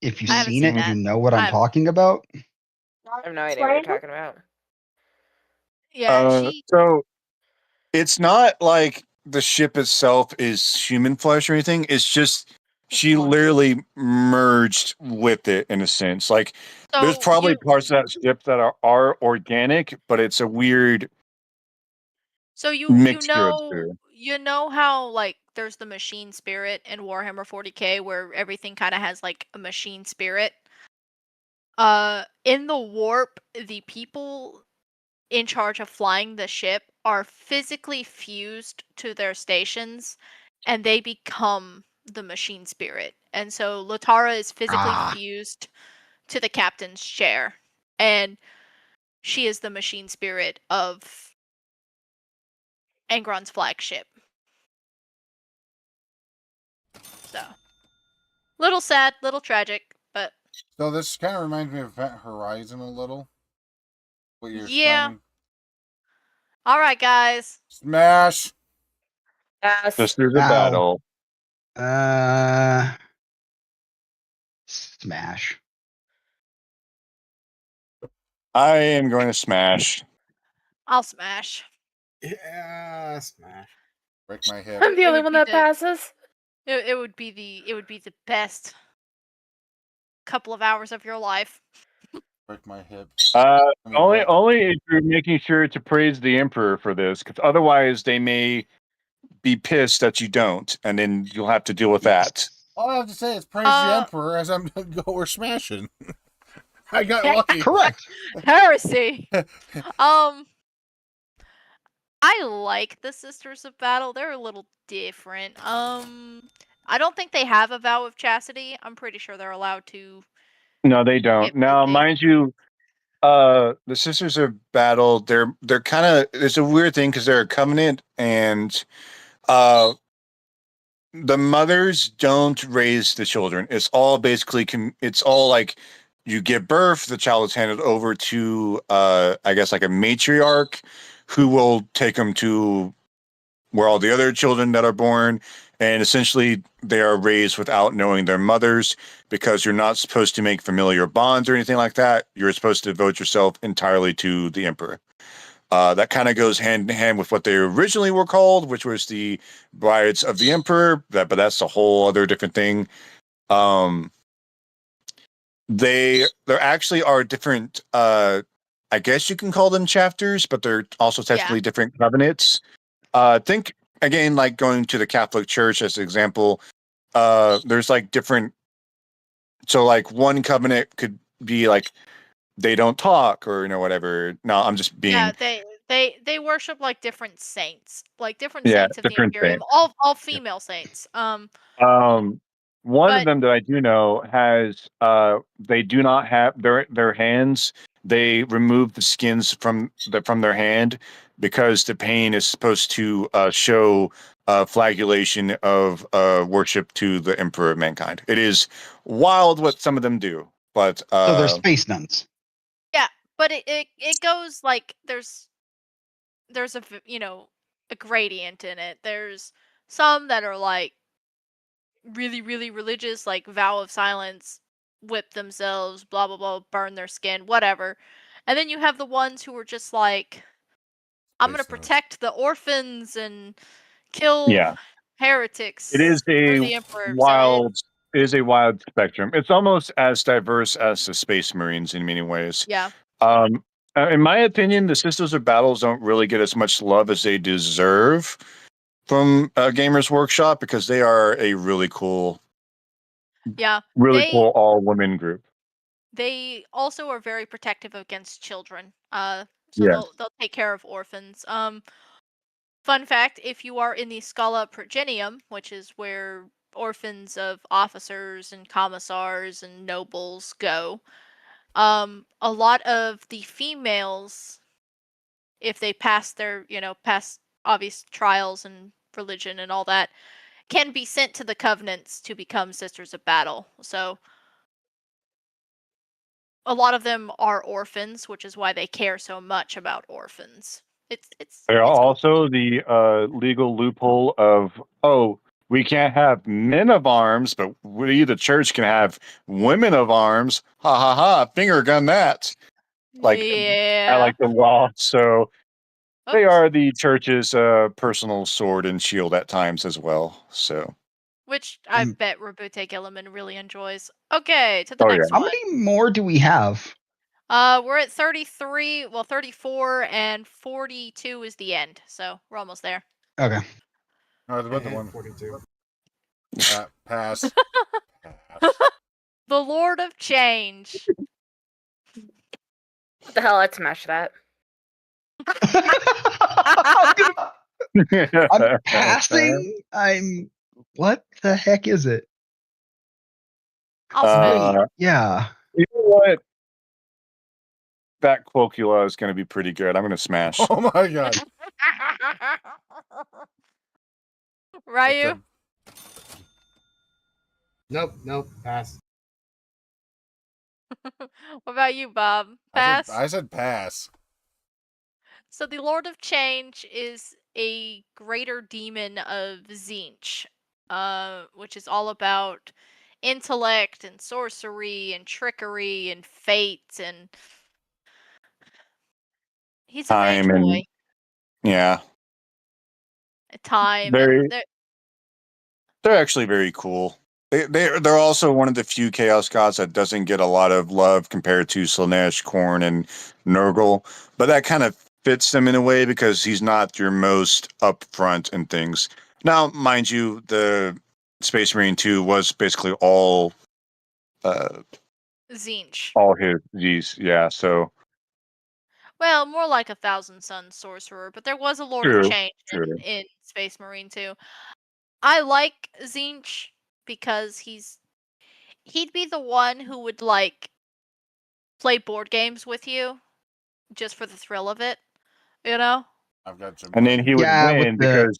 If you've
I haven't
seen
seen
it,
that.
you know what I'm
I've-
talking about.
I have no idea what you're talking about.
Yeah,
so it's not like the ship itself is human flesh or anything. It's just she literally merged with it in a sense. Like there's
so
probably parts of that ship that are organic, but it's a weird
So you
mixture of two.
you know how like there's the machine spirit in Warhammer 40K where everything kind of has like a machine spirit. In the warp, the people in charge of flying the ship are physically fused to their stations, and they become the machine spirit. And so Latara is physically fused to the captain's chair, and she is the machine spirit of Angron's flagship. So, little sad, little tragic, but
So this kind of reminds me of Event Horizon a little. What you're
yeah.
explaining.
All right, guys.
Smash.
Yes.
Just through the
Ow.
battle.
Smash.
I am going to smash.
I'll smash.
Yeah, smash.
Break my hip.
I'm the
It
only
would
one
be
that
the-
passes.
It would be the best couple of hours of your life.
Break my hip.
Only
what?
if you're making sure to praise the emperor for this, because otherwise they may be pissed that you don't, and then you'll have to deal with that.
All I have to say is praise the Emperor as I'm we're smashing. I got lucky.
Correct.
Heresy. I like the Sisters of Battle. They're a little different. I don't think they have a vow of chastity. I'm pretty sure they're allowed to.
No, they don't.
Get
Now,
busy.
mind you, the Sisters of Battle, they're kind of, it's a weird thing because they're a covenant, and the mothers don't raise the children. It's all basically it's all like you give birth, the child is handed over to I guess like a matriarch who will take them to where all the other children that are born, and essentially they are raised without knowing their mothers, because you're not supposed to make familiar bonds or anything like that. You're supposed to devote yourself entirely to the emperor. That kind of goes hand in hand with what they originally were called, which was the Brides of the Emperor. But that's a whole other different thing. There actually are different. I guess you can call them chapters, but they're also technically different covenants. Think again, like going to the Catholic Church as an example. There's like different. So like one covenant could be like they don't talk, or whatever. No, I'm just being.
Yeah, they worship like different saints, saints of the
different
Imperium,
things.
all female saints.
One of
But-
them that I do know has they do not have their hands. They remove the skins from their hand because the pain is supposed to show flagellation of worship to the Emperor of Mankind. It is wild what some of them do, but
So they're space nuns.
But it goes like there's a a gradient in it. There's some that are like really, really religious, like vow of silence, whip themselves, blah blah blah, burn their skin, whatever. And then you have the ones who are just like, I'm gonna
Space nuns.
protect the orphans and kill
Yeah.
heretics.
it is
for the
a
Emperor. So
wild. It is a wild spectrum. It's almost as diverse as the Space Marines in many ways.
yeah.
In my opinion, the Sisters of Battles don't really get as much love as they deserve from Gamers Workshop, because they are a really cool,
Yeah.
cool all-women group.
They also are very protective against children. So
Yes.
they'll take care of orphans. Fun fact, if you are in the Scala Progenium, which is where orphans of officers and commissars and nobles go, a lot of the females, if they pass their, pass obvious trials and religion and all that, can be sent to the covenants to become Sisters of Battle. So a lot of them are orphans, which is why they care so much about orphans.
There are
it's cool.
also the legal loophole of, we can't have men of arms, but we, the church, can have women of arms. Ha ha ha! Finger gun that. Like,
yeah.
I like the law, so they
Oops.
are the church's personal sword and shield at times as well. So,
Which I bet Rabute Gilliman really enjoys. Okay, to the
Oh,
next
How
one.
many more do we have?
We're at 33, 34, and 42 is the end. So we're almost there.
Okay.
I was about the
And
one.
42.
Pass. Pass.
The Lord of Change.
What the hell? I'd smash that.
I'm passing. What the heck is it?
I'll smash.
Yeah.
You know what? That Quokula is going to be pretty good. I'm going to smash.
Oh my god.
Ryu?
Nope, pass.
What about you, Bob? Pass?
I said pass.
So the Lord of Change is a greater demon of Tzeentch, which is all about intellect and sorcery and trickery and fate, and he's a
Time
mage
and-
boy.
Yeah,
Time.
Very-
and
they're actually very cool. They're also one of the few Chaos Gods that doesn't get a lot of love compared to Slaanesh, Khorne, and Nurgle. But that kind of fits them in a way because he's not your most upfront and things. Now, mind you, the Space Marine 2 was basically all
Zinch.
these. Yeah, so
Well, more like a Thousand Sun sorcerer, but there was a Lord
True,
of Change
true.
in Space Marine 2. I like Zinch because he'd be the one who would like play board games with you just for the thrill of it, you know?
I've got you.
and then he would
Yeah, with
win
the-
because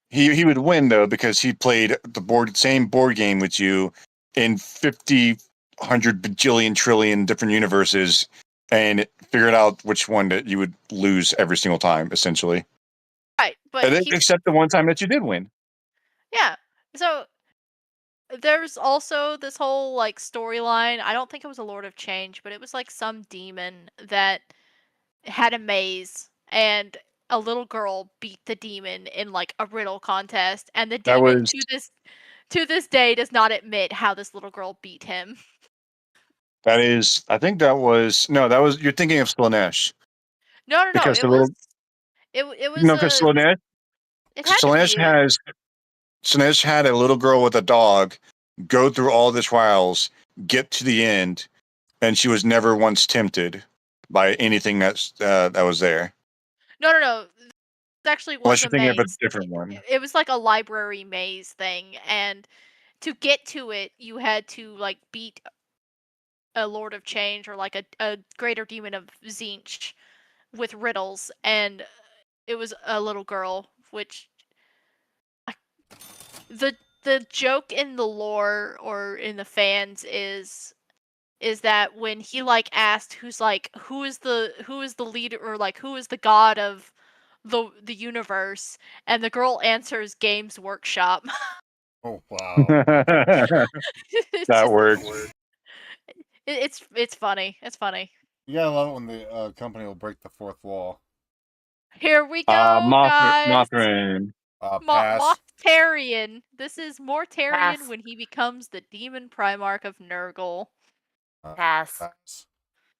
he would win though because he played the same board game with you in 50, 100 bajillion trillion different universes and figured out which one that you would lose every single time, essentially.
Right, but
Except the one time that you did win.
yeah. So there's also this whole like storyline. I don't think it was a Lord of Change, but it was like some demon that had a maze and a little girl beat the demon in like a riddle contest, and the
That
demon
was-
to this day does not admit how this little girl beat him.
That is, I think that was you're thinking of Slaanesh.
No,
Because
it
the
was
little-
it was
No, because Slaanesh
it had to be.
Slaanesh had a little girl with a dog go through all the trials, get to the end, and she was never once tempted by anything that was there.
No. It actually was
Unless
a
you're thinking of a
maze.
different one.
It was like a library maze thing, and to get to it, you had to like beat a Lord of Change or like a greater demon of Zinch with riddles, and it was a little girl, which the joke in the lore or in the fans is that when he like asked who is the leader, or like who is the god of the universe, and the girl answers Games Workshop.
Oh wow.
It's
That
just-
works.
It's funny. It's funny.
You gotta love it when the company will break the fourth wall.
Here we go, guys.
Mothman.
Pass.
Mortarion. This is Mortarion
Pass.
when he becomes the demon Primarch of Nurgle.
Pass.
Pass.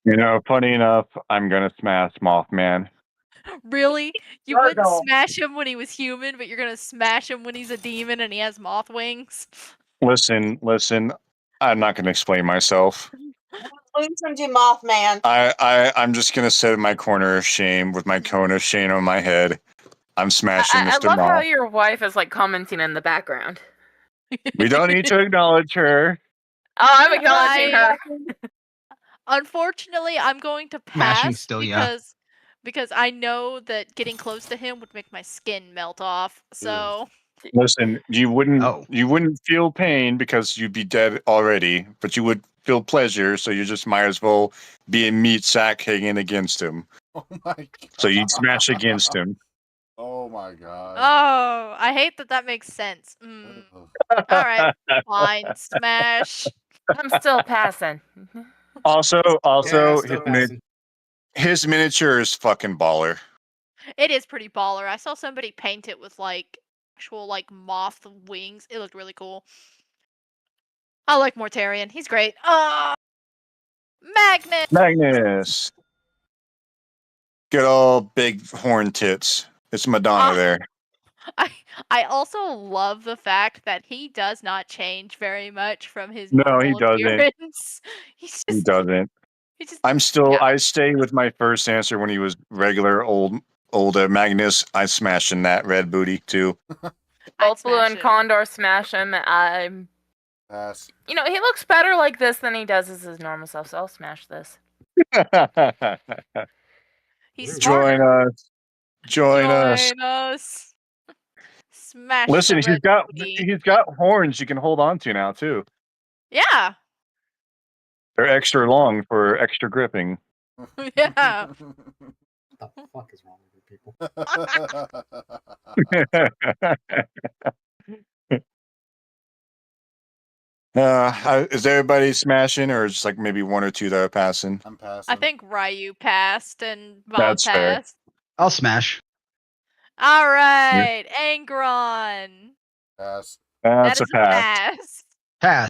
You know, funny enough, I'm gonna smash Mothman.
Really? You wouldn't
Nurgle.
smash him when he was human, but you're gonna smash him when he's a demon and he has moth wings?
Listen. I'm not gonna explain myself.
Lose him to Mothman.
I'm just gonna sit in my corner of shame with my cone of shame on my head. I'm smashing
I
Mr.
love how
Moth.
your wife is like commenting in the background.
We don't need to acknowledge her.
Oh, I'm acknowledging her.
Unfortunately, I'm going to
Smashing
pass
still, yeah.
because I know that getting close to him would make my skin melt off. So
Listen, you wouldn't
Oh.
feel pain because you'd be dead already, but you would feel pleasure, so you just might as well be a meat sack hanging against him.
Oh my god.
So you'd smash against him.
Oh my god.
oh, I hate that makes sense.
Ugh.
All right, fine, smash.
I'm still passing.
Also,
Yeah, still passing.
his miniature is fucking baller.
It is pretty baller. I saw somebody paint it with like actual like moth wings. It looked really cool. I like Mortarion. He's great. Magnus.
Good old big horn tits. It's Madonna
Ah.
there.
I also love the fact that he does not change very much from his
No, he
normal
doesn't.
appearance. He's
He
just
doesn't.
he just
I stay with my first answer when he was regular old Magnus. I smashed in that red booty too.
I'd
Both Blue
smash
and
it.
Condor smash him.
Pass.
You know, he looks better like this than he does as his normal self, so I'll smash this.
He's
Join
smarter.
us. Join us.
Join us. Smash.
Listen,
the red booty.
he's got horns you can hold on to now too.
Yeah.
They're extra long for extra gripping.
Yeah.
What the fuck is wrong with you people?
Is everybody smashing, or just like maybe one or two that are passing?
I'm passing.
I think Ryu passed and Bob
That's fair.
passed.
I'll smash.
All right, Angron.
Pass.
That
That's
is
a pass.
pass.
Pass.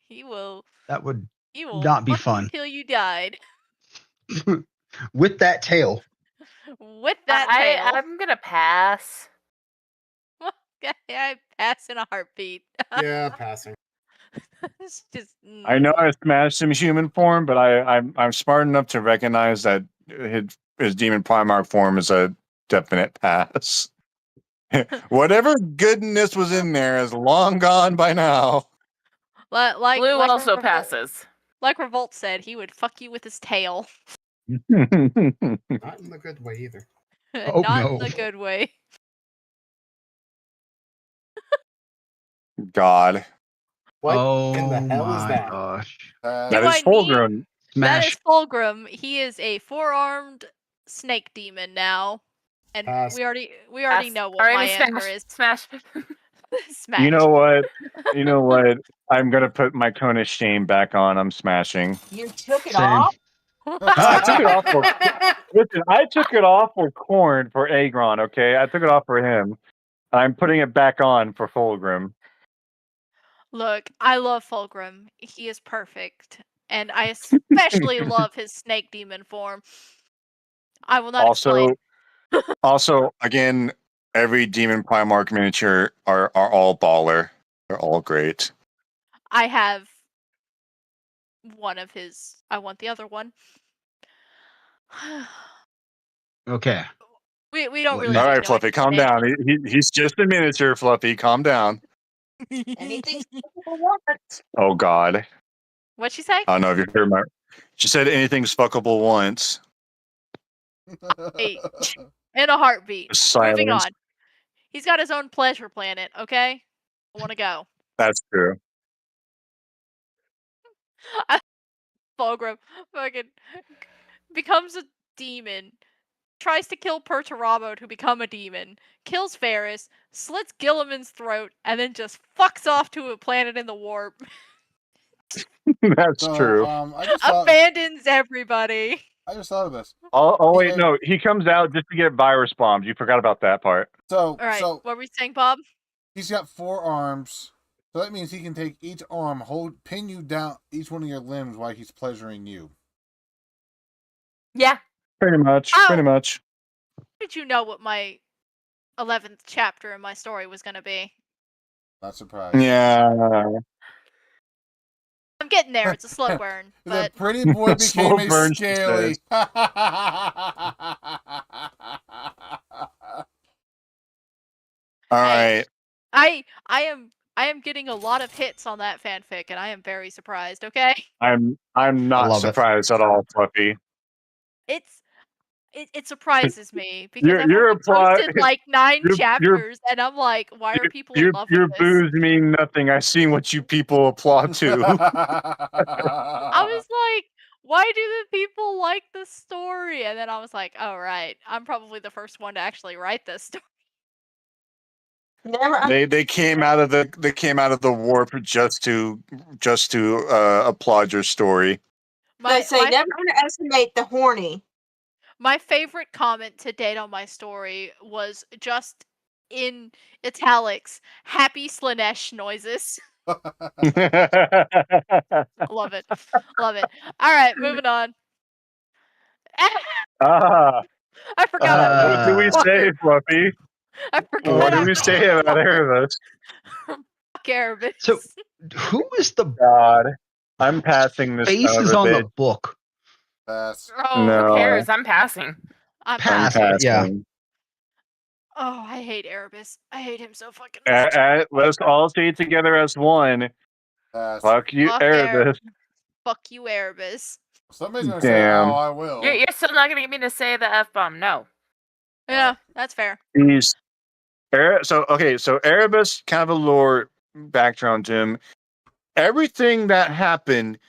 He will.
That would
He will
not be
fuck you
fun.
till you died.
with that tail.
With that tail.
I'm gonna pass.
I pass in a heartbeat.
Yeah, passing.
It's just.
I know I smashed him human form, but I'm smart enough to recognize that his demon Primarch form is a definite pass. Whatever goodness was in there is long gone by now.
Like
Blue also
Revolt-
passes.
Like Revolt said, he would fuck you with his tail.
Not in the good way either.
Oh,
Not in
no.
the good way.
God,
What
oh
in the hell is
my
that?
gosh.
Pass.
that
Do
is
I
full
need-
grown.
That
Smash.
is Fulgrim. He is a 4-armed snake demon now. And
Pass.
we already
Pass.
know what
Alright,
my
smash.
answer is.
Smash.
Smash.
You know what? You know what? I'm gonna put my cone of shame back on. I'm smashing.
You took it
Same.
off?
I took it off for. Listen, I took it off for Corn for Agron. Okay, I took it off for him. I'm putting it back on for Fulgrim.
Look, I love Fulgrim. He is perfect. And I especially love his snake demon form. I will not
Also,
explain.
also, again, every Demon Primarch miniature are all baller. They're all great.
I have one of his. I want the other one.
Okay.
We don't
What
really.
next?
All
need
right,
no
Fluffy, calm down. He's just a miniature, Fluffy. Calm down.
Anything?
Oh God,
What'd she say?
I don't know if you heard my. She said anything's fuckable once.
Hey, in a heartbeat.
Silence.
Moving on. He's got his own pleasure planet. Okay, I want to go.
That's true.
Fulgrim fucking becomes a demon, tries to kill Perturabo to become a demon, kills Ferris, slits Gilliman's throat, and then just fucks off to a planet in the warp.
That's
So,
true.
Abandons everybody.
I just thought of this.
Oh wait,
Yeah.
no. He comes out just to get virus bombs. You forgot about that part.
So,
All right,
so
what were we saying, Bob?
he's got 4 arms. So that means he can take each arm, pin you down each one of your limbs while he's pleasuring you.
Yeah.
Pretty much.
Oh.
Pretty much.
How did you know what my 11th chapter in my story was going to be?
Not surprised.
Yeah.
I'm getting there. It's a slow burn,
The
but
pretty boy
Slow
became a
burn, she
scaly.
All
Hey.
right.
I am getting a lot of hits on that fanfic, and I am very surprised. Okay,
I'm not
love it.
surprised at all, Fluffy.
it surprises me because
You're-
I've
you're
only
apply-
posted like 9
you're-
chapters, and I'm like, why are people in love
Your
with this?
booze mean nothing. I see what you people applaud to.
I was like, why do the people like this story? And then I was like, oh right, I'm probably the first one to actually write this story.
Never.
they came out of the warp just to applaud your story.
I say never underestimate the horny.
My favorite comment to date on my story was just in italics, happy Slanesh noises. Love it. Love it. All right, moving on.
Ah,
I forgot.
what do we say, Fluffy?
I forgot.
What do
I'm
we say about Erebus?
Erebus.
So, who is the
God, I'm passing this
face
son of
is
a
on
bitch.
the book?
Pass.
Oh,
No.
who cares? I'm passing.
I'm
I'm
Pass.
passing.
Yeah.
passing.
Oh, I hate Erebus. I hate him so fucking much.
Let's all say it together as one.
Pass.
Fuck you,
Fuck
Erebus.
Fuck you, Erebus.
Somebody's gonna say,
Damn.
"Oh, I will."
You're still not gonna get me to say the F-bomb. No.
Yeah, that's fair.
He's so Erebus, kind of a lore background to him. Everything that happened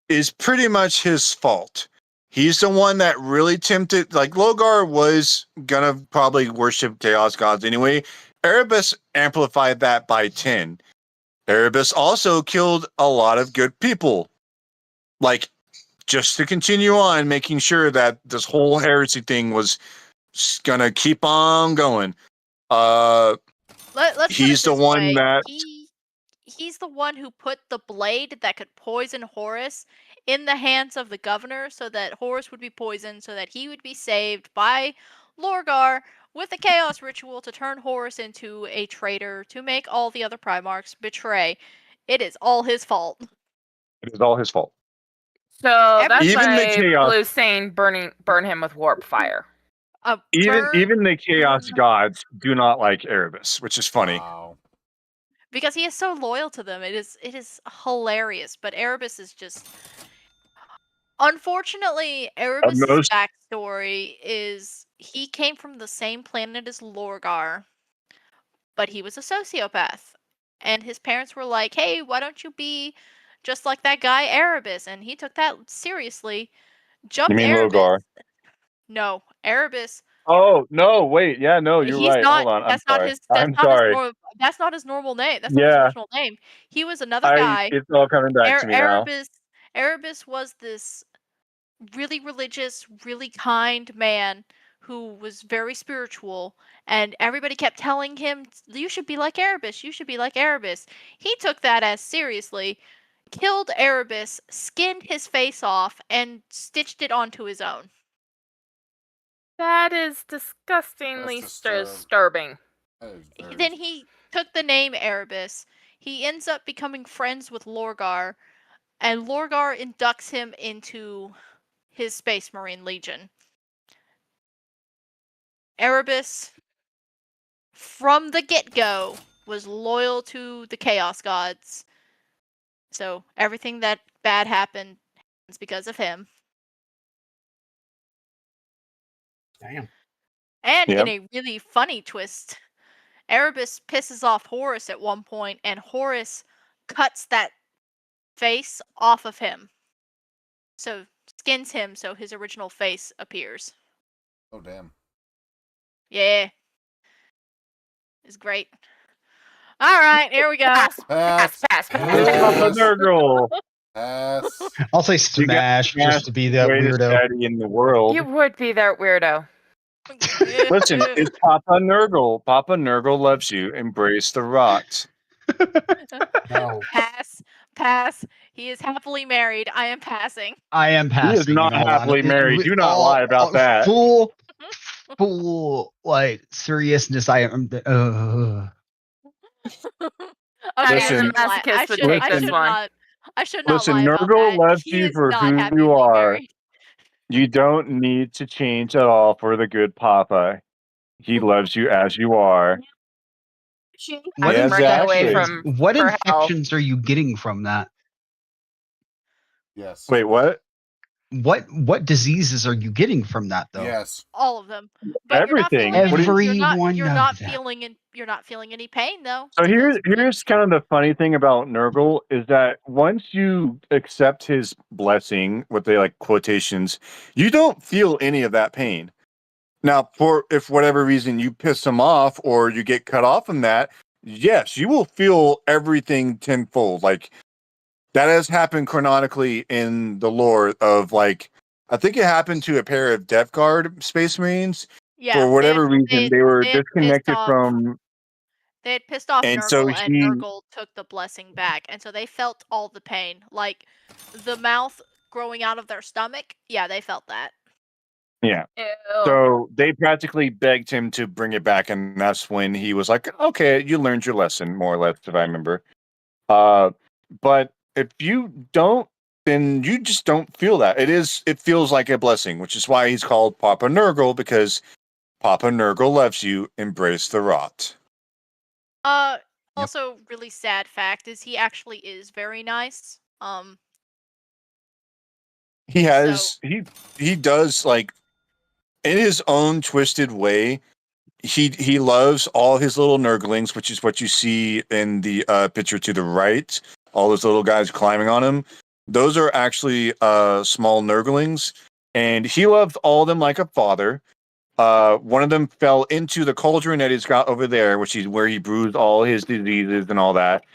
is pretty much his fault. He's the one that really tempted. Like Logar was gonna probably worship chaos gods anyway. Erebus amplified that by 10. Erebus also killed a lot of good people. Like, just to continue on making sure that this whole heresy thing was gonna keep on going.
Let's put
He's
it
the
this
one
way.
that-
he he's the one who put the blade that could poison Horus in the hands of the governor so that Horus would be poisoned, so that he would be saved by Lorgar with the Chaos Ritual to turn Horus into a traitor, to make all the other Primarchs betray. It is all his fault.
It is all his fault.
So
Every-
that's
Even the
why
chaos-
Blue's saying burn him with warp fire.
Even the Chaos Gods do not like Erebus, which is funny.
Wow.
because he is so loyal to them. It is hilarious. But Erebus is just, unfortunately, Erebus'
most-
backstory is he came from the same planet as Lorgar, but he was a sociopath, and his parents were like, "Hey, why don't you be just like that guy Erebus?" And he took that seriously. Jumped
You mean
Erebus.
Logar?
No, Erebus.
Oh no! Wait, yeah, no, you're
He's
right.
not.
Hold on, I'm
That's not
sorry.
his. That's
I'm
not
sorry.
that's not his normal name. That's not his
Yeah.
original name. He was another guy.
It's all coming back to me now.
Erebus was this really religious, really kind man who was very spiritual, and everybody kept telling him, "You should be like Erebus. You should be like Erebus." He took that as seriously, killed Erebus, skinned his face off, and stitched it onto his own.
That is disgustingly
That's disturbing.
disturbing.
That is very-
Then he took the name Erebus. He ends up becoming friends with Lorgar, and Lorgar inducts him into his Space Marine Legion. Erebus, from the get-go, was loyal to the Chaos Gods. So everything that bad happened is because of him.
Damn.
And
Yep.
in a really funny twist, Erebus pisses off Horus at one point, and Horus cuts that face off of him. So skins him so his original face appears.
Oh damn.
Yeah. It's great. Alright, here we go.
Pass,
Pass.
pass, pass,
Papa
pass.
Nurgle,
Pass.
I'll say
You got
Smash just to be that
greatest
weirdo.
daddy in the world.
You would be that weirdo.
Listen, it's Papa Nurgle. Papa Nurgle loves you. Embrace the rot.
No.
Pass. He is happily married. I am passing.
I am passing.
not
in all
happily
honesty.
married. Do not lie about that.
Full like seriousness. I am.
Okay,
Listen,
the masochist would take this one.
I should not
Listen,
lie about
Nurgle
that.
loves
He
you
is
for
not
who
happily
you are.
married.
You don't need to change at all for the good Papa. He loves you as you are.
What
Yes,
I'm running away
actually.
from
What
for hell.
infections are you getting from that?
Yes.
Wait, what?
What diseases are you getting from that though?
Yes.
All of them. But
Everything.
You're not
What do
feeling,
you-
you're not,
Everyone
you're
knows
not
that.
feeling you're not feeling any pain though.
So
because-
here's kind of the funny thing about Nurgle is that once you accept his blessing, what they like quotations, you don't feel any of that pain. Now, if whatever reason you piss him off or you get cut off from that, yes, you will feel everything tenfold. Like that has happened canonically in the lore of like I think it happened to a pair of Death Guard Space Marines.
yeah,
For whatever reason, they were
they had
disconnected
pissed off-
from.
They had pissed off
And
Nurgle,
so
and
he-
Nurgle took the blessing back, and so they felt all the pain, like the mouth growing out of their stomach. Yeah, they felt that.
Yeah.
Ew.
So they practically begged him to bring it back, and that's when he was like, "Okay, you learned your lesson, more or less, if I remember." But if you don't, then you just don't feel that. It feels like a blessing, which is why he's called Papa Nurgle, because Papa Nurgle loves you. Embrace the rot.
Also, really sad fact is he actually is very nice.
He has he does like in his own twisted way. He loves all his little Nurglings, which is what you see in the picture to the right. All those little guys climbing on him. Those are actually small Nurglings, and he loved all of them like a father. One of them fell into the cauldron that he's got over there, which is where he bruised all his diseases and all that.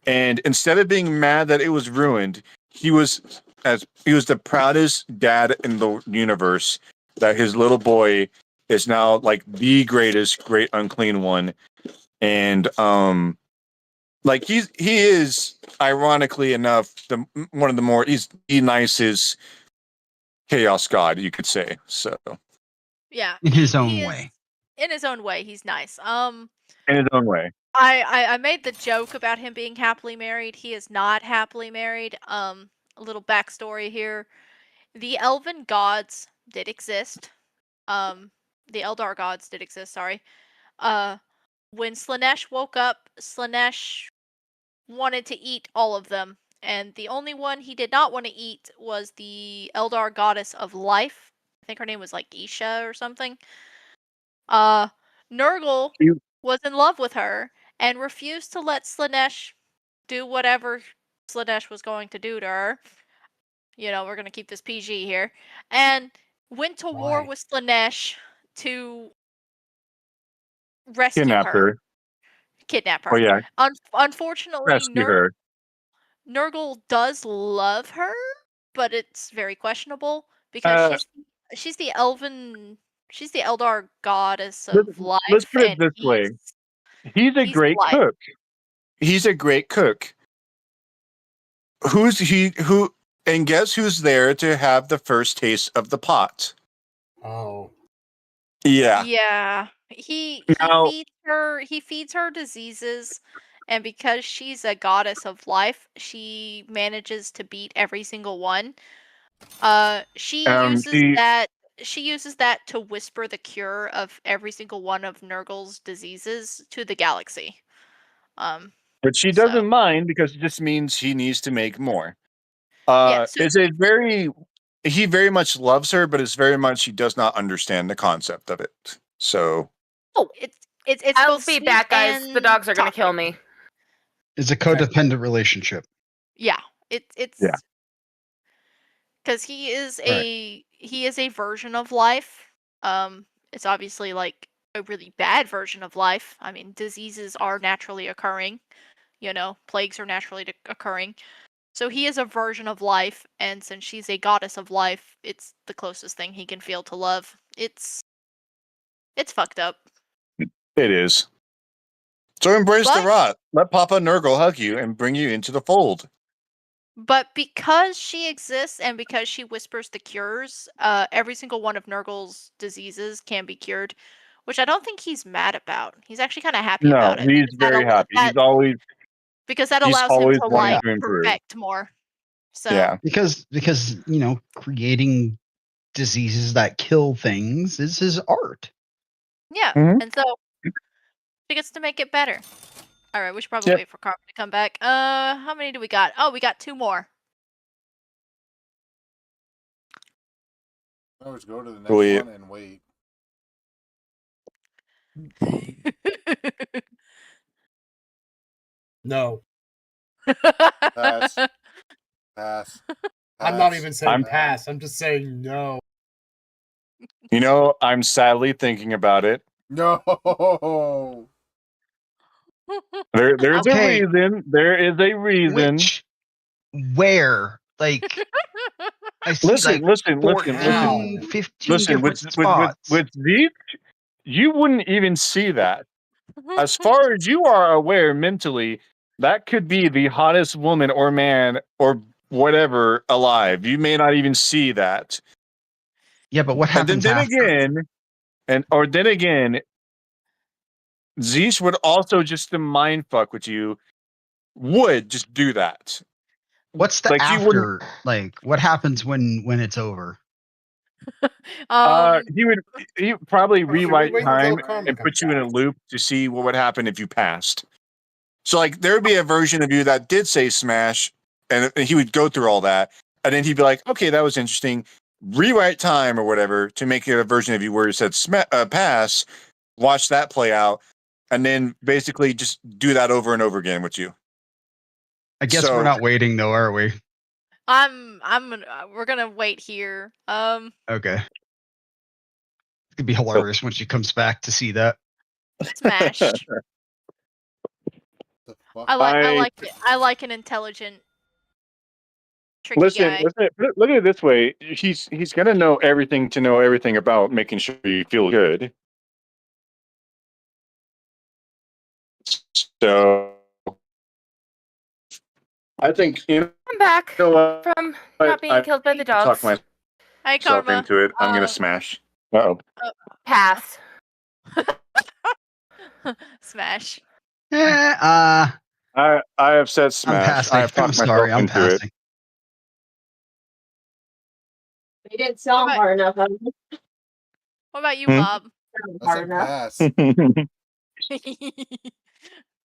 And instead of being mad that it was ruined, he was the proudest dad in the universe that his little boy is now like the greatest great unclean one. And like he is ironically enough one of the more he's the nicest chaos god, you could say. So
Yeah,
In his own
he is-
way.
In his own way, he's nice.
in his own way.
I made the joke about him being happily married. He is not happily married. A little backstory here: the elven gods did exist. The Eldar gods did exist. Sorry. When Slanesh woke up, Slanesh wanted to eat all of them, and the only one he did not want to eat was the Eldar goddess of life. I think her name was like Isha or something. Nurgle
You-
was in love with her and refused to let Slanesh do whatever Slanesh was going to do to her. You know, we're going to keep this PG here. And went to war
Why?
with Slanesh to rescue
Kidnap her.
Kidnap her.
Oh yeah,
Unfortunately,
rescue her.
Nurgle does love her, but it's very questionable because she's the elven, she's the Eldar goddess of life.
Let's put it
and
this way. He's a
he's
great
life.
cook. He's a great cook. Who and guess who's there to have the first taste of the pot?
Oh,
Yeah.
Yeah, he
Now-
feeds her diseases, and because she's a goddess of life, she manages to beat every single one. She uses that to whisper the cure of every single one of Nurgle's diseases to the galaxy.
But she
So-
doesn't mind because it just means he needs to make more.
Yeah, so-
He very much loves her, but it's very much he does not understand the concept of it. So
it's
I'll
both
be
sweet
back, guys. The
and
dogs are gonna
toxic.
kill me.
It's a codependent relationship.
Yeah, it's
Yeah.
because he is
Right.
a version of life. It's obviously like a really bad version of life. I mean, diseases are naturally occurring. You know, plagues are naturally occurring. So he is a version of life, and since she's a goddess of life, it's the closest thing he can feel to love. It's fucked up.
it is. So embrace the
But-
rot. Let Papa Nurgle hug you and bring you into the fold.
But because she exists and because she whispers the cures, every single one of Nurgle's diseases can be cured, which I don't think he's mad about. He's actually kind of happy
No,
about it.
he's
because that
very
al-
happy.
that-
He's
that
he's
allows him
always
to
wanting
like
to improve.
perfect more. So
Yeah.
Because creating diseases that kill things is his art.
yeah,
Mhm.
and so she gets to make it better. All right, we should probably
Yep.
wait for Carmen to come back. How many do we got? Oh, we got 2 more.
I always go to the next
Wait.
one and wait.
no.
Pass. Pass.
I'm not
Pass.
even saying
I'm-
pass. I'm just saying no.
You know, I'm sadly thinking about it.
No.
There's
Okay.
a reason. There is a reason.
Where? Like, I see
Listen, listen,
14,
listen.
15
listen.
different
With
spots.
these, you wouldn't even see that. As far as you are aware mentally, that could be the hottest woman or man or whatever alive. You may not even see that.
Yeah, but what
And
happens
then
after?
again, Zeus would also just to mind fuck with you. Would just do that.
What's the
like, you wouldn't-
after? Like, what happens when it's over?
He would probably
Should we
rewrite
wait until
time
Carmen
and put
comes
you in a
back?
loop to see what would happen if you passed. So like there would be a version of you that did say smash, and he would go through all that, and then he'd be like, okay, that was interesting. Rewrite time or whatever to make it a version of you where it said pass. Watch that play out, and then basically just do that over and over again with you.
I guess
So-
we're not waiting though, are we?
we're gonna wait here.
Okay. It's gonna be hilarious when she comes back to see that.
Smash.
The fuck?
I like an intelligent, tricky guy.
Look at it this way. He's gonna know everything about making sure you feel good. So I think
I'm back
You know what?
from not being killed by the
talk
dogs.
Hi,
myself
Karma.
into it. I'm gonna
Uh,
smash. Uh-oh.
Pass.
Smash.
I'm
I have said smash.
passing.
I have
I'm
talked
sorry.
myself
I'm
into
passing.
They didn't sound
What
hard enough. I didn't
What about you,
Hmm?
Bob?
sound
I
hard
said
enough.
pass.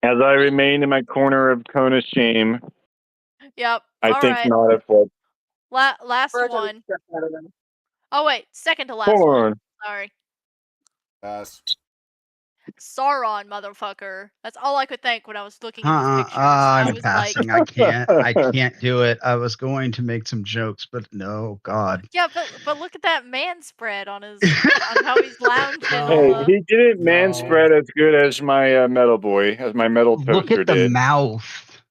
As I remain in my corner of Kona's shame,
Yep.
I
All
think
right.
not of what
Last
Birds are the
one.
crap out of them.
Oh wait, second to last one.
corn.
Sorry.
Pass.
Sauron, motherfucker. That's all I could think when I was looking at these pictures.
I'm
I was like,
passing. I can't do it. I was going to make some jokes, but no, God.
yeah, but look at that man spread on his on how he's lounging.
No.
Hey,
all
he didn't
No.
man spread as good as my metal boy, as my metal
Look
toaster
at the
did.
mouth.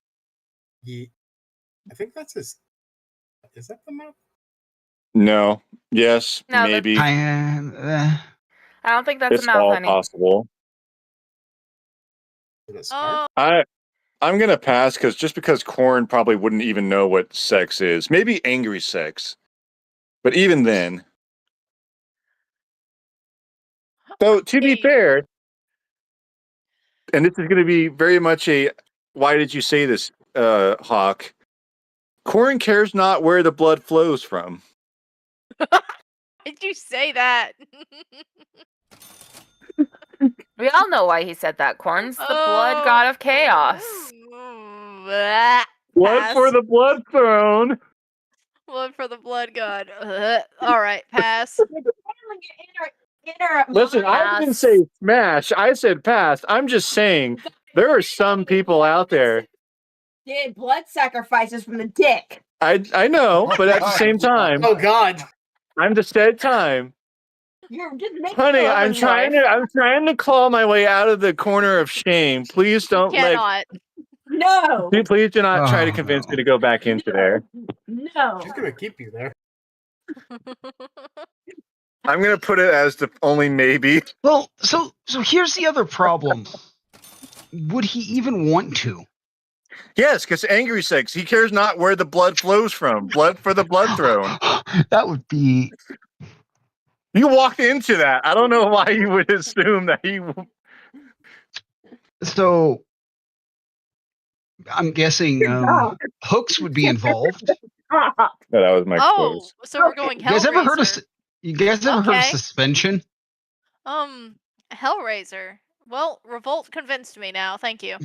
I think that's his. Is that the mouth?
No. Yes.
No, that's-
maybe.
I don't think that's
It's
a mouth,
all
honey.
possible.
Is it a scarf?
Oh,
I'm gonna pass because Corn probably wouldn't even know what sex is. Maybe angry sex, but even then. Though to be
Hey.
fair, and this is going to be very much a why did you say this, Hawk? Corn cares not where the blood flows from.
did you say that?
We all know why he said that. Corn's the blood god of chaos.
Blah.
Blood
Pass.
for the blood throne.
Blood for the blood god. All right, pass.
Listen, I didn't say smash. I said pass. I'm just saying there are some people out there.
Did blood sacrifices from the dick.
I know, but at the same time,
Oh God!
I'm just at time.
You're just making
Honey,
it up.
I'm trying to claw my way out of the corner of shame. Please don't
Cannot.
No.
please do not try to
Oh,
convince
no.
me to go back into there.
No.
She's gonna keep you there.
I'm gonna put it as the only maybe.
Well, so here's the other problem. Would he even want to?
Yes, because angry sex. He cares not where the blood flows from. Blood for the blood throne.
That would be.
You walked into that. I don't know why you would assume that he.
So I'm guessing hooks would be involved.
No, that was my
Oh,
close.
so we're going
You guys ever heard of
Hellraiser.
you guys ever heard of
Okay.
suspension?
Hellraiser. Well, Revolt convinced me now. Thank you.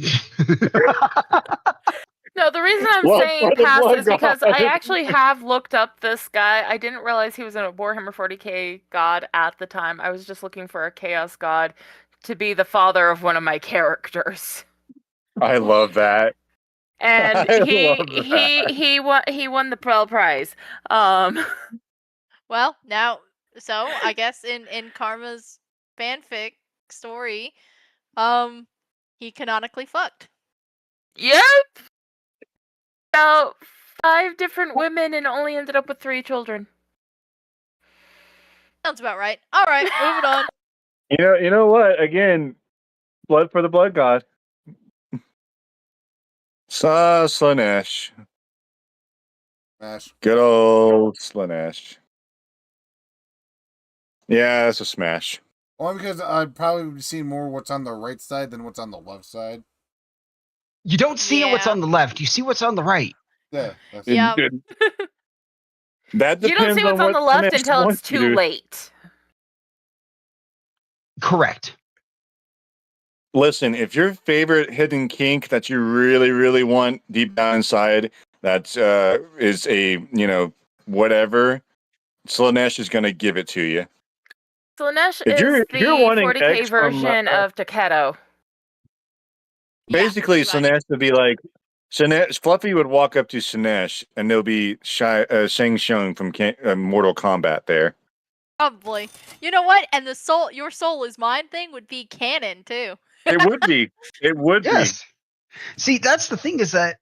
No, the reason I'm
Blood
saying
for the
pass
blood
is because
god.
I actually have looked up this guy. I didn't realize he was a Warhammer 40k god at the time. I was just looking for a chaos god to be the father of one of my characters.
I love that.
And
I love that.
he won the Pearl Prize.
Well, now, so I guess in Karma's fanfic story, he canonically fucked.
Yep. About 5 different women and only ended up with 3 children.
Sounds about right. All right, moving on.
You know what? Again, blood for the blood god. Slanesh.
Smash.
Good old Slanesh. Yeah, that's a smash.
Only because I'd probably see more what's on the right side than what's on the left side.
You don't see what's
Yeah.
on the left. You see what's on the right.
Yeah. That's
Yeah.
That depends
You don't see what's on the
what
left
Slanesh
until it's
wants you
too
to.
late.
Correct.
Listen, if your favorite hidden kink that you really, really want deep down inside, that is a, whatever, Slanesh is going to give it to you.
Slanesh
If
is
you're
the
wanting
40k
X from,
version of Takedo.
Basically,
Yeah, pretty much.
Slanesh would be like, Fluffy would walk up to Slanesh, and there'll be Shang Tsung from Mortal Kombat there.
Probably. You know what? And the soul, your soul is mine thing would be canon too.
It would be. It would
Yes. See, that's the thing is that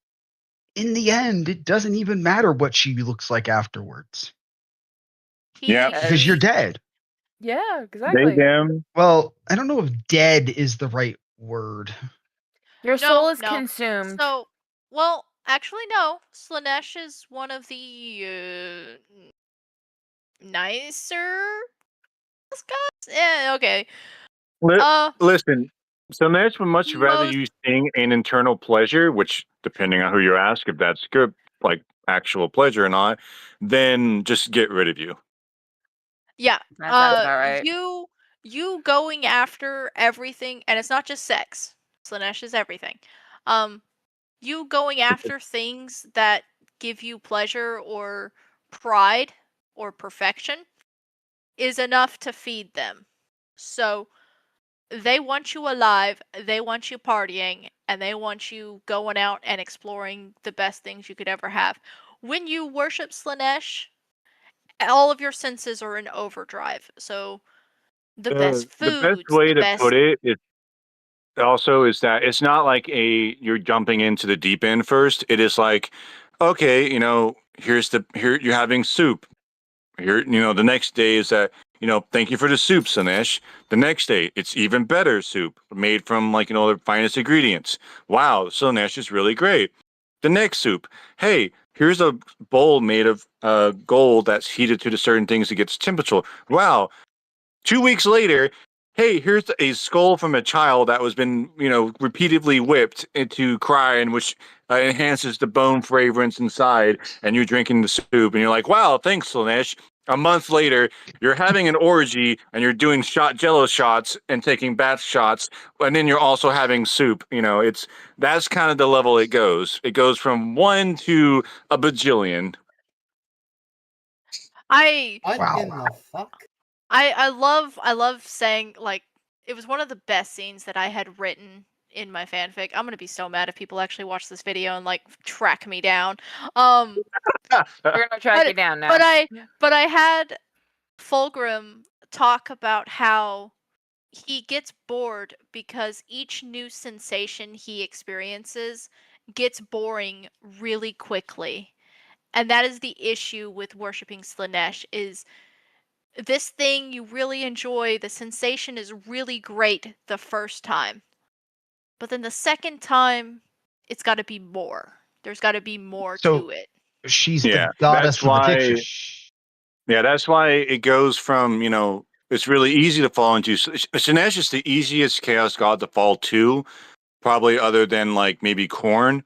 in the end, it doesn't even matter what she looks like afterwards
Yeah.
because you're dead.
Yeah,
be.
exactly.
They, them.
Well, I don't know if dead is the right word.
Your
No,
soul is
no.
consumed.
So, well, Actually, no. Slanesh is one of the nicer mascots. Yeah, okay.
Li-
Uh,
Listen, so Nash would much rather
most
you sing an internal pleasure, which, depending on who you ask, if that's good, like actual pleasure or not, than just get rid of you.
yeah.
That sounds about right.
You going after everything, and it's not just sex. Slanesh is everything. You going after things that give you pleasure or pride or perfection is enough to feed them. So they want you alive, they want you partying, and they want you going out and exploring the best things you could ever have. When you worship Slanesh, all of your senses are in overdrive. So the best
The best
foods,
way
the
to
best.
put it is also is that it's not like you're jumping into the deep end first. It is like, okay, here you're having soup. Here, the next day is that, thank you for the soup, Sanesh. The next day, it's even better soup made from like, the finest ingredients. Wow, Sanesh is really great. The next soup, hey, here's a bowl made of gold that's heated to the certain things to get its temperature. Wow, 2 weeks later, hey, here's a skull from a child that was been, repeatedly whipped into cryon, which enhances the bone fragrance inside, and you're drinking the soup, and you're like, wow, thanks, Slanesh. A month later, you're having an orgy, and you're doing jello shots and taking bath shots, and then you're also having soup. That's kind of the level it goes. It goes from 1 to a bajillion.
I
What
Wow.
in the fuck?
I love saying, like, it was one of the best scenes that I had written in my fanfic. I'm gonna be so mad if people actually watch this video and like track me down.
We're gonna track you
But
down now.
but I had Fulgrim talk about how he gets bored because each new sensation he experiences gets boring really quickly. And that is the issue with worshiping Slanesh is this thing you really enjoy, the sensation is really great the first time. But then the second time, it's got to be more. There's got to be more
So
to it.
she's
Yeah,
the goddess
that's
of
why.
addiction.
Yeah, that's why it goes from, it's really easy to fall into. Sinesh is the easiest chaos god to fall to, probably other than like maybe Korn.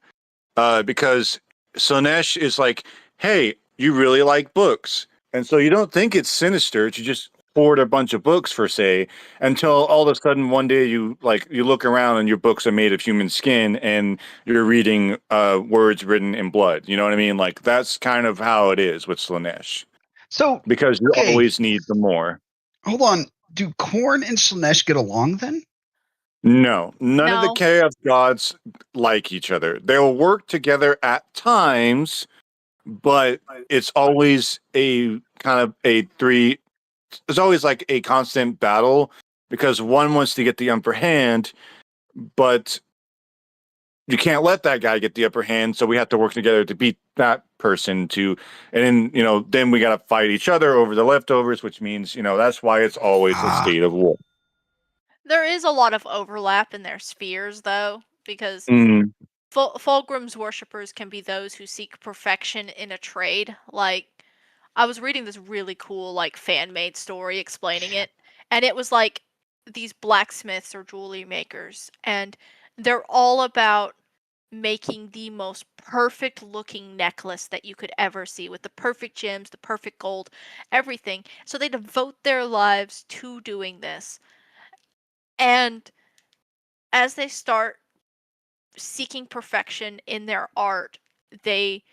Because Sinesh is like, hey, you really like books. And so you don't think it's sinister to just hoard a bunch of books per se, until all of a sudden one day you look around and your books are made of human skin and you're reading words written in blood. You know what I mean? Like that's kind of how it is with Slanesh.
So
Because you
okay,
always need the more.
hold on. Do Korn and Slanesh get along then?
No, none of the
No.
chaos gods like each other. They'll work together at times, but it's always a kind of a three. It's always like a constant battle because one wants to get the upper hand, but you can't let that guy get the upper hand. So we have to work together to beat that person and then we got to fight each other over the leftovers, which means, that's why it's always a state of war.
There is a lot of overlap in their spheres, though, because
Mm.
Fulgrim's worshippers can be those who seek perfection in a trade. Like, I was reading this really cool, like, fan-made story explaining it, and it was like these blacksmiths or jewelry makers, and they're all about making the most perfect looking necklace that you could ever see with the perfect gems, the perfect gold, everything. So they devote their lives to doing this. And as they start seeking perfection in their art, they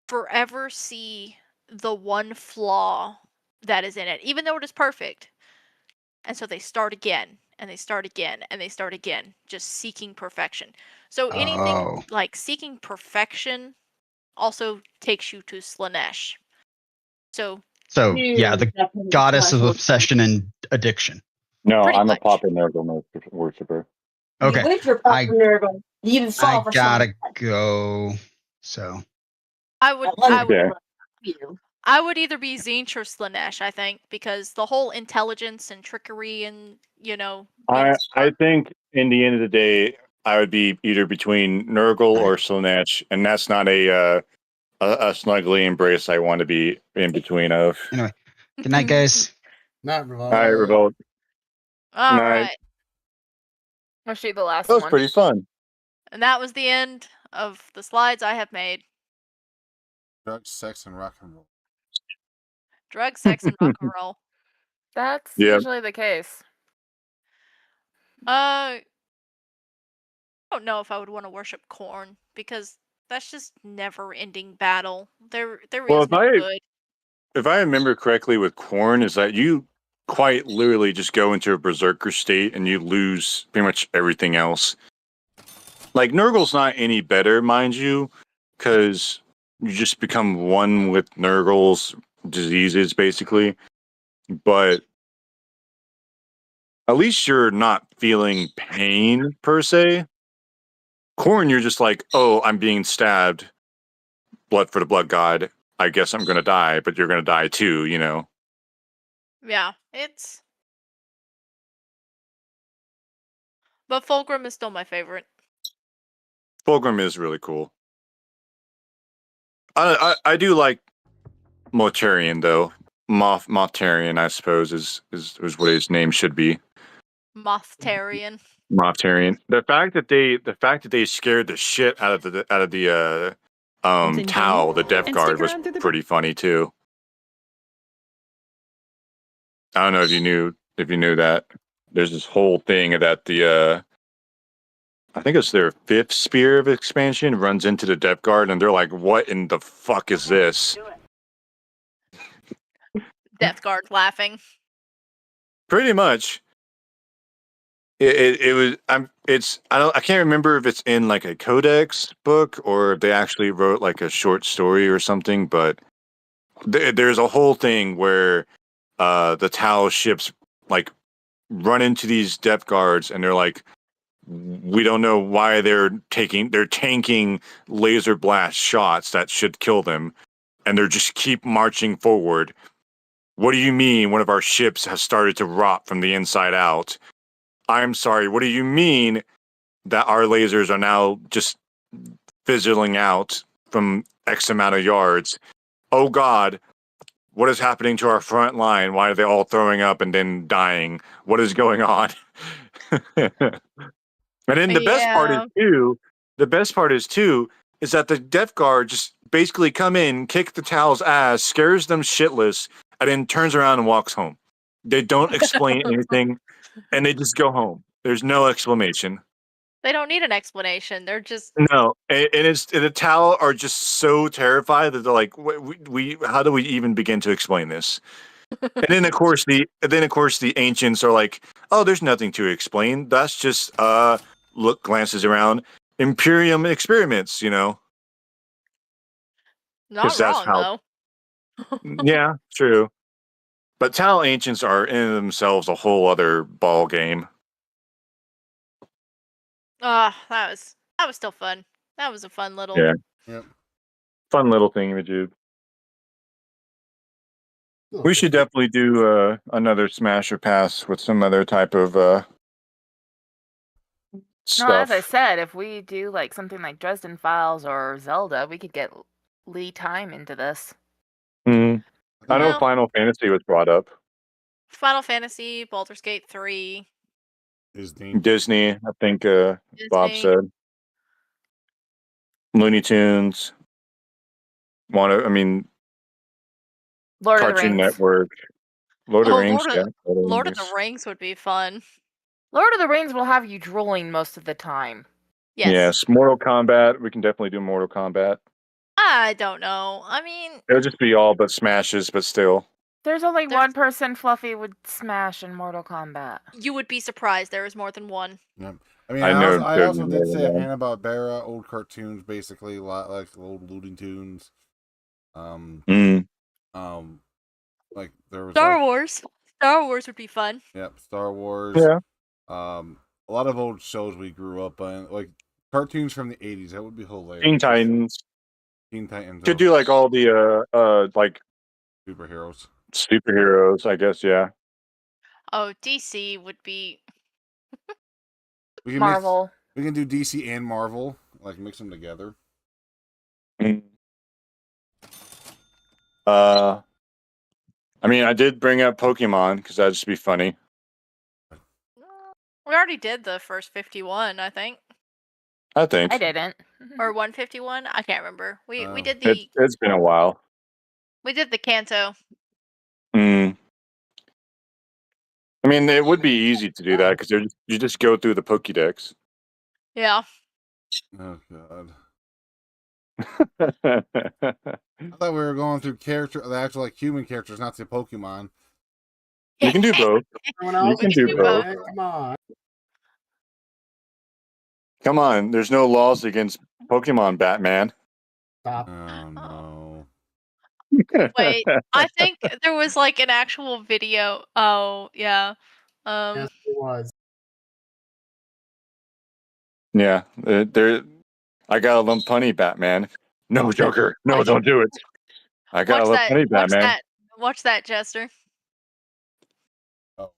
forever see the one flaw that is in it, even though it is perfect. And so they start again, and they start again, and they start again, just seeking perfection. So anything
Oh.
like seeking perfection also takes you to Slanesh. So
Yeah, the
Definitely
goddess of
Slanesh.
obsession and addiction.
No,
Pretty
I'm
much.
a Papa Nurgle worshiper.
Okay,
You went for
I-
Papa Nurgle. You even fall
I
for
gotta
something.
go. So
I would
I
Okay.
love you.
I would either be Zinch or Slanesh, I think, because the whole intelligence and trickery and,
I think in the end of the day, I would be either between Nurgle or Slaanesh, and that's not a snuggly embrace I want to be in between of.
Anyway, good night, guys.
Not
All
revolve.
right, Revolt.
All
Night.
right.
I'll shoot the last
That was
one.
pretty fun.
And that was the end of the slides I have made.
Drugs, sex, and rock and roll.
Drugs, sex, and rock and roll.
That's
Yeah.
usually the case.
I don't know if I would want to worship corn because that's just never-ending battle. There
Well,
is no good.
If I remember correctly with Corn, is that you quite literally just go into a berserker state and you lose pretty much everything else. Like Nurgle's not any better, mind you, because you just become one with Nurgle's diseases, basically. But at least you're not feeling pain per se. Corn, you're just like, oh, I'm being stabbed. Blood for the blood god. I guess I'm gonna die, but you're gonna die too, you know.
Yeah, it's. But Fulgrim is still my favorite.
Fulgrim is really cool. I do like Mortarion though. Motharion, I suppose, is what his name should be.
Mothtarian.
Motharion. The fact that they scared the shit out of the Tau, the Death Guard, was pretty funny too. I don't know if you knew that. There's this whole thing that the I think it's their 5th spear of expansion runs into the Death Guard, and they're like, "What in the fuck is this?"
Death Guard laughing.
Pretty much. It was I can't remember if it's in like a codex book or if they actually wrote like a short story or something, but there's a whole thing where the Tau ships like run into these Death Guards and they're like, we don't know why they're tanking laser blast shots that should kill them, and they're just keep marching forward. What do you mean one of our ships has started to rot from the inside out? I'm sorry, what do you mean that our lasers are now just fizzling out from X amount of yards? Oh God, what is happening to our front line? Why are they all throwing up and then dying? What is going on? And then the best part is too, is that the Death Guard just basically come in, kick the Tau's ass, scares them shitless, and then turns around and walks home. They don't explain anything, and they just go home. There's no explanation.
They don't need an explanation. They're just.
No, and the Tau are just so terrified that they're like, we how do we even begin to explain this? And then of course the ancients are like, oh, there's nothing to explain. That's just glances around Imperium experiments, you know.
Not
that's
wrong, though.
Yeah, true. But Tau ancients are in themselves a whole other ball game.
That was still fun. That was a fun little.
Yeah.
Yep.
Fun little thing we do. We should definitely do another Smash or Pass with some other type of stuff.
No, as I said, if we do like something like Dresden Files or Zelda, we could get Lee Time into this.
I know
Well-
Final Fantasy was brought up.
Final Fantasy, Baldur's Gate 3.
Disney, I think Bob
Disney.
said. Looney Tunes.
Lord of the
Cartoon
Rings.
Network. Lord of the Rings.
Lord of the Rings would be fun.
Lord of the Rings will have you drooling most of the time.
Yes.
Mortal Kombat. We can definitely do Mortal Kombat.
I don't know. I mean,
It'll just be all but smashes, but still.
There's only
There's-
one person Fluffy would smash in Mortal Kombat.
you would be surprised. There is more than one.
Yep. I mean,
I
I,
know
also, I
there's
also did
more
say
than one.
Hanna-Barbera, old cartoons, basically, a lot like old Looney Tunes. Like there was
Star Wars. Star Wars would be fun.
Yep, Star Wars.
Yeah.
A lot of old shows we grew up on, like cartoons from the '80s. That would be hilarious.
Teen Titans.
Teen Titans.
Could do like all the like
superheroes.
Superheroes, I guess, yeah.
Oh, DC would be.
We can
Marvel.
We can do DC and Marvel, like mix them together.
Mm. I mean, I did bring up Pokemon because that'd just be funny.
We already did the first 51, I think.
I think
I didn't.
Or 151? I can't remember. We
Oh.
did the
it's been a while.
we did the Kanto.
Mm. I mean, it would be easy to do that because you just go through the Pokédex.
Yeah.
Oh god. I thought we were going through the actual like human characters, not the Pokemon.
You can do both.
Everyone
You
else
can
can
do
do
both.
it. Come on.
Come on, there's no laws against Pokemon, Batman.
Stop.
Oh no.
Wait, I think there was like an actual video. Oh, yeah.
Yes, it was.
Yeah, there. I got a Lumpunny, Batman. No, Joker. No, don't do it. I got a Lumpunny, Batman.
Watch that, Jester.
Oh,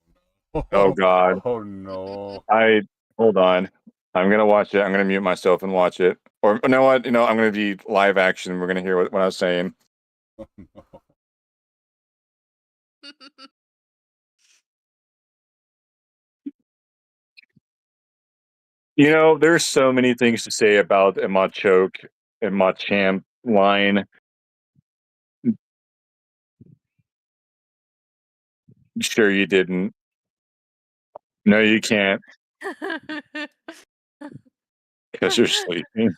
Oh, God.
Oh no.
Hold on. I'm gonna watch it. I'm gonna mute myself and watch it. Or you know what? I'm gonna be live action. We're gonna hear what I was saying.
Oh, no.
You know, there's so many things to say about a Machoke and Machamp line. Sure, you didn't. No, you can't because you're sleeping.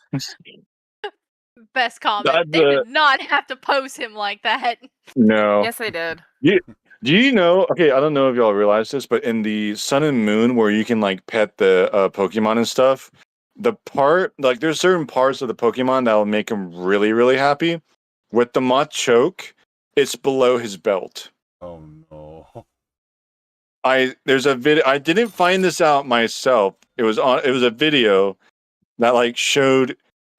Best comment.
That's
They did not have to pose him like that.
No.
Yes, I did.
Do you know? Okay, I don't know if y'all realize this, but in the Sun and Moon, where you can like pet the Pokemon and stuff, the part like there's certain parts of the Pokemon that will make him really, really happy. With the Machoke, it's below his belt.
Oh no.
There's a video. I didn't find this out myself. It was a video that like showed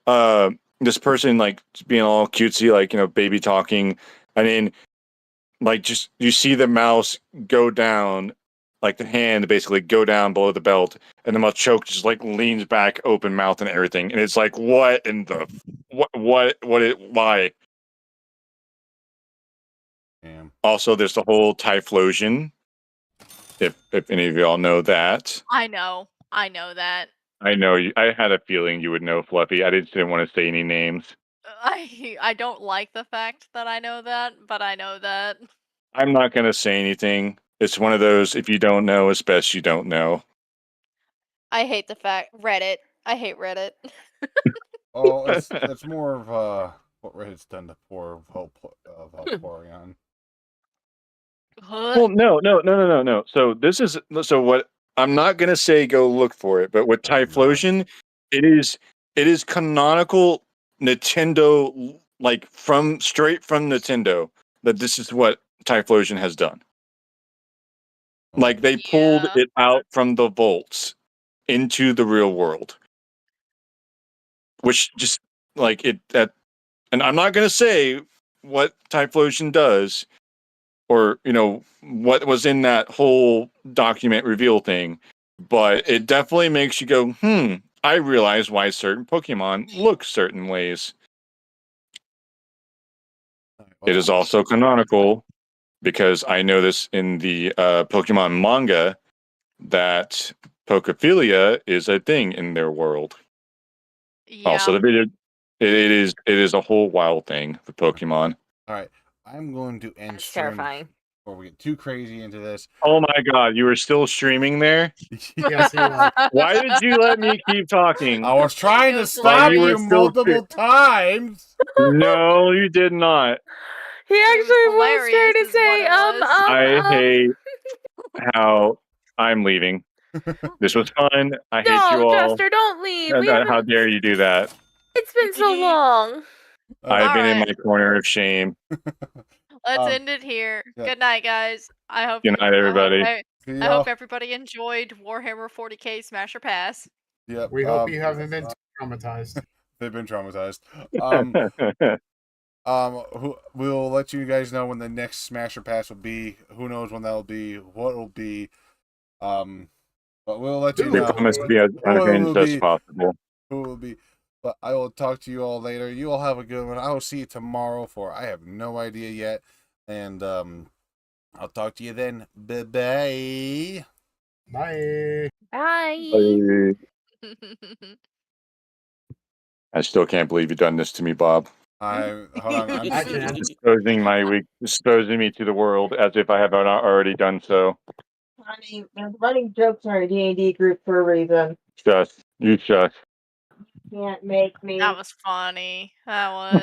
this person like being all cutesy, like baby talking, and then like just you see the mouse go down, like the hand basically go down below the belt, and the Machoke just like leans back, open mouth and everything, and it's like what in the why?
Damn.
Also, there's the whole Typhlosion. If any of y'all know that.
I know that.
I know you. I had a feeling you would know, Fluffy. I just didn't want to say any names.
I don't like the fact that I know that, but I know that.
I'm not gonna say anything. It's one of those. If you don't know, it's best you don't know.
I hate the fact Reddit. I hate Reddit.
Oh, it's more of what Reddit's done to poor Vaporeon.
Well, no. So what? I'm not gonna say go look for it, but with Typhlosion, it is canonical Nintendo, like straight from Nintendo, that this is what Typhlosion has done. Like they pulled
Yeah.
it out from the vaults into the real world, which just like it that. And I'm not gonna say what Typhlosion does, or what was in that whole document reveal thing, but it definitely makes you go, I realize why certain Pokemon look certain ways. It is also canonical because I know this in the Pokemon manga that Pokophilia is a thing in their world.
Yeah.
Also, the video it is a whole wild thing for Pokemon.
All right, I'm going to end
That's
stream
terrifying.
before we get too crazy into this.
Oh my god, you were still streaming there?
Yes, it was.
Why did you let me keep talking?
I was trying to
It
stop
you were
you
still
multiple times.
No, you did not.
He
was
actually was trying
hilarious
to
is what
say,
it was.
I hate how I'm leaving. This was fun. I hate you
No,
all.
Jester, don't leave.
How dare you do that?
It's been so long.
I've been in
Alright.
my corner of shame.
Let's end it here.
yeah.
Good night, guys. I hope.
Good night, everybody.
See
I hope
y'all.
everybody enjoyed Warhammer 40k Smasher Pass.
Yep.
We hope you haven't been too traumatized.
They've been traumatized. We'll let you guys know when the next Smasher Pass will be. Who knows when that'll be? What will be? But we'll let you
We
We
know
promise to be as unhinged as possible.
who will be. But I will talk to you all later. You all have a good one. I will see you tomorrow for I have no idea yet. And I'll talk to you then. Bye-bye.
Bye.
Bye.
I still can't believe you've done this to me, Bob.
Hold on. I'm
I can.
Exposing my week, exposing me to the world as if I have not already done so.
Honey, I'm running jokes in our D&D group for a reason.
Shush. You shush.
Can't make me.
That was funny. That was.